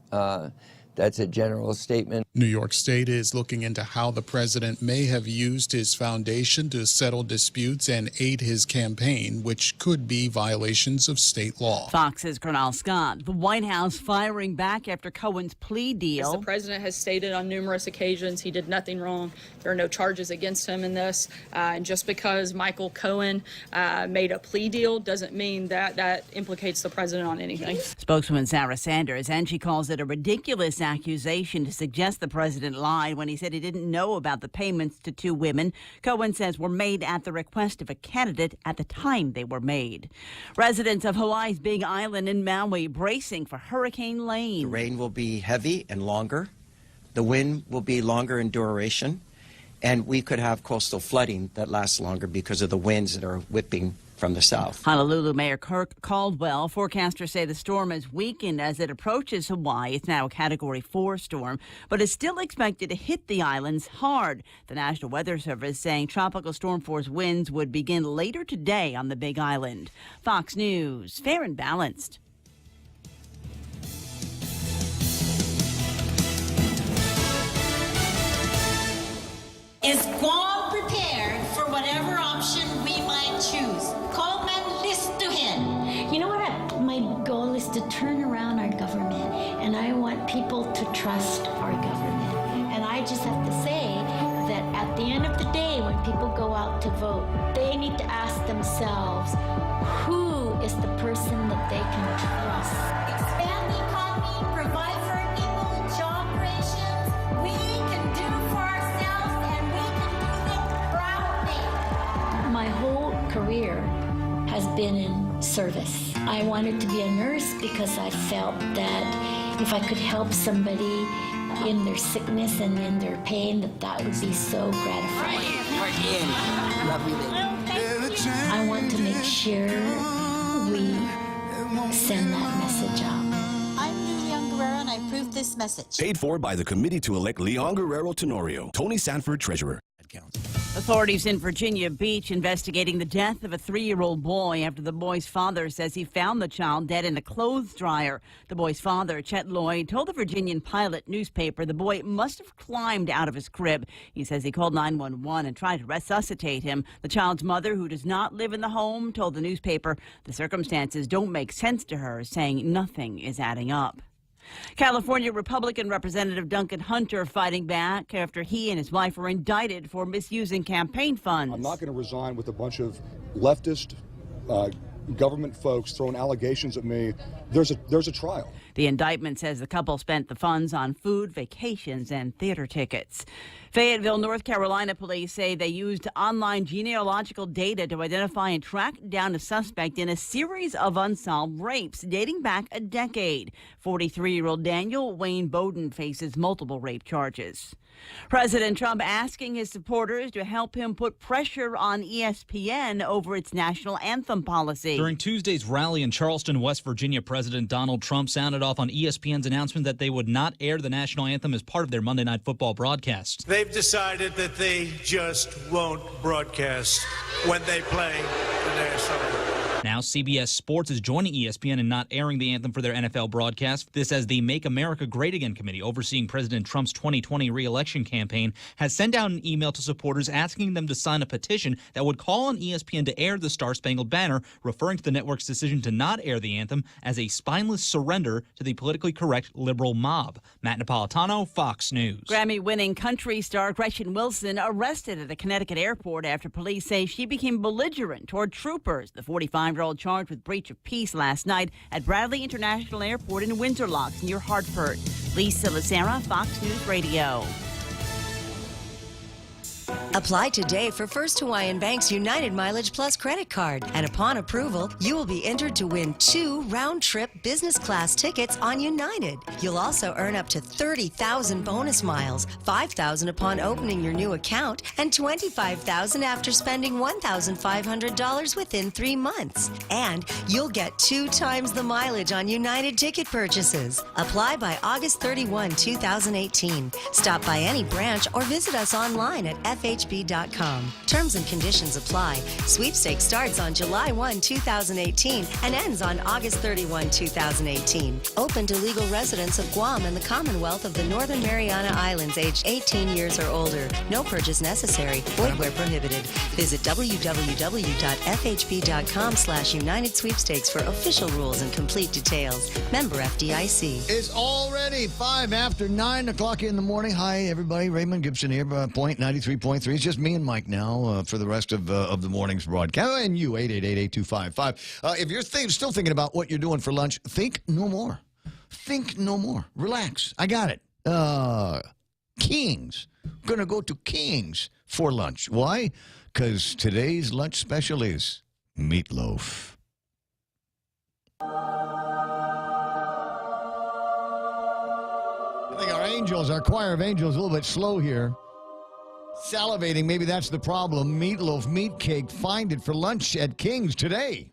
That's a general statement. New York State is looking into how the president may have used his foundation to settle disputes and aid his campaign, which could be violations of state law. Fox's Cornell Scott. The White House firing back after Cohen's plea deal. As the president has stated on numerous occasions, he did nothing wrong. There are no charges against him in this. And just because Michael Cohen made a plea deal doesn't mean that implicates the president on anything. Spokeswoman Sarah Sanders, and she calls it a ridiculous accusation to suggest the president lied when he said he didn't know about the payments to two women Cohen says were made at the request of a candidate at the time they were made. Residents of Hawaii's Big Island in Maui bracing for Hurricane Lane. The rain will be heavy and longer. The wind will be longer in duration. And we could have coastal flooding that lasts longer because of the winds that are whipping from the south. Honolulu Mayor Kirk Caldwell. Forecasters say the storm has weakened as it approaches Hawaii. It's now a Category 4 storm, but is still expected to hit the islands hard. The National Weather Service saying tropical storm force winds would begin later today on the Big Island. Fox News, fair and balanced. Is Guam prepared for whatever option we might choose? Coleman Listuhin. You know what? My goal is to turn around our government, and I want people to trust our government. And I just have to say that at the end of the day, when people go out to vote, they need to ask themselves, who is the person that they can trust? Expand the economy, provide for our people, job creation. We can do for ourselves, and we can do it proudly. My whole career has been in service. I wanted to be a nurse because I felt that if I could help somebody in their sickness and in their pain, that would be so gratifying. I want to make sure we send that message out. I'm Leon Guerrero, and I approve this message. Paid for by the committee to elect Leon Guerrero Tenorio. Tony Sanford, Treasurer. Authorities in Virginia Beach investigating the death of a 3-year-old boy after the boy's father says he found the child dead in a clothes dryer. The boy's father, Chet Lloyd, told the Virginian Pilot newspaper the boy must have climbed out of his crib. He says he called 911 and tried to resuscitate him. The child's mother, who does not live in the home, told the newspaper the circumstances don't make sense to her, saying nothing is adding up. California Republican Representative Duncan Hunter fighting back after he and his wife were indicted for misusing campaign funds. I'm not going to resign with a bunch of leftist government folks throwing allegations at me. There's a trial. The indictment says the couple spent the funds on food, vacations, and theater tickets. Fayetteville, North Carolina police say they used online genealogical data to identify and track down a suspect in a series of unsolved rapes dating back a decade. 43-year-old Daniel Wayne Bowden faces multiple rape charges. President Trump asking his supporters to help him put pressure on ESPN over its national anthem policy. During Tuesday's rally in Charleston, West Virginia, President Donald Trump sounded off on ESPN's announcement that they would not air the national anthem as part of their Monday Night Football broadcast. They've decided that they just won't broadcast when they play the national anthem. Now, CBS Sports is joining ESPN in not airing the anthem for their NFL broadcast. This as the Make America Great Again committee overseeing President Trump's 2020 re-election campaign has sent out an email to supporters asking them to sign a petition that would call on ESPN to air the Star-Spangled Banner, referring to the network's decision to not air the anthem as a spineless surrender to the politically correct liberal mob. Matt Napolitano, Fox News. Grammy-winning country star Gretchen Wilson arrested at a Connecticut airport after police say she became belligerent toward troopers. The 45-year-old charged with breach of peace last night at Bradley International Airport in Windsor Locks near Hartford. Lisa Lacera, Fox News Radio. Apply today for First Hawaiian Bank's United Mileage Plus credit card. And upon approval, you will be entered to win 2 round-trip business class tickets on United. You'll also earn up to 30,000 bonus miles, 5,000 upon opening your new account, and 25,000 after spending $1,500 within 3 months. And you'll get 2 times the mileage on United ticket purchases. Apply by August 31, 2018. Stop by any branch or visit us online at FHB.com. Terms and conditions apply. Sweepstakes starts on July 1, 2018 and ends on August 31, 2018. Open to legal residents of Guam and the Commonwealth of the Northern Mariana Islands aged 18 years or older. No purchase necessary. Void where prohibited. Visit www.fhb.com/United Sweepstakes for official rules and complete details. Member FDIC. It's already 5 after 9 o'clock in the morning. Hi, everybody. Raymond Gibson here, Point 93.3. It's just me and Mike now for the rest of the morning's broadcast. And you, 888-8255. If you're still thinking about what you're doing for lunch, think no more. Think no more. Relax. I got it. King's. Going to go to King's for lunch. Why? Because today's lunch special is meatloaf. I think our choir of angels, a little bit slow here. Salivating, maybe that's the problem. Meatloaf, meat cake, find it for lunch at King's today.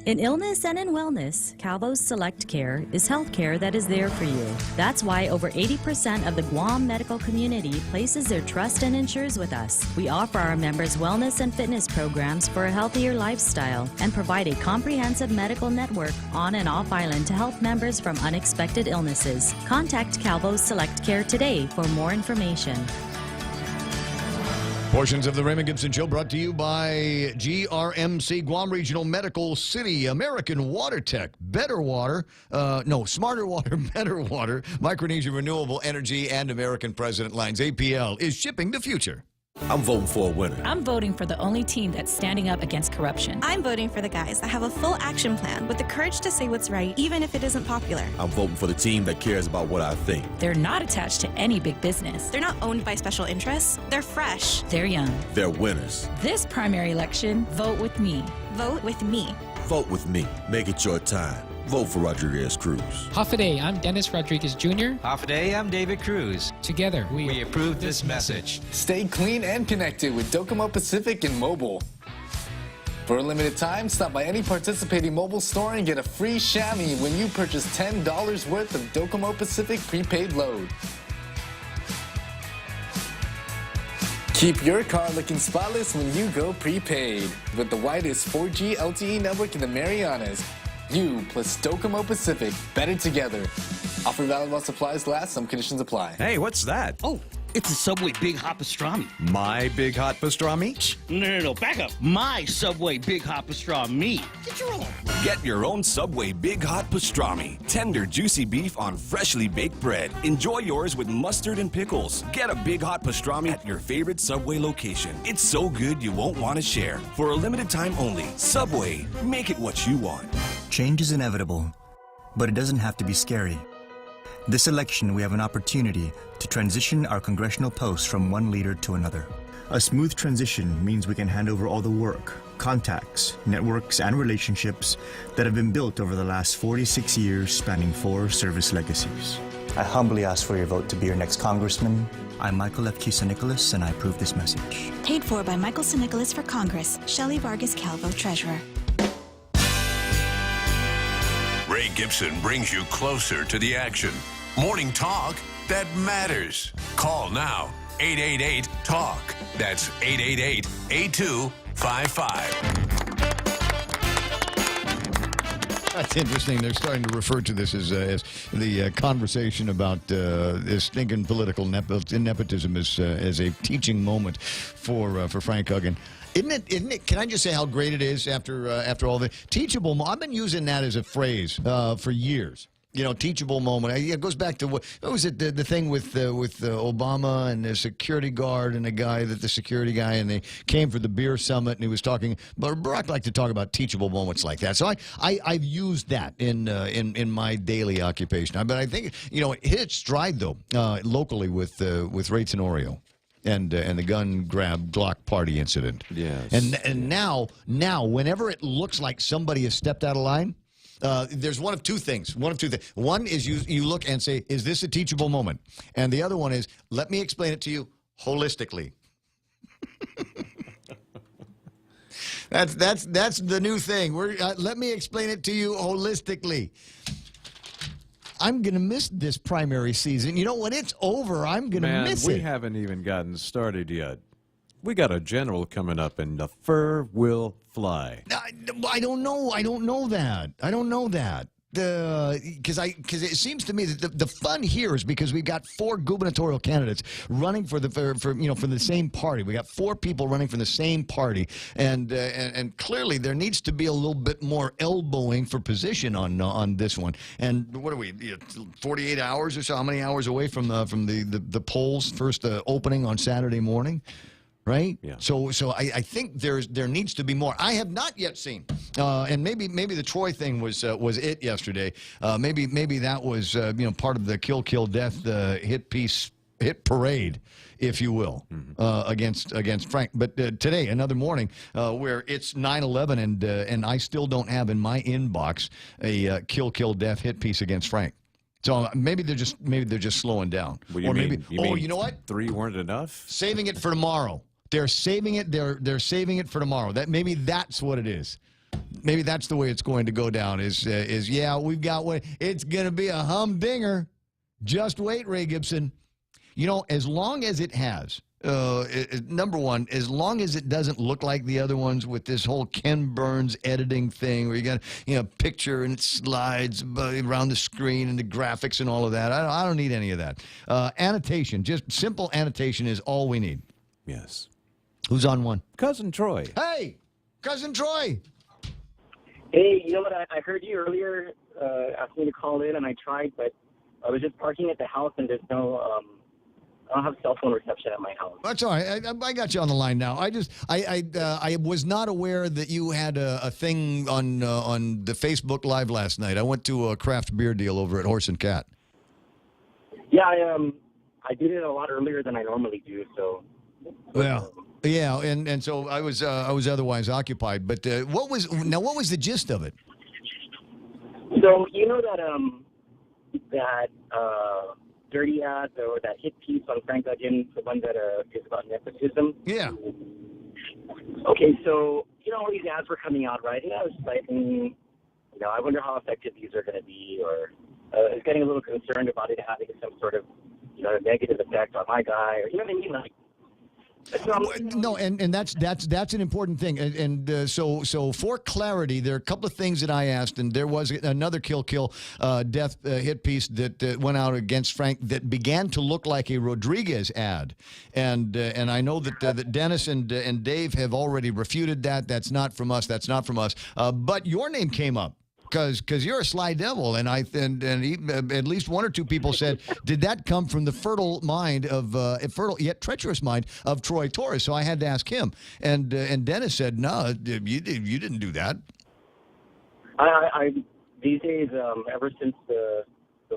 In illness and in wellness, Calvo's Select Care is health care that is there for you. That's why over 80% of the Guam medical community places their trust and insures with us. We offer our members wellness and fitness programs for a healthier lifestyle and provide a comprehensive medical network on and off island to help members from unexpected illnesses. Contact Calvo's Select Care today for more information. Portions of the Raymond Gibson Show brought to you by GRMC, Guam Regional Medical City, American Water Tech, Better Water, Smarter Water, Better Water, Micronesia Renewable Energy, and American President Lines. APL is shipping the future. I'm voting for a winner. I'm voting for the only team that's standing up against corruption. I'm voting for the guys that have a full action plan with the courage to say what's right, even if it isn't popular. I'm voting for the team that cares about what I think. They're not attached to any big business. They're not owned by special interests. They're fresh. They're young. They're winners. This primary election, vote with me. Vote with me. Vote with me. Make it your time. Vote for Rodriguez Cruz. Hafaday, I'm Dennis Rodriguez Jr. Hafaday, I'm David Cruz. Together, we approve this message. Stay clean and connected with Docomo Pacific and mobile. For a limited time, stop by any participating mobile store and get a free chamois when you purchase $10 worth of Docomo Pacific prepaid load. Keep your car looking spotless when you go prepaid with the widest 4G LTE network in the Marianas. You plus Docomo Pacific, better together. Offer valid while supplies last. Some conditions apply. Hey, what's that? Oh, it's a Subway Big Hot Pastrami. My Big Hot Pastrami? No, back up. My Subway Big Hot Pastrami. Get your own. Get your own Subway Big Hot Pastrami. Tender, juicy beef on freshly baked bread. Enjoy yours with mustard and pickles. Get a Big Hot Pastrami at your favorite Subway location. It's so good you won't want to share. For a limited time only. Subway. Make it what you want. Change is inevitable, but it doesn't have to be scary. This election, we have an opportunity to transition our congressional posts from one leader to another. A smooth transition means we can hand over all the work, contacts, networks, and relationships that have been built over the last 46 years spanning 4 service legacies. I humbly ask for your vote to be your next congressman. I'm Michael F. Kisa-Nicholas, and I approve this message. Paid for by Michael Kisa-Nicholas for Congress. Shelley Vargas Calvo, Treasurer. Ray Gibson brings you closer to the action. Morning talk that matters. Call now. 888-TALK. That's 888-8255. That's interesting. They're starting to refer to this as the conversation about this stinking political nepotism as a teaching moment for Frank Huggan. Isn't it? Can I just say how great it is after all the teachable? I've been using that as a phrase for years. You know, teachable moment. It goes back to what was it? The thing with Obama and the security guard and the security guy, and they came for the beer summit, and he was talking. But Barack liked to talk about teachable moments like that. So I've used that in my daily occupation. But I think it hit its stride though locally with Ray Tenorio. And the gun grab Glock party incident. Yes. And now whenever it looks like somebody has stepped out of line, there's one of two things. One is you look and say, is this a teachable moment? And the other one is, let me explain it to you holistically. That's the new thing. Let me explain it to you holistically. I'm going to miss this primary season. You know, when it's over, I'm going to miss it. We haven't even gotten started yet. We got a general coming up, and the fur will fly. I don't know. I don't know that. Because it seems to me that the fun here is because we've got 4 gubernatorial candidates running for the same party. We got 4 people running for the same party, and clearly there needs to be a little bit more elbowing for position on this one. And what are we? 48 hours or so? How many hours away from the polls first opening on Saturday morning? Right? Yeah. So I think there needs to be more. I have not yet seen, and maybe the Troy thing was it yesterday. Maybe that was part of the kill death hit parade, if you will, against Frank. But today, another morning where it's 9/11, and I still don't have in my inbox a kill death hit piece against Frank. So maybe they're just slowing down. What do you mean? You know what? 3 weren't enough? Saving it for tomorrow. They're saving it. They're saving it for tomorrow. Maybe that's what it is. Maybe that's the way it's going to go down. We've got what it's going to be, a humdinger. Just wait, Ray Gibson. You know, as long as it has. Number one, as long as it doesn't look like the other ones with this whole Ken Burns editing thing where you got a picture and it slides around the screen and the graphics and all of that. I don't need any of that. Annotation, just simple annotation is all we need. Yes. Who's on one? Cousin Troy. Hey, Cousin Troy. Hey, you know what? I heard you earlier ask me to call in, and I tried, but I was just parking at the house, and there's no I don't have cell phone reception at my house. That's all right. I got you on the line now. I was not aware that you had a thing on the Facebook Live last night. I went to a craft beer deal over at Horse and Cat. Yeah, I did it a lot earlier than I normally do, so. Well, yeah, and so I was otherwise occupied. But what was the gist of it? So you know that dirty ad or that hit piece on Frank Huggan, the one that is about nepotism. Yeah. Okay, so all these ads were coming out, right? And I was like, I wonder how effective these are going to be, or I was getting a little concerned about it having some sort of negative effect on my guy, or you know what I mean, like. No, and that's an important thing, and so for clarity, there are a couple of things that I asked, and there was another kill death hit piece that went out against Frank that began to look like a Rodriguez ad, and I know that Dennis and Dave have already refuted that. That's not from us. But your name came up. Because you're a sly devil, and at least 1 or 2 people said, did that come from the fertile mind of fertile yet treacherous mind of Troy Torres? So I had to ask him, and Dennis said, no, you didn't do that. I these days, ever since the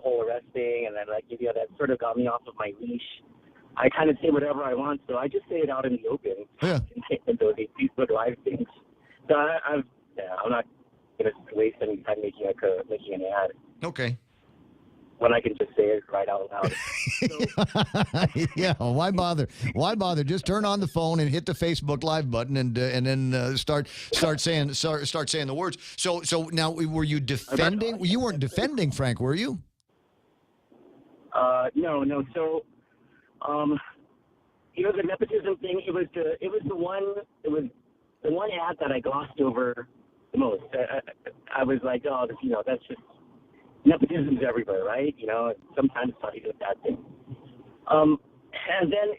whole arrest thing, and then that sort of got me off of my leash. I kind of say whatever I want, so I just say it out in the open. Yeah. In those Facebook Live things. So I'm not going to waste any time making an ad. Okay. When I can just say it right out loud. Yeah, why bother? Just turn on the phone and hit the Facebook Live button, and then start saying the words. So now, were you defending? You weren't defending Frank, were you? No. So, the nepotism thing. It was the one ad that I glossed over the most. I was like, oh, that's just nepotism's everywhere, right? Sometimes it's not even a bad thing. And then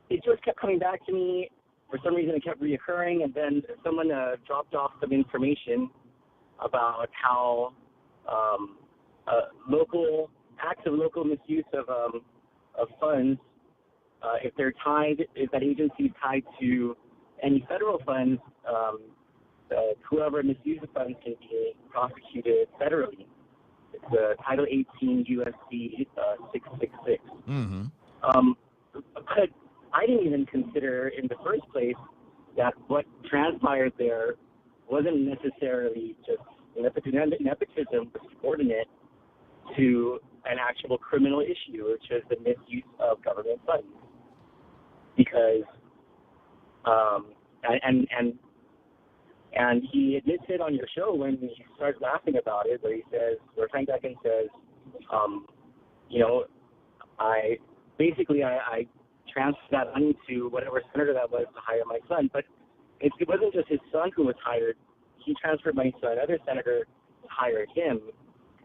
it just kept coming back to me. For some reason, it kept reoccurring, and then someone dropped off some information about how local acts of local misuse of funds, if that agency is tied to any federal funds, whoever misuses funds can be prosecuted federally. It's Title 18 USC 666. Mm-hmm. But I didn't even consider in the first place that what transpired there wasn't necessarily just nepotism, but subordinate to an actual criminal issue, which is the misuse of government funds. Because, and he admits it on your show when he starts laughing about it, where Frank Beckin says, I transferred that money to whatever senator that was to hire my son. But it wasn't just his son who was hired. He transferred money to another senator to hire him,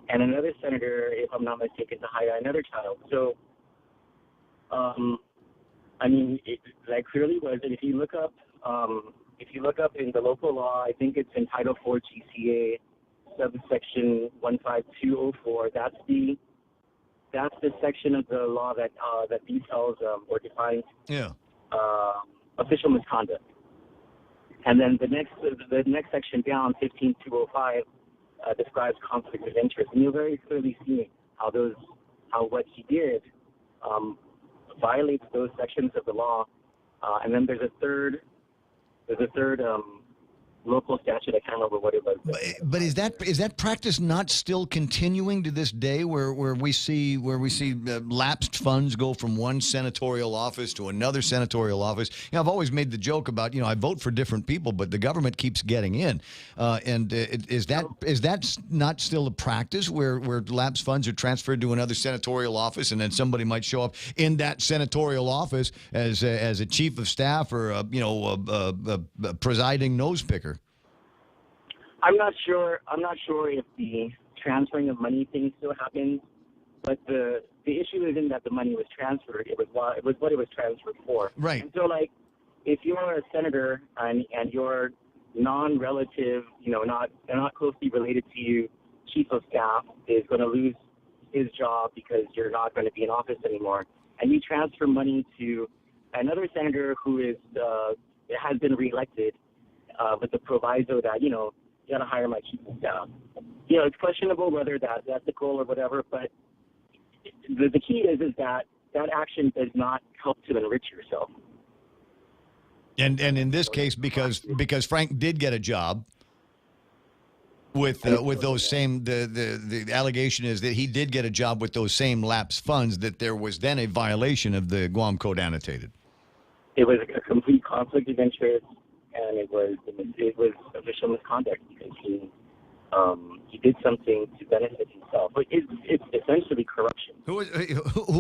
and another senator, if I'm not mistaken, to hire another child. So, that clearly was. And if you look up in the local law, I think it's in Title 4 GCA, subsection 15204. That's the section of the law that details or defines official misconduct. And then the next section down, 15205, describes conflict of interest. And you'll very clearly see how what he did violates those sections of the law. And then there's a third local statute. I can't remember what it was. But is that practice not still continuing to this day, where we see lapsed funds go from one senatorial office to another senatorial office? I've always made the joke about I vote for different people, but the government keeps getting in. Is that not still a practice where lapsed funds are transferred to another senatorial office, and then somebody might show up in that senatorial office as a chief of staff or a presiding nose picker? I'm not sure if the transferring of money thing still happens, but the issue isn't that the money was transferred. It was what it was transferred for. Right. And so, if you're a senator and your non-relative, not closely related to you, chief of staff is going to lose his job because you're not going to be in office anymore, and you transfer money to another senator who has been reelected with the proviso that you got to hire my chief of staff. It's questionable whether that's ethical or whatever, but the key is that action does not help to enrich yourself. And in this case, because Frank did get a job with those same the allegation is that he did get a job with those same lapsed funds, that there was then a violation of the Guam Code Annotated. It was a complete conflict of interest. And it was official misconduct because he did something to benefit himself. But it's essentially corruption. Who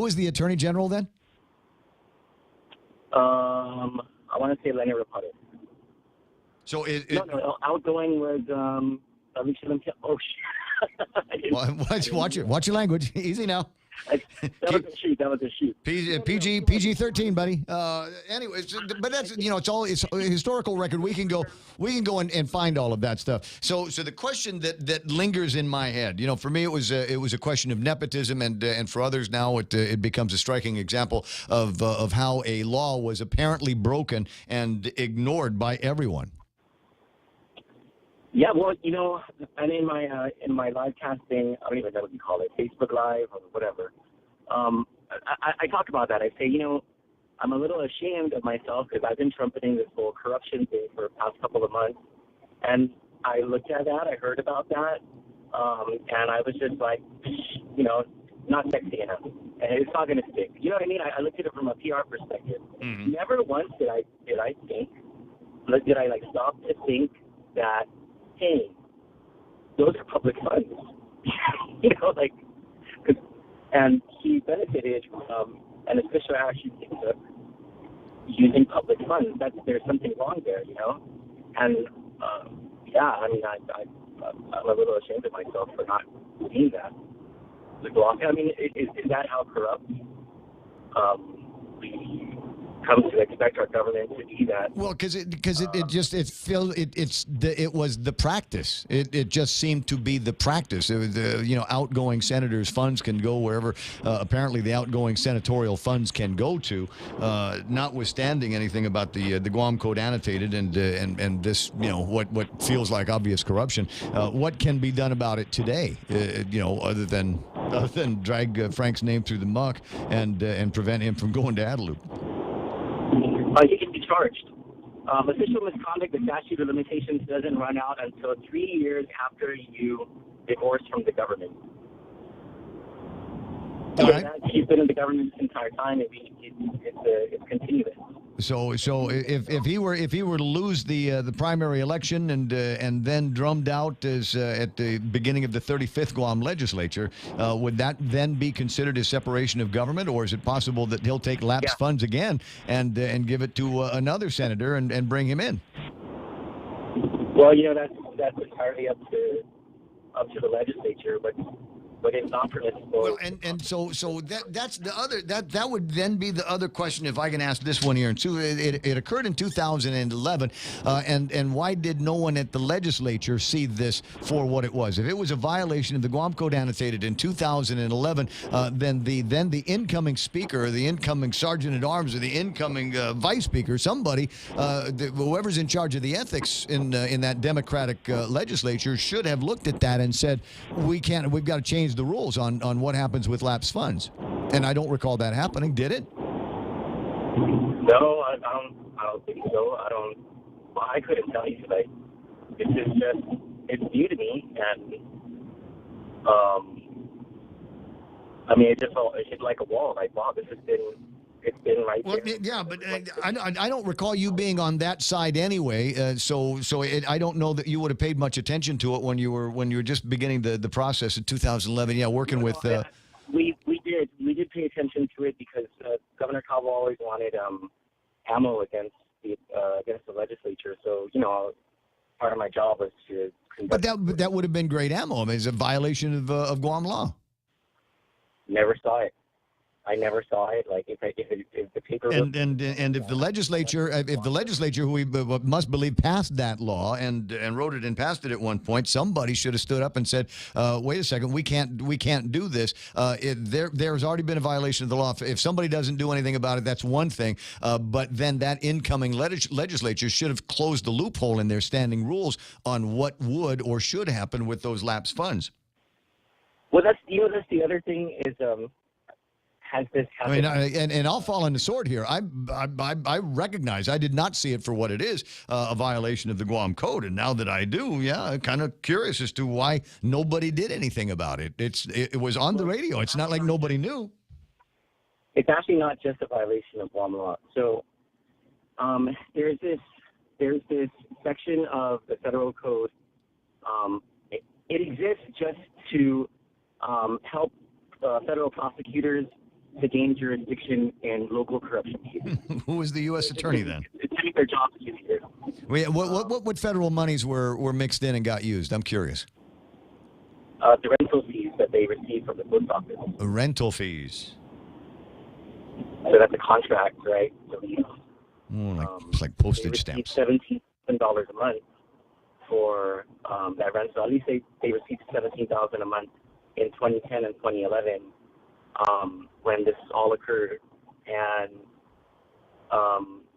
is the Attorney General then? I want to say Lenny Rapato. So no, outgoing was Alicia Limpian. Oh shit! Watch your language. Easy now. That was a shoot. PG-13, buddy. Anyways, but that's it's a historical record. We can go and find all of that stuff. So the question that lingers in my head, for me it was a question of nepotism, and for others now it becomes a striking example of how a law was apparently broken and ignored by everyone. Yeah, well, and in my live casting, I don't even know what you call it, Facebook Live or whatever, I talk about that. I say, I'm a little ashamed of myself because I've been trumpeting this whole corruption thing for the past couple of months, and I looked at that, I heard about that, and I was just like, not sexy enough, and it's not going to stick. You know what I mean? I looked at it from a PR perspective. Mm-hmm. Never once did I stop to think that, hey, those are public funds, and he benefited from an official action he took using public funds. There's something wrong there, and yeah, I mean, I'm a little ashamed of myself for not seeing that. The gloss. I mean, is that how corrupt we come to expect our government to be that? Well, because it was the practice. It just seemed to be the practice. It was outgoing senators' funds can go wherever apparently the outgoing senatorial funds can go to, notwithstanding anything about the Guam Code annotated and this what feels like obvious corruption. What can be done about it today? Other than drag Frank's name through the muck and prevent him from going to Adelup. He can be charged. Official misconduct, the statute of limitations doesn't run out until 3 years after you divorce from the government. All right. He's been in the government this entire time. It's continuous. So if he were to lose the primary election and then drummed out as at the beginning of the 35th Guam legislature, would that then be considered a separation of government, or is it possible that he'll take lapsed funds again and give it to another senator and bring him in? Well, that's entirely up to the legislature, but it's not permissible. Well, and so that's the other that would then be the other question, if I can ask this one here. And so it occurred in 2011, and why did no one at the legislature see this for what it was? If it was a violation of the Guam Code annotated in 2011, then the incoming speaker, or the incoming sergeant at arms, or the incoming vice speaker, somebody, whoever's in charge of the ethics in that Democratic legislature, should have looked at that and said, we've got to change the rules on what happens with lapsed funds. And I don't recall that happening. Did it? No, I don't think so. I couldn't tell you. Like, it's new to me, and I mean, it hit like a wall. Like, wow, it's been right there. Yeah, but I don't recall you being on that side anyway. So I don't know that you would have paid much attention to it when you were just beginning the process in 2011. Yeah, working with. We did pay attention to it because Governor Cabo always wanted ammo against the legislature. So part of my job was to. But that would have been great ammo. I mean, it's a violation of Guam law. Never saw it. I never saw it. Like if the paper and if the legislature, who we must believe, passed that law and wrote it and passed it at one point, somebody should have stood up and said, "Wait a second, we can't do this. There's already been a violation of the law. If somebody doesn't do anything about it, that's one thing. But then that incoming legislature should have closed the loophole in their standing rules on what would or should happen with those lapsed funds." Well, that's the other thing is. Has this happened? I mean, and I'll fall on the sword here. I recognize I did not see it for what it is, a violation of the Guam Code, and now that I do, yeah, I'm kind of curious as to why nobody did anything about it. It was on the radio. It's not like nobody knew. It's actually not just a violation of Guam law. So there's this section of the federal code. It exists just to help federal prosecutors to gain jurisdiction in local corruption cases. Who was the U.S. attorney then? To make their jobs easier. What federal monies were mixed in and got used? I'm curious. The rental fees that they received from the post office. Rental fees. So that's a contract, right? So, it's like postage stamps. $17,000 a month for that rental. At least they received $17,000 a month in 2010 and 2011 when this all occurred. And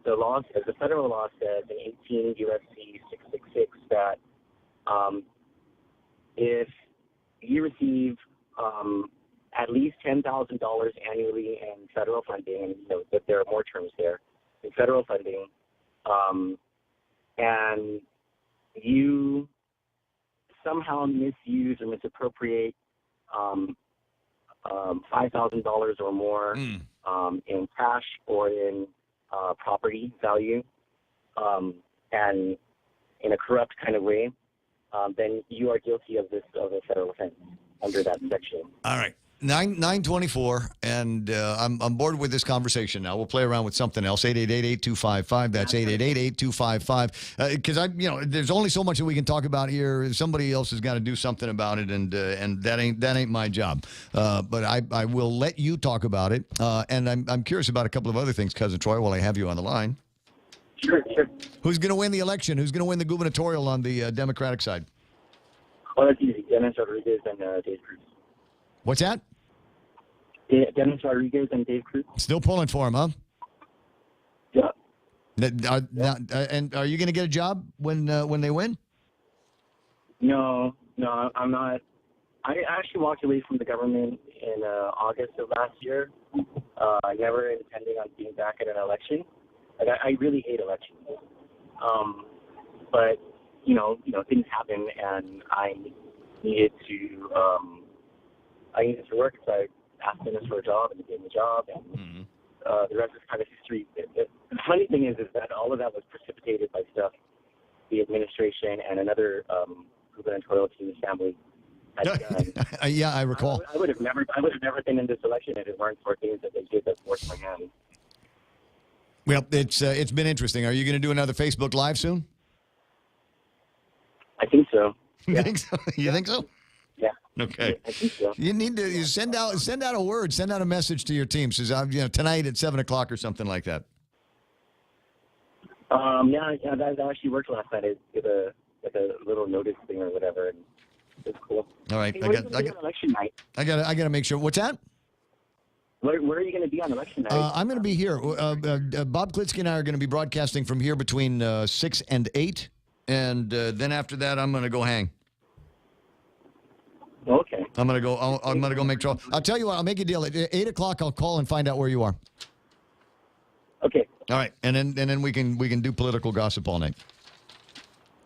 the federal law says in 18 U.S.C. 666 that if you receive at least $10,000 annually in federal funding, and note that there are more terms there, in federal funding, and you somehow misuse or misappropriate $5,000 or more in cash or in property value, and in a corrupt kind of way, then you are guilty of a federal offense under that section. All right. 9:24, and I'm bored with this conversation now. We'll play around with something else. 888-8255. That's 888-8255. Because there's only so much that we can talk about here. Somebody else has got to do something about it, and that ain't my job. But I will let you talk about it. And I'm curious about a couple of other things, Cousin Troy, while I have you on the line. Sure. Who's going to win the election? Who's going to win the gubernatorial on the Democratic side? Oh, that's easy. Dennis Rodriguez and Dave Cruz. What's that? Dennis Rodriguez and Dave Cruz. Still pulling for him, huh? Yeah. And are you going to get a job when they win? No, I'm not. I actually walked away from the government in August of last year. Never intending on being back at an election. Like, I really hate elections. But things happen, and I needed to work, so I asked Dennis for a job, and he gave me a job, and the rest is kind of history. The funny thing is that all of that was precipitated by stuff the administration and another gubernatorial team family had done. Yeah, I recall. I would have never been in this election if it weren't for things that they did that forced my hand. Well, it's been interesting. Are you going to do another Facebook Live soon? I think so. You think so? You think so? Yeah. Okay. I think so. You need to send out a word, send out a message to your team. Says, tonight at 7:00 or something like that. Yeah, that actually worked last night. I did a little notice thing or whatever, and it's cool. All right. Hey, where are you gonna be on election night? I got to make sure. What's that? Where are you going to be on election night? I'm going to be here. Bob Klitsky and I are going to be broadcasting from here between 6 and 8, and then after that, I'm going to go hang. Okay. I'm going to go make trouble. I'll tell you what. I'll make a deal. At 8:00, I'll call and find out where you are. Okay. All right, and then we can do political gossip all night.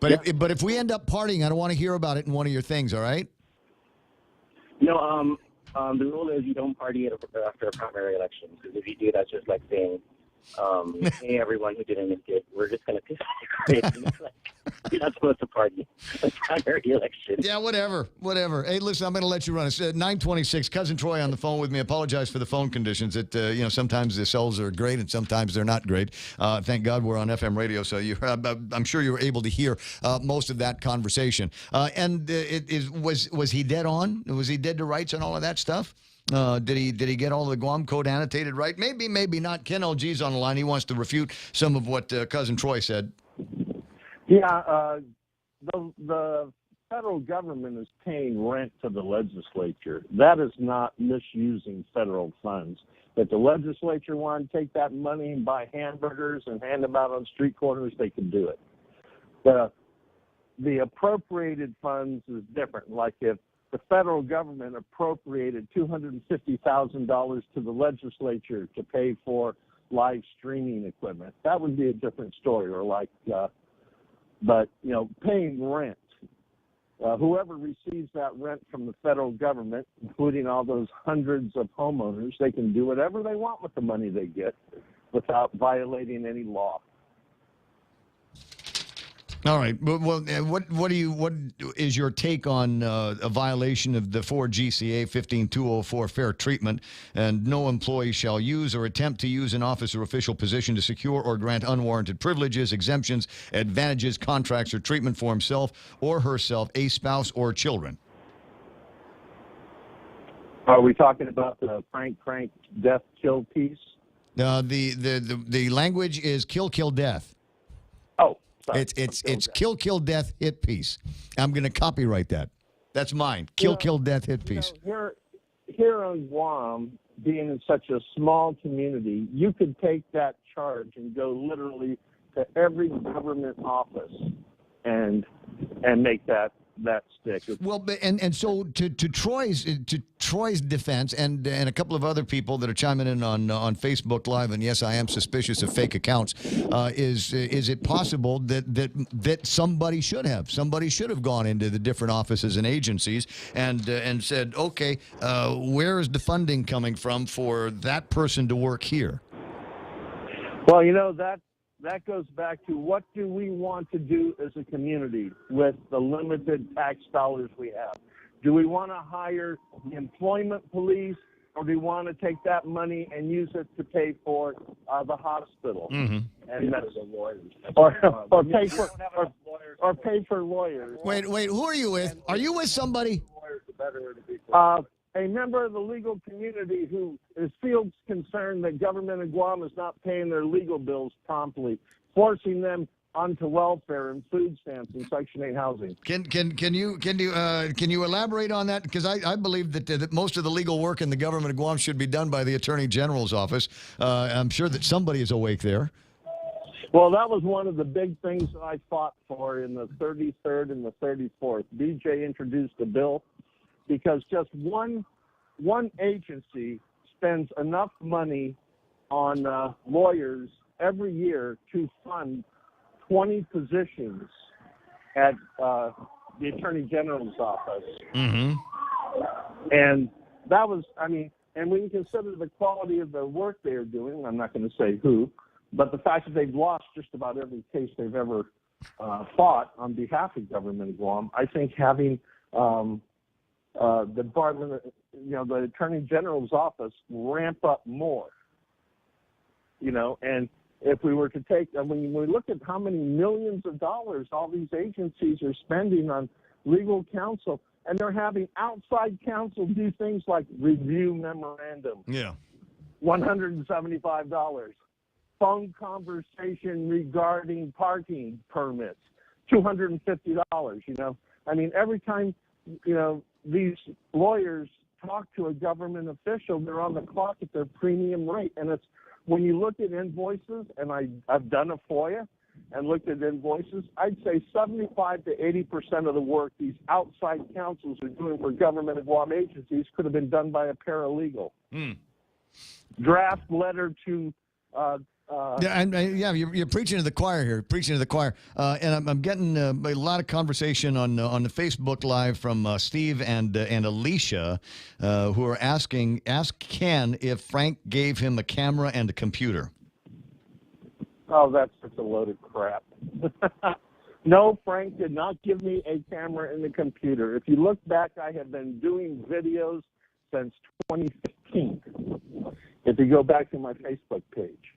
But if we end up partying, I don't want to hear about it in one of your things. All right? No. The rule is you don't party after a primary election, because if you do, that's just like saying, hey, everyone who didn't make it, we're just going to piss off your grade. You're not supposed to party a primary election. Yeah, whatever. Hey, listen, I'm going to let you run. It's 9:26. Cousin Troy on the phone with me. Apologize for the phone conditions. Sometimes the cells are great and sometimes they're not great. Thank God we're on FM radio, so I'm sure you were able to hear most of that conversation. Was he dead on? Was he dead to rights on all of that stuff? Did he get all the Guam Code annotated right? Maybe, maybe not. Ken LG's on the line. He wants to refute some of what Cousin Troy said. Yeah, the federal government is paying rent to the legislature. That is not misusing federal funds. If the legislature wanted to take that money and buy hamburgers and hand them out on street corners, they could do it. The appropriated funds is different. Like if the federal government appropriated $250,000 to the legislature to pay for live streaming equipment, that would be a different story. Or but paying rent, whoever receives that rent from the federal government, including all those hundreds of homeowners, they can do whatever they want with the money they get without violating any law. All right. Well, what is your take on a violation of the 4 GCA 15204 fair treatment, and no employee shall use or attempt to use an office or official position to secure or grant unwarranted privileges, exemptions, advantages, contracts, or treatment for himself or herself, a spouse, or children? Are we talking about the Frank death kill piece? The language is kill death. Oh. It's kill death hit piece. I'm going to copyright that. That's mine. Kill death hit piece. Here on Guam, being in such a small community, you could take that charge and go literally to every government office and make that stick. Well, and so to Troy's defense, and a couple of other people that are chiming in on Facebook Live, and yes, I am suspicious of fake accounts. Is it possible that somebody should have gone into the different offices and agencies and said, okay, where is the funding coming from for that person to work here? Well, that goes back to what do we want to do as a community with the limited tax dollars we have. Do we want to hire the employment police, or do we want to take that money and use it to pay for the hospital and medical lawyers, or pay for lawyers? Wait, who are you with? Are you with somebody? A member of the legal community who feels concerned that government of Guam is not paying their legal bills promptly, forcing them onto welfare and food stamps and Section 8 housing. Can you elaborate on that? Because I believe that most of the legal work in the government of Guam should be done by the Attorney General's office. I'm sure that somebody is awake there. Well, that was one of the big things that I fought for in the 33rd and the 34th. BJ introduced a bill because just one agency spends enough money on lawyers every year to fund 20 positions at the Attorney General's office. Mm-hmm. And that was, and when you consider the quality of the work they are doing, I'm not going to say who, but the fact that they've lost just about every case they've ever fought on behalf of government of Guam, I think having the Department, the Attorney General's office ramp up more, and if we were to take, when we look at how many millions of dollars all these agencies are spending on legal counsel, and they're having outside counsel do things like review memorandum. Yeah. $175. Phone conversation regarding parking permits. $250. Every time, these lawyers talk to a government official, they're on the clock at their premium rate. And it's, when you look at invoices, and I've done a FOIA and looked at invoices, I'd say 75 to 80% of the work these outside counsels are doing for government of Guam agencies could have been done by a paralegal. Draft letter to you're preaching to the choir here, and I'm getting a lot of conversation on the Facebook Live from Steve and Alicia, who are ask Ken if Frank gave him a camera and a computer. Oh, that's such a load of crap. No, Frank did not give me a camera and a computer. If you look back, I have been doing videos since 2015. If you go back to my Facebook page.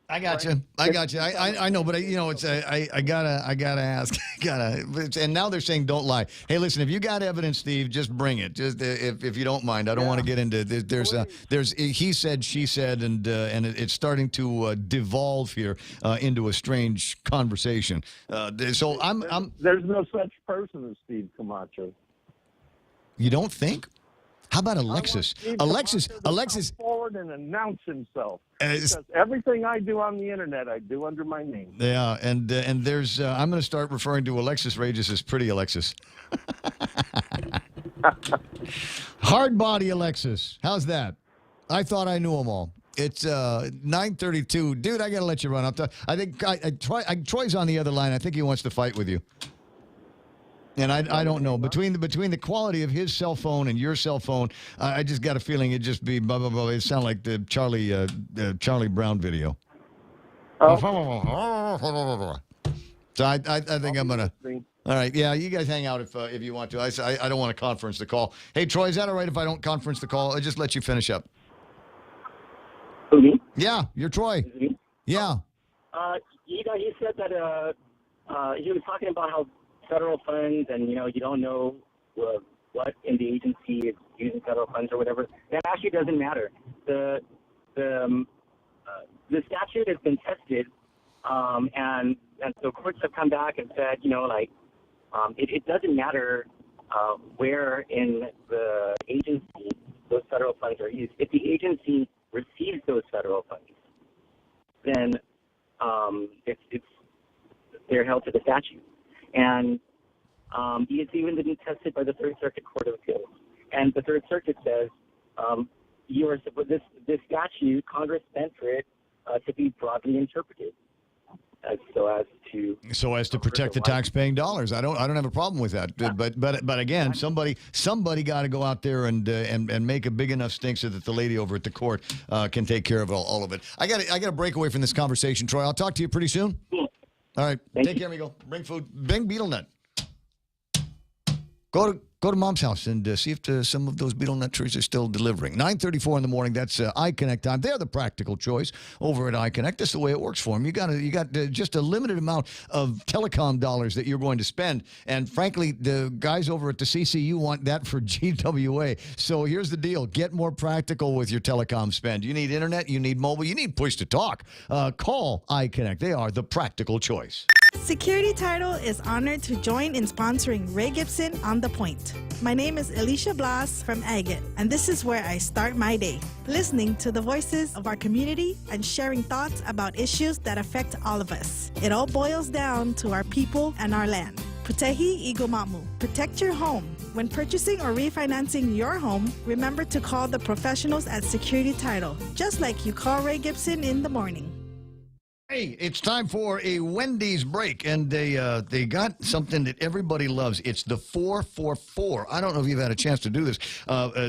I got you. I know, but it's I gotta ask, and now they're saying don't lie. Hey, listen, if you got evidence, Steve, just bring it. Just if you don't mind, I don't want to get into there's he said, she said, and it's starting to devolve here into a strange conversation. So there's no such person as Steve Camacho. You don't think? How about Alexis? Alexis come forward and announce himself. Because everything I do on the internet, I do under my name. Yeah, and there's I'm going to start referring to Alexis Regis as Pretty Alexis. Hard body Alexis. How's that? I thought I knew them all. It's 9:32, dude. I got to let you run up. I think Troy's on the other line. I think he wants to fight with you. And I don't know. Between the quality of his cell phone and your cell phone, I just got a feeling it'd just be blah, blah, blah. It sound like the Charlie Brown video. Oh. So I think I'm going to... All right. Yeah, you guys hang out if you want to. I don't want to conference the call. Hey, Troy, is that all right if I don't conference the call? I'll just let you finish up. Who, me? Yeah, you're Troy. Yeah. He said that he was talking about how federal funds and, you don't know what in the agency is using federal funds or whatever. That actually doesn't matter. The statute has been tested, and so courts have come back and said, it doesn't matter where in the agency those federal funds are used. If the agency receives those federal funds, then they're held to the statute. And it's even been tested by the Third Circuit Court of Appeals. And the Third Circuit says this statute, Congress meant for it to be broadly interpreted so as to protect the taxpaying dollars. I don't have a problem with that. Yeah. But again, somebody got to go out there and make a big enough stink so that the lady over at the court can take care of all of it. I got to break away from this conversation, Troy. I'll talk to you pretty soon. Cool. All right. Take care, amigo. Bring food. Bring betel nut. Go to Mom's house and see if some of those betel nut trees are still delivering. 9:34 in the morning. That's iConnect time. They're the practical choice over at iConnect. That's the way it works for them. You got just a limited amount of telecom dollars that you're going to spend, and frankly, the guys over at the CCU want that for GWA. So here's the deal: get more practical with your telecom spend. You need internet, you need mobile, you need push to talk. Call iConnect. They are the practical choice. Security Title is honored to join in sponsoring Ray Gibson on The Point. My name is Alicia Blas from Agate, and this is where I start my day, listening to the voices of our community and sharing thoughts about issues that affect all of us. It all boils down to our people and our land. Putehi Igomamu. Protect your home. When purchasing or refinancing your home, remember to call the professionals at Security Title, just like you call Ray Gibson in the morning. Hey, it's time for a Wendy's break, and they got something that everybody loves. It's the 4-for-4. I don't know if you've had a chance to do this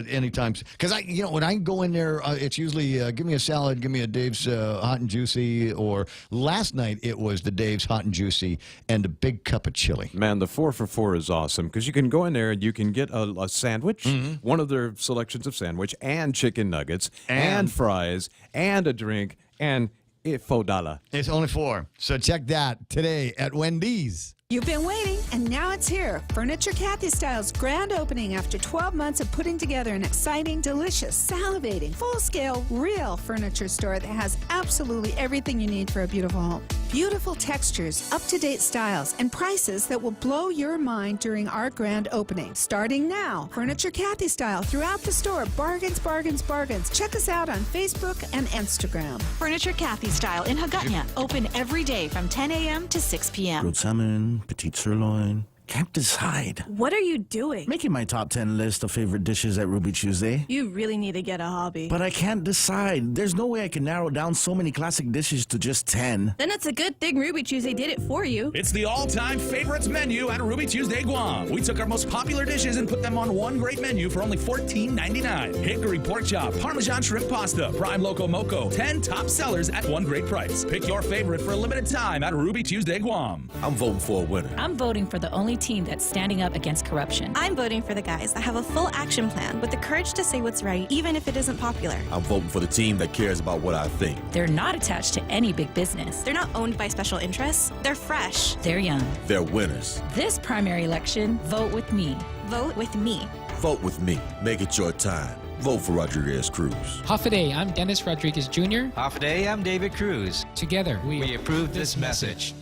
anytime, because when I go in there, it's usually give me a salad, give me a Dave's hot and juicy, or last night it was the Dave's hot and juicy and a big cup of chili. Man, the 4-for-4 is awesome because you can go in there and you can get a sandwich, one of their selections of sandwich, and chicken nuggets, and fries, and a drink, and it's $4. It's only $4. So check that today at Wendy's. You've been waiting, and now it's here. Furniture Kathy Style's grand opening after 12 months of putting together an exciting, delicious, salivating, full-scale, real furniture store that has absolutely everything you need for a beautiful home. Beautiful textures, up-to-date styles, and prices that will blow your mind during our grand opening. Starting now, Furniture Kathy Style throughout the store. Bargains, bargains, bargains. Check us out on Facebook and Instagram. Furniture Kathy Style in Hagåtña. Open every day from 10 a.m. to 6 p.m. Grilled salmon, petite sirloin. Can't decide. What are you doing? Making my top 10 list of favorite dishes at Ruby Tuesday. You really need to get a hobby. But I can't decide. There's no way I can narrow down so many classic dishes to just 10. Then it's a good thing Ruby Tuesday did it for you. It's the all-time favorites menu at Ruby Tuesday Guam. We took our most popular dishes and put them on one great menu for only $14.99. Hickory pork chop, Parmesan shrimp pasta, prime loco moco. 10 top sellers at one great price. Pick your favorite for a limited time at Ruby Tuesday Guam. I'm voting for a winner. I'm voting for the only team that's standing up against corruption. I'm voting for the guys that have a full action plan with the courage to say what's right, even if it isn't popular. I'm voting for the team that cares about what I think. They're not attached to any big business. They're not owned by special interests. They're fresh. They're young. They're winners. This primary election, vote with me. Vote with me. Vote with me. Make it your time. Vote for Rodriguez Cruz. Hafaday, I'm Dennis Rodriguez Jr. Hafaday, I'm David Cruz. Together, We approve this message.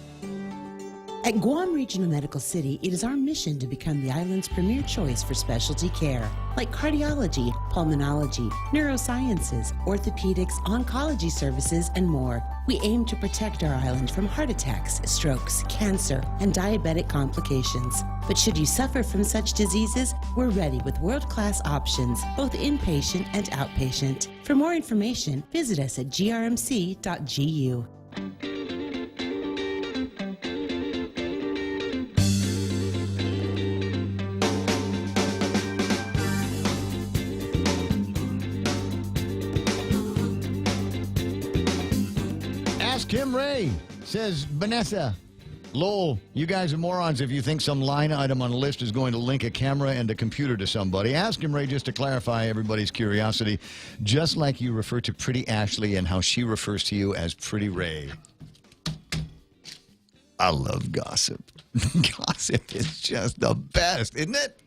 At Guam Regional Medical City, it is our mission to become the island's premier choice for specialty care, like cardiology, pulmonology, neurosciences, orthopedics, oncology services, and more. We aim to protect our island from heart attacks, strokes, cancer, and diabetic complications. But should you suffer from such diseases, we're ready with world-class options, both inpatient and outpatient. For more information, visit us at grmc.gu. Kim Ray says, Vanessa, lol, you guys are morons if you think some line item on a list is going to link a camera and a computer to somebody. Ask him, Ray, just to clarify everybody's curiosity, just like you refer to Pretty Ashley and how she refers to you as Pretty Ray. I love gossip. Gossip is just the best, isn't it?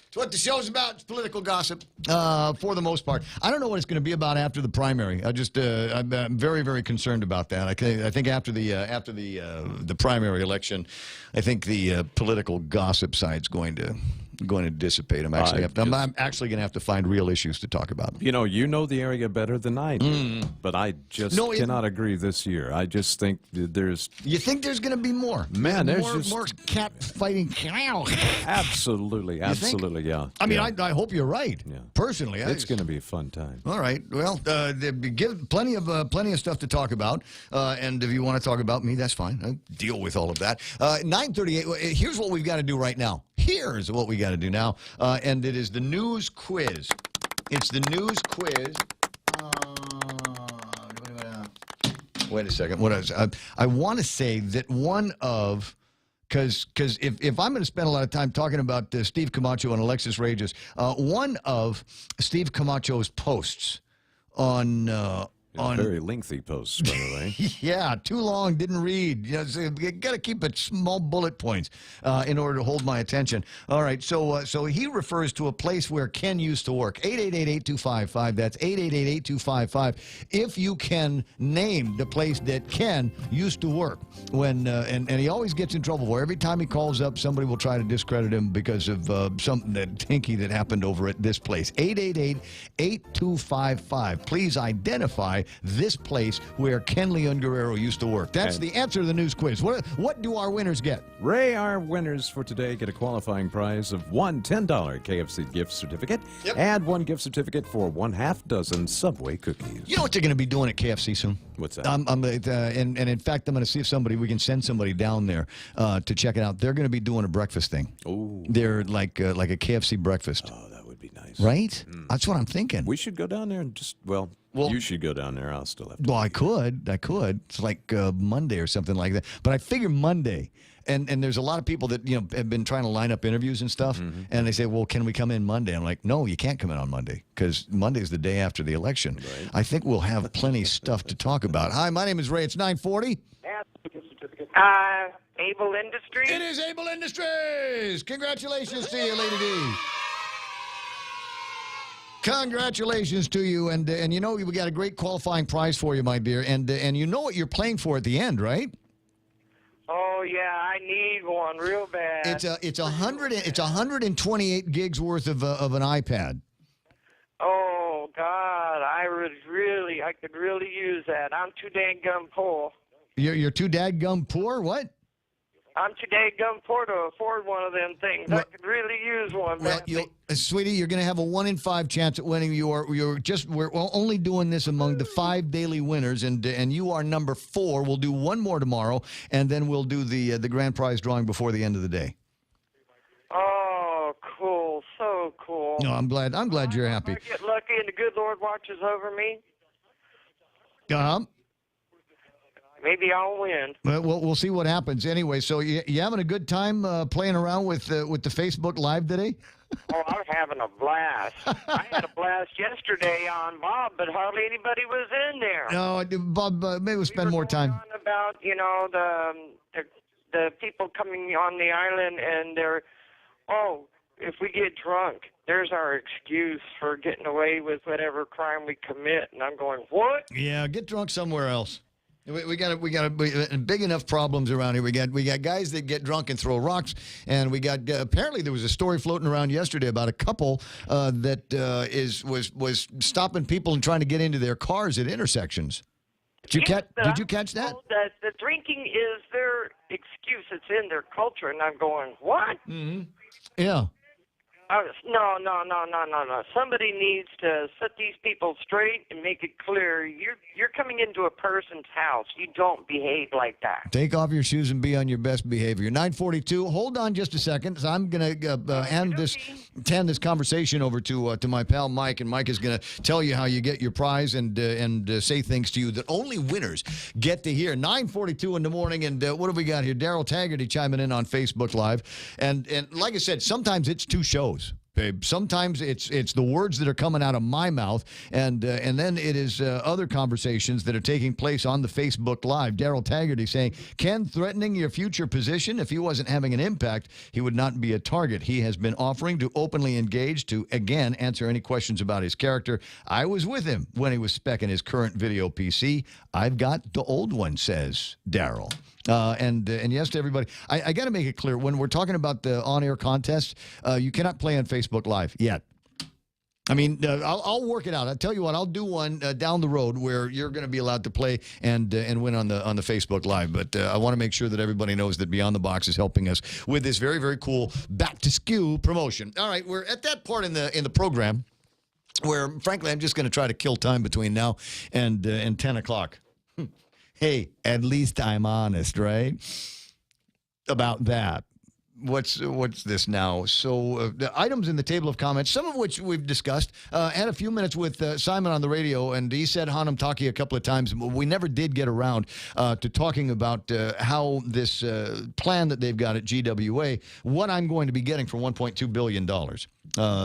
It's what the show's about. It's political gossip, for the most part. I don't know what it's going to be about after the primary. I'm very, very concerned about that. I think after the primary election, I think the political gossip side's going to dissipate. I'm actually going to have to find real issues to talk about. You know the area better than I do, but I just cannot agree this year. I just think there's... You think there's going to be more? Man, more cat fighting cow. Absolutely, yeah. I mean, I hope you're right. Yeah. Personally, it's going to be a fun time. All right. Well, give plenty of stuff to talk about, and if you want to talk about me, that's fine. I'll deal with all of that. 9:38. Here's what we've got to do right now. Here's what we got to do now, and it is the news quiz. It's the news quiz. Wait a second. I want to say that one of Because if I'm going to spend a lot of time talking about Steve Camacho and Alexis Regis, one of Steve Camacho's posts on very lengthy posts, by the way. yeah, too long, didn't read. You know, so you got to keep it small bullet points in order to hold my attention. All right, so he refers to a place where Ken used to work. 888-8255. That's 888-8255. If you can name the place that Ken used to work, when and he always gets in trouble for every time he calls up, somebody will try to discredit him because of something hinky that happened over at this place. 888-8255. Please identify this place where Ken Leon Guerrero used to work. That's the answer to the news quiz. What do our winners get? Ray, our winners for today get a qualifying prize of one $10 KFC gift certificate and one gift certificate for 1/2 Subway cookies. You know what they're going to be doing at KFC soon? What's that? And in fact, I'm going to see if we can send somebody down there to check it out. They're going to be doing a breakfast thing. Oh, they're like a KFC breakfast. Oh, that would be nice, right? That's what I'm thinking. We should go down there and just well, you should go down there. I'll still have to. Well, I could. It's like Monday or something like that. But I figure Monday. And there's a lot of people that have been trying to line up interviews and stuff, and they say, "Well, can we come in Monday?" I'm like, "No, you can't come in on Monday because Monday's the day after the election." Right. I think we'll have plenty stuff to talk about. Hi, my name is Ray. It's 940. Able Industries. It is Able Industries. Congratulations to you, Lady D. Congratulations to you, and we got a great qualifying prize for you, my dear, and you know what you're playing for at the end, right? Oh yeah, I need one real bad. It's 128 gigs worth of an iPad. Oh God, I could really use that. I'm too dang gum poor. You're too dadgum poor? What? I'm too dang poor to afford one of them things. I could really use one. Well, sweetie, you're going to have a 1 in 5 chance at winning. We're only doing this among the 5 daily winners, and you are number 4. We'll do one more tomorrow, and then we'll do the grand prize drawing before the end of the day. Oh, cool, so cool. No, I'm glad you're happy. If I get lucky and the good Lord watches over me, maybe I'll win. Well, we'll see what happens. Anyway, so you having a good time playing around with the Facebook Live today? Oh, I was having a blast. I had a blast yesterday on Bob, but hardly anybody was in there. No, Bob, maybe we'll spend more time. On about the people coming on the island, and if we get drunk, there's our excuse for getting away with whatever crime we commit. And I'm going, what? Yeah, get drunk somewhere else. We got big enough problems around here. We got guys that get drunk and throw rocks, and we got apparently there was a story floating around yesterday about a couple that was stopping people and trying to get into their cars at intersections. Did you catch that? The drinking is their excuse. It's in their culture, and I'm going, what? Mm-hmm. Yeah. No. Somebody needs to set these people straight and make it clear. You're coming into a person's house. You don't behave like that. Take off your shoes and be on your best behavior. 942. Hold on just a second. So I'm going to hand this conversation over to my pal Mike, and Mike is going to tell you how you get your prize and say things to you that only winners get to hear. 9:42 in the morning, and what have we got here? Daryl Taggarty chiming in on Facebook Live, and like I said, sometimes it's 2 shows. Babe, sometimes it's the words that are coming out of my mouth, and then it is other conversations that are taking place on the Facebook Live. Daryl Taggarty saying, Ken threatening your future position. If he wasn't having an impact, he would not be a target. He has been offering to openly engage to, again, answer any questions about his character. I was with him when he was speccing his current video PC. I've got the old one, says Daryl. And yes to everybody. I got to make it clear, when we're talking about the on-air contest, you cannot play on Facebook Live yet. I mean, I'll work it out. I'll tell you what, I'll do one down the road where you're going to be allowed to play and win on the Facebook Live. But I want to make sure that everybody knows that Beyond the Box is helping us with this very, very cool Back to School promotion. All right, we're at that part in the program where, frankly, I'm just going to try to kill time between now and 10 o'clock. Hey, at least I'm honest, right? About that. what's this now? So the items in the table of comments, some of which we've discussed. Had a few minutes with Simon on the radio, and he said Hanum Taki a couple of times. We never did get around to talking about how this plan that they've got at GWA, what I'm going to be getting for $1.2 billion.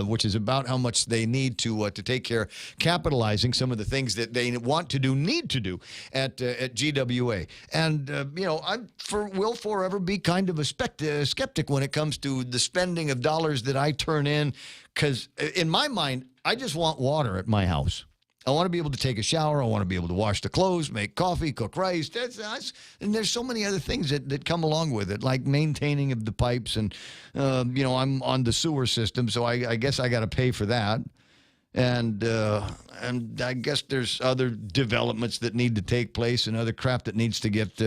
Which is about how much they need to take care, capitalizing some of the things that they want to do, need to do at GWA. And I will forever be kind of a skeptic when it comes to the spending of dollars that I turn in, because in my mind, I just want water at my house. I want to be able to take a shower. I want to be able to wash the clothes, make coffee, cook rice. And there's so many other things that come along with it, like maintaining of the pipes. And, I'm on the sewer system, so I guess I got to pay for that. And I guess there's other developments that need to take place and other crap that needs to get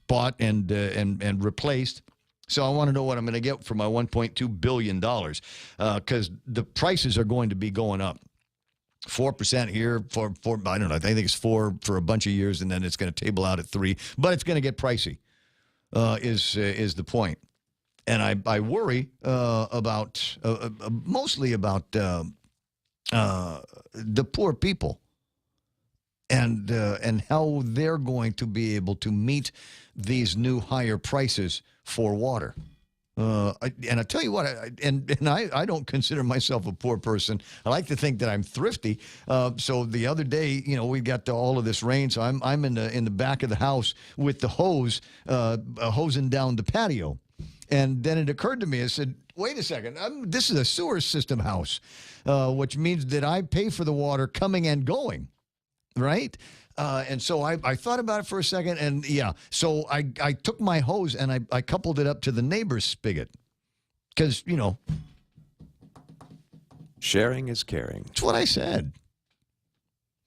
bought and replaced. So I want to know what I'm going to get for my $1.2 billion because the prices are going to be going up. 4% here for I don't know. I think it's 4 for a bunch of years, and then it's going to table out at 3. But it's going to get pricey. Is the point? And I worry about mostly about the poor people and how they're going to be able to meet these new higher prices for water. And I tell you what, I don't consider myself a poor person. I like to think that I'm thrifty. So the other day, we got all of this rain, so I'm in the back of the house with the hose, hosing down the patio. And then it occurred to me, I said, wait a second, this is a sewer system house, which means that I pay for the water coming and going, right? And so I thought about it for a second, and so I took my hose and I coupled it up to the neighbor's spigot because, sharing is caring. That's what I said.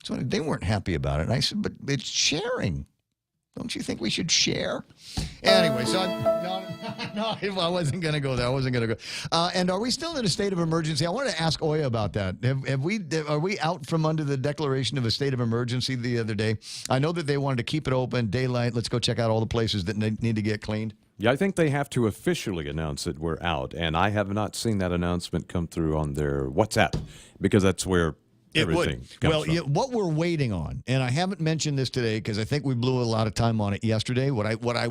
They weren't happy about it. And I said, but it's sharing. Don't you think we should share? Anyway, so I wasn't going to go there. I wasn't going to go. And are we still in a state of emergency? I wanted to ask Oya about that. Are we out from under the declaration of a state of emergency the other day? I know that they wanted to keep it open, daylight. Let's go check out all the places that need to get cleaned. Yeah, I think they have to officially announce that we're out. And I have not seen that announcement come through on their WhatsApp because that's where everything comes from. What we're waiting on, and I haven't mentioned this today because I think we blew a lot of time on it yesterday. What I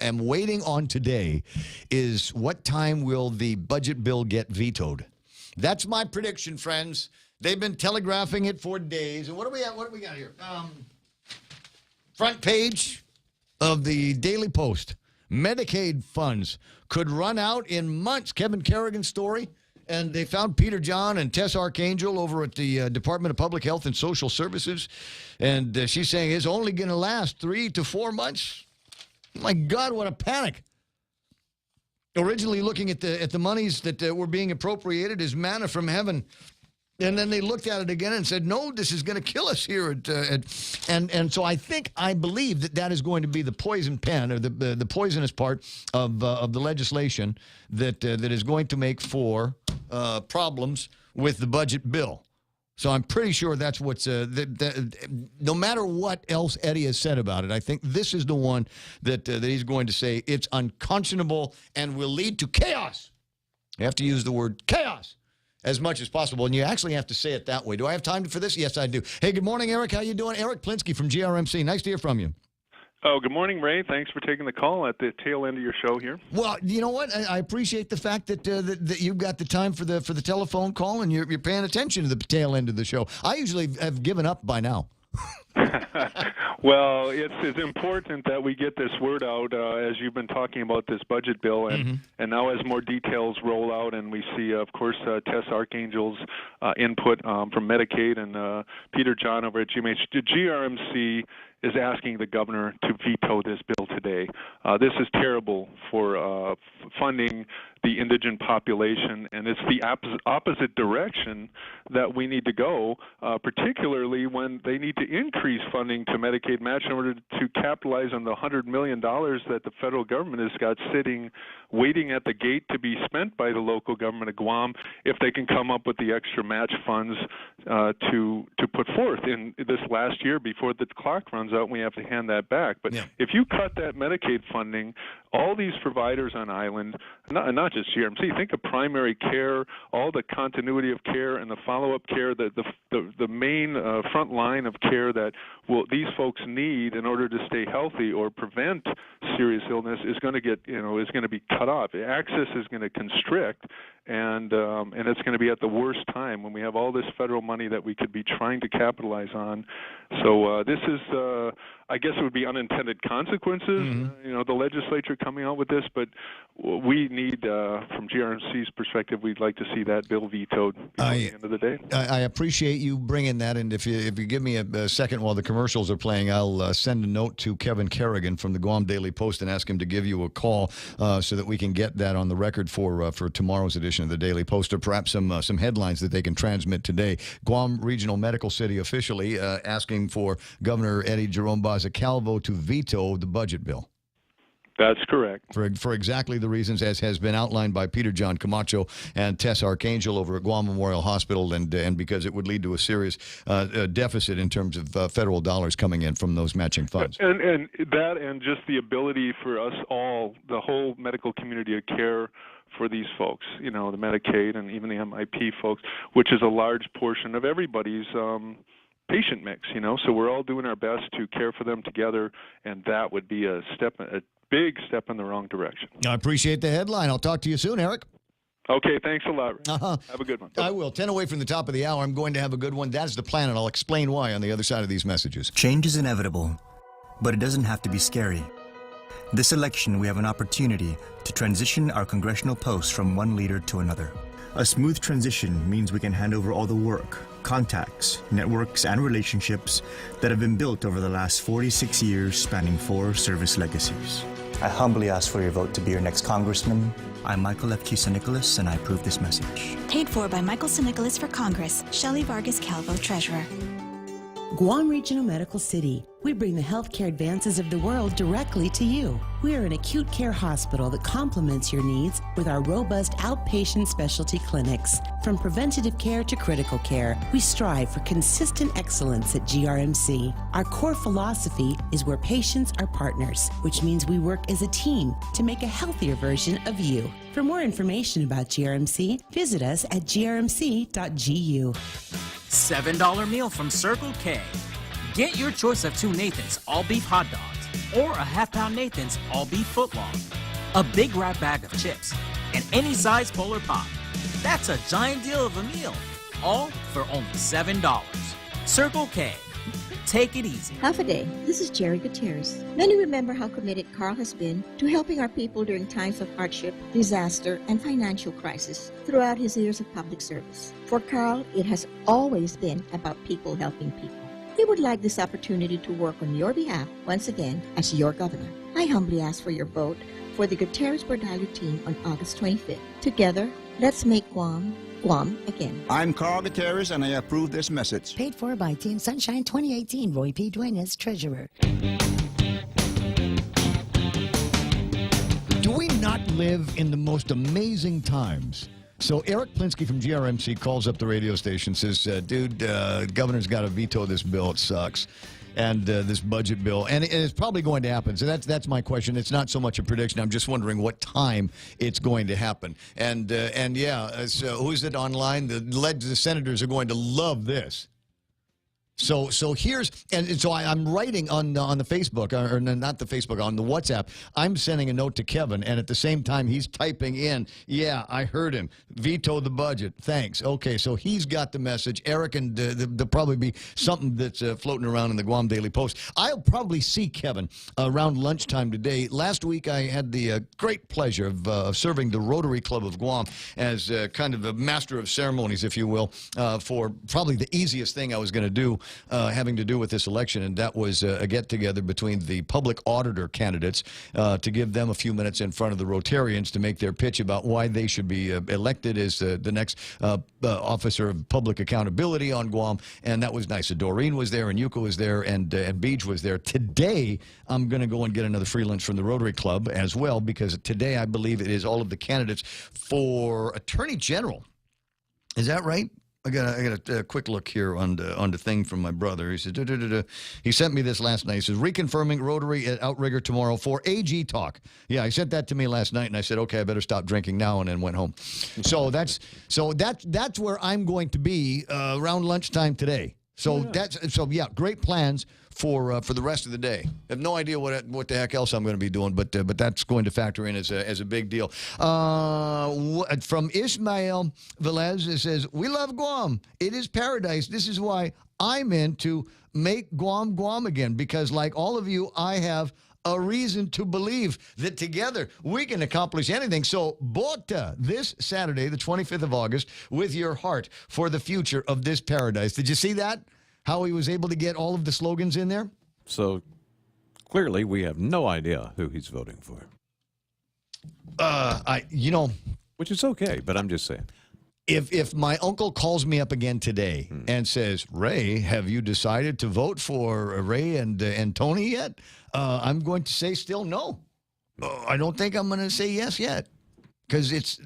am waiting on today is what time will the budget bill get vetoed? That's my prediction, friends. They've been telegraphing it for days. And what do we got here? Front page of the Daily Post. Medicaid funds could run out in months. Kevin Kerrigan's story. And they found Peter John and Tess Archangel over at the Department of Public Health and Social Services. And she's saying it's only going to last 3 to 4 months. My God, what a panic. Originally looking at the monies that were being appropriated as manna from heaven. And then they looked at it again and said, no, this is going to kill us here. And so I believe that is going to be the poison pen or the poisonous part of the legislation that is going to make for problems with the budget bill. So I'm pretty sure that's what's no matter what else Eddie has said about it, I think this is the one that he's going to say it's unconscionable and will lead to chaos. You have to use the word chaos as much as possible, and you actually have to say it that way. Do I have time for this? Yes, I do. Hey, good morning, Eric. How you doing? Eric Plinsky from GRMC. Nice to hear from you. Oh, good morning, Ray. Thanks for taking the call at the tail end of your show here. Well, you know what? I appreciate the fact that you've got the time for the telephone call and you're paying attention to the tail end of the show. I usually have given up by now. Well, it's important that we get this word out as you've been talking about this budget bill, and now as more details roll out and we see, of course, Tess Archangel's input from Medicaid and Peter John over at GRMC is asking the governor to veto this bill today. This is terrible for funding the indigent population, and it's the opposite direction that we need to go, particularly when they need to increase funding to Medicaid match in order to capitalize on the $100 million that the federal government has got sitting, waiting at the gate to be spent by the local government of Guam if they can come up with the extra match funds to put forth in this last year before the clock runs out and we have to hand that back. But if you cut that Medicaid funding, all these providers on island, not just GRMC, think of primary care, all the continuity of care and the follow-up care, the main front line of care that these folks need in order to stay healthy or prevent serious illness is going to be cut off. Access is going to constrict, and it's going to be at the worst time when we have all this federal money that we could be trying to capitalize on. So this is, I guess it would be unintended consequences, the legislature coming out with this, but we need, from GRMC's perspective, we'd like to see that bill vetoed before the end of the day. I appreciate you bringing that, and if you give me a second while the commercials are playing, I'll send a note to Kevin Kerrigan from the Guam Daily Post and ask him to give you a call so that we can get that on the record for tomorrow's edition of the Daily Post, or perhaps some headlines that they can transmit today. Guam Regional Medical City officially asking for Governor Eddie Jerome Baza-Calvo to veto the budget bill. That's correct. For exactly the reasons as has been outlined by Peter John Camacho and Tess Archangel over at Guam Memorial Hospital, and because it would lead to a serious deficit in terms of federal dollars coming in from those matching funds. And that, and just the ability for us all, the whole medical community, to care for these folks, the Medicaid and even the MIP folks, which is a large portion of everybody's patient mix, so we're all doing our best to care for them together, and that would be a big step in the wrong direction. I appreciate the headline. I'll talk to you soon, Eric. Okay, thanks a lot. Have a good one. I will. 10 away from the top of the hour. I'm going to have a good one. That's the plan, and I'll explain why on the other side of these messages. Change is inevitable, but it doesn't have to be scary. This election, we have an opportunity to transition our congressional posts from one leader to another. A smooth transition means we can hand over all the work, contacts, networks, and relationships that have been built over the last 46 years spanning 4 service legacies. I humbly ask for your vote to be your next congressman. I'm Michael F. Nicholas, and I approve this message. Paid for by Michael Nicholas for Congress. Shelley Vargas Calvo, Treasurer. Guam Regional Medical City. We bring the healthcare advances of the world directly to you. We are an acute care hospital that complements your needs with our robust outpatient specialty clinics. From preventative care to critical care, we strive for consistent excellence at GRMC. Our core philosophy is where patients are partners, which means we work as a team to make a healthier version of you. For more information about GRMC, visit us at grmc.gu. $7 meal from Circle K. Get your choice of 2 Nathan's all-beef hot dogs or a half-pound Nathan's all-beef footlong, a big wrap bag of chips, and any size Polar Pop. That's a giant deal of a meal, all for only $7. Circle K. Take it easy. Half a day. This is Jerry Gutierrez. Many remember how committed Carl has been to helping our people during times of hardship, disaster, and financial crisis throughout his years of public service. For Carl, it has always been about people helping people. He would like this opportunity to work on your behalf once again as your governor. I humbly ask for your vote for the Gutierrez-Bordallo team on August 25th. Together, let's make Guam again. I'm Carl Gutierrez, and I approve this message. Paid for by Team Sunshine 2018, Roy P. Duenas, Treasurer. Do we not live in the most amazing times? So Eric Plinsky from GRMC calls up the radio station, says, dude, governor's got to veto this bill. It sucks. And this budget bill. And it's probably going to happen. So that's my question. It's not so much a prediction. I'm just wondering what time it's going to happen. And yeah, so who's it online? The senators are going to love this. So here's, and so I'm writing on the Facebook, or not the Facebook, on the WhatsApp. I'm sending a note to Kevin, and at the same time he's typing in, yeah, I heard him. Veto the budget. Thanks. Okay, so he's got the message. Eric, and there'll probably be something that's floating around in the Guam Daily Post. I'll probably see Kevin around lunchtime today. Last week I had the great pleasure of serving the Rotary Club of Guam as kind of a master of ceremonies, if you will, for probably the easiest thing I was going to do. Having to do with this election, and that was a get-together between the public auditor candidates to give them a few minutes in front of the Rotarians to make their pitch about why they should be elected as the next officer of public accountability on Guam, and that was nice. So Doreen was there, and Yuka was there, and Beej was there. Today, I'm going to go and get another free lunch from the Rotary Club as well, because today I believe it is all of the candidates for Attorney General. Is that right? I got a quick look here on the thing from my brother. He said, he sent me this last night. He says, reconfirming Rotary at Outrigger tomorrow for AG Talk. Yeah, he sent that to me last night, and I said, okay, I better stop drinking now, and then went home. So that's where I'm going to be around lunchtime today. So great plans for the rest of the day. I have no idea what the heck else I'm going to be doing, but that's going to factor in as a big deal. From Ismael Velez, it says, we love Guam. It is paradise. This is why I'm in to make Guam Guam again, because like all of you, I have a reason to believe that together we can accomplish anything. So, Bota this Saturday, the 25th of August, with your heart for the future of this paradise. Did you see that? How he was able to get all of the slogans in there? So, clearly, we have no idea who he's voting for. Which is okay, but I'm just saying. If my uncle calls me up again today and says, Ray, have you decided to vote for Ray and Tony yet? I'm going to say still no. I don't think I'm going to say yes yet. Because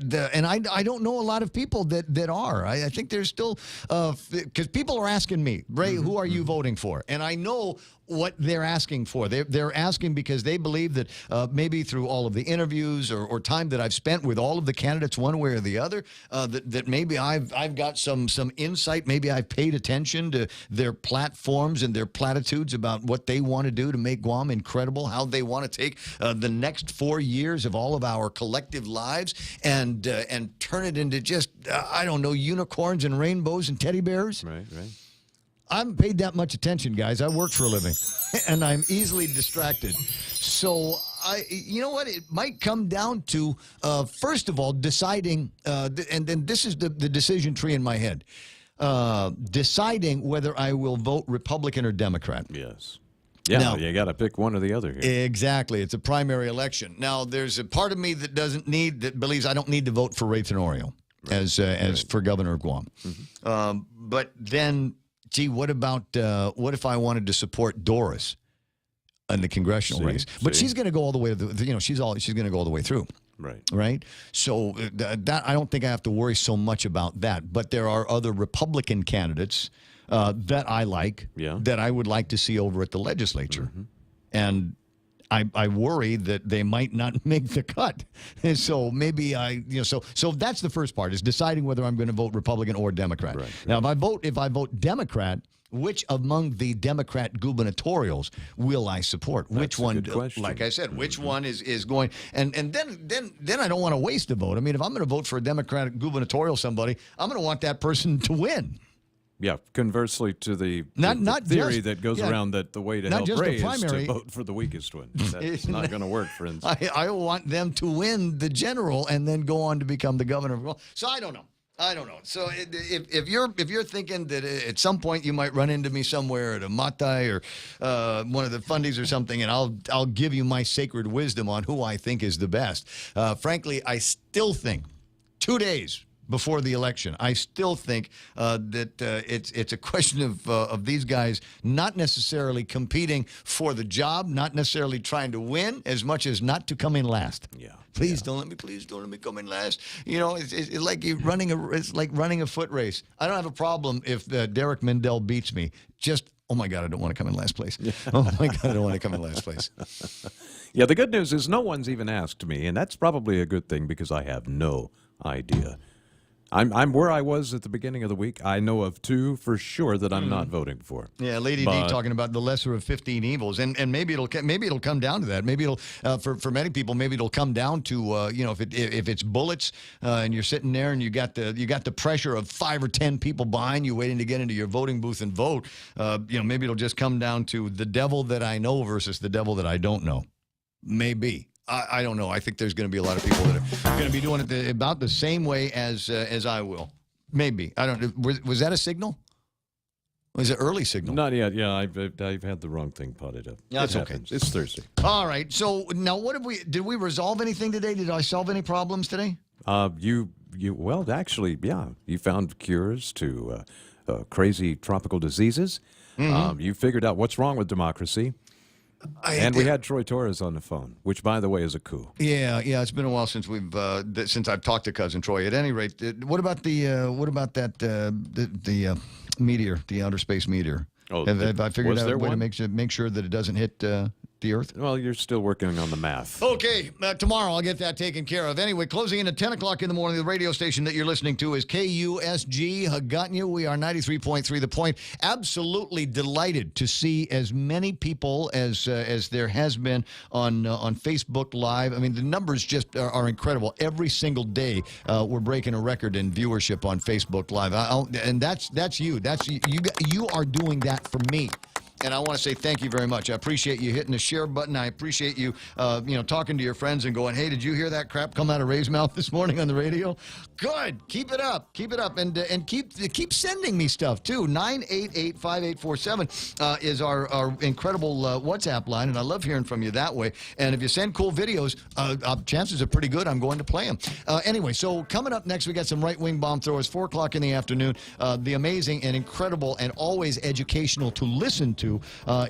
I don't know a lot of people that are. I think there's still, because people are asking me, Ray, who are you voting for? And I know what they're asking for. They're asking because they believe that maybe through all of the interviews or time that I've spent with all of the candidates one way or the other, that maybe I've got some insight. Maybe I've paid attention to their platforms and their platitudes about what they want to do to make Guam incredible, how they want to take the next 4 years of all of our collective lives and turn it into just, I don't know, unicorns and rainbows and teddy bears. Right. I haven't paid that much attention, guys. I work for a living, and I'm easily distracted. So, you know what? It might come down to, first of all, deciding, and then this is the decision tree in my head, deciding whether I will vote Republican or Democrat. Yes. Yeah, now, you got to pick one or the other here. Exactly. It's a primary election. Now, there's a part of me that believes I don't need to vote for Ray Tenorio as for governor of Guam. Mm-hmm. But then, gee, what if I wanted to support Doris in the congressional race? But she's going to go all the way to she's going to go all the way through. Right. So that I don't think I have to worry so much about that. But there are other Republican candidates that I like, that I would like to see over at the legislature. Mm-hmm. And I worry that they might not make the cut. And so maybe so that's the first part, is deciding whether I'm going to vote Republican or Democrat. Right. Now, if I vote Democrat, which among the Democrat gubernatorials will I support? That's which one, like I said, which one is going, and then I don't want to waste a vote. I mean, if I'm going to vote for a Democratic gubernatorial somebody, I'm going to want that person to win. Yeah, conversely to the theory that goes around that the way to help Ray is to vote for the weakest one. That's not going to work, friends. I want them to win the general and then go on to become the governor of Guam. So I don't know. So if you're thinking that at some point you might run into me somewhere at a Matai or one of the fundies or something, and I'll give you my sacred wisdom on who I think is the best. Frankly, I still think 2 days before the election, I still think that it's a question of these guys not necessarily competing for the job, not necessarily trying to win as much as not to come in last. Yeah. Please don't let me come in last. It's like it's like running a foot race. I don't have a problem if Derek Mindell beats me. Just, oh my God, I don't want to come in last place. Oh my God, I don't want to come in last place. Yeah, the good news is no one's even asked me, and that's probably a good thing because I have no idea. I'm where I was at the beginning of the week. I know of 2 for sure that I'm not voting for. Yeah, Lady D talking about the lesser of 15 evils, and maybe it'll come down to that. Maybe it'll for many people, maybe it'll come down to if it's bullets and you're sitting there and you got the pressure of 5 or 10 people behind you waiting to get into your voting booth and vote. Maybe it'll just come down to the devil that I know versus the devil that I don't know. Maybe. I don't know. I think there's going to be a lot of people that are going to be doing it about the same way as I will. Maybe. I don't know. Was that a signal? Was it early signal? Not yet. Yeah, I've had the wrong thing potted up. Yeah, that's okay. It's Thursday. All right. So now, did we resolve anything today? Did I solve any problems today? Well, actually, yeah. You found cures to crazy tropical diseases. Mm-hmm. You figured out what's wrong with democracy. And we had Troy Torres on the phone, which, by the way, is a coup. Yeah, it's been a while since since I've talked to Cousin Troy. At any rate, what about the meteor, the outer space meteor? Oh, have I figured was out there a way to one? make sure that it doesn't hit the Earth? Well, you're still working on the math. Okay, tomorrow I'll get that taken care of. Anyway, closing in at 10 o'clock in the morning, the radio station that you're listening to is KUSG Hagåtña. We are 93.3 The Point. Absolutely delighted to see as many people as there has been on Facebook Live. I mean, the numbers just are incredible. Every single day, we're breaking a record in viewership on Facebook Live. And that's you. You are doing that for me. And I want to say thank you very much. I appreciate you hitting the share button. I appreciate you, talking to your friends and going, "Hey, did you hear that crap come out of Ray's mouth this morning on the radio?" Good. Keep it up. Keep it up, and keep sending me stuff too. 988-5847 is our incredible WhatsApp line, and I love hearing from you that way. And if you send cool videos, chances are pretty good I'm going to play them. Anyway, so coming up next, we got some right-wing bomb throwers. 4 o'clock in the afternoon. The amazing and incredible and always educational to listen to.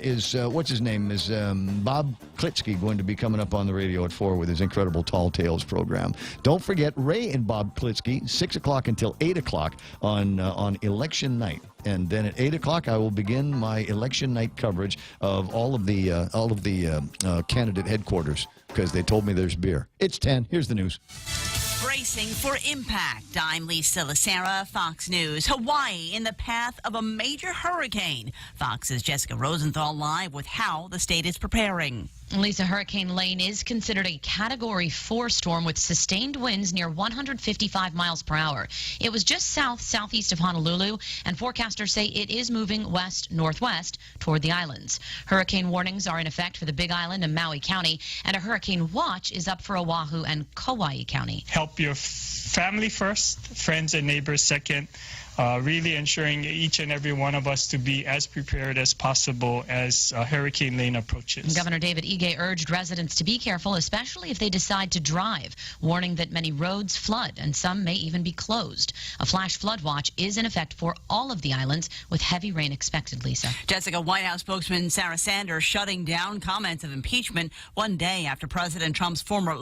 Is what's his name? Is Bob Klitsky going to be coming up on the radio at 4 with his incredible Tall Tales program? Don't forget Ray and Bob Klitsky, 6 o'clock until 8 o'clock on election night. And then at 8 o'clock, I will begin my election night coverage of all of the candidate headquarters because they told me there's beer. It's 10. Here's the news. Bracing for impact. I'm Lisa Lacera, Fox News. Hawaii in the path of a major hurricane. Fox's Jessica Rosenthal live with how the state is preparing. Lisa, Hurricane Lane is considered a Category 4 storm with sustained winds near 155 miles per hour. It was just southeast of Honolulu, and forecasters say it is moving west-northwest toward the islands. Hurricane warnings are in effect for the Big Island and Maui County, and a hurricane watch is up for Oahu and Kauai County. Help your family first, friends and neighbors second. Really ensuring each and every one of us to be as prepared as possible as Hurricane Lane approaches. Governor David Ige urged residents to be careful, especially if they decide to drive, warning that many roads flood and some may even be closed. A flash flood watch is in effect for all of the islands with heavy rain expected, Lisa. Jessica, White House spokesman Sarah Sanders shutting down comments of impeachment 1 day after President Trump's former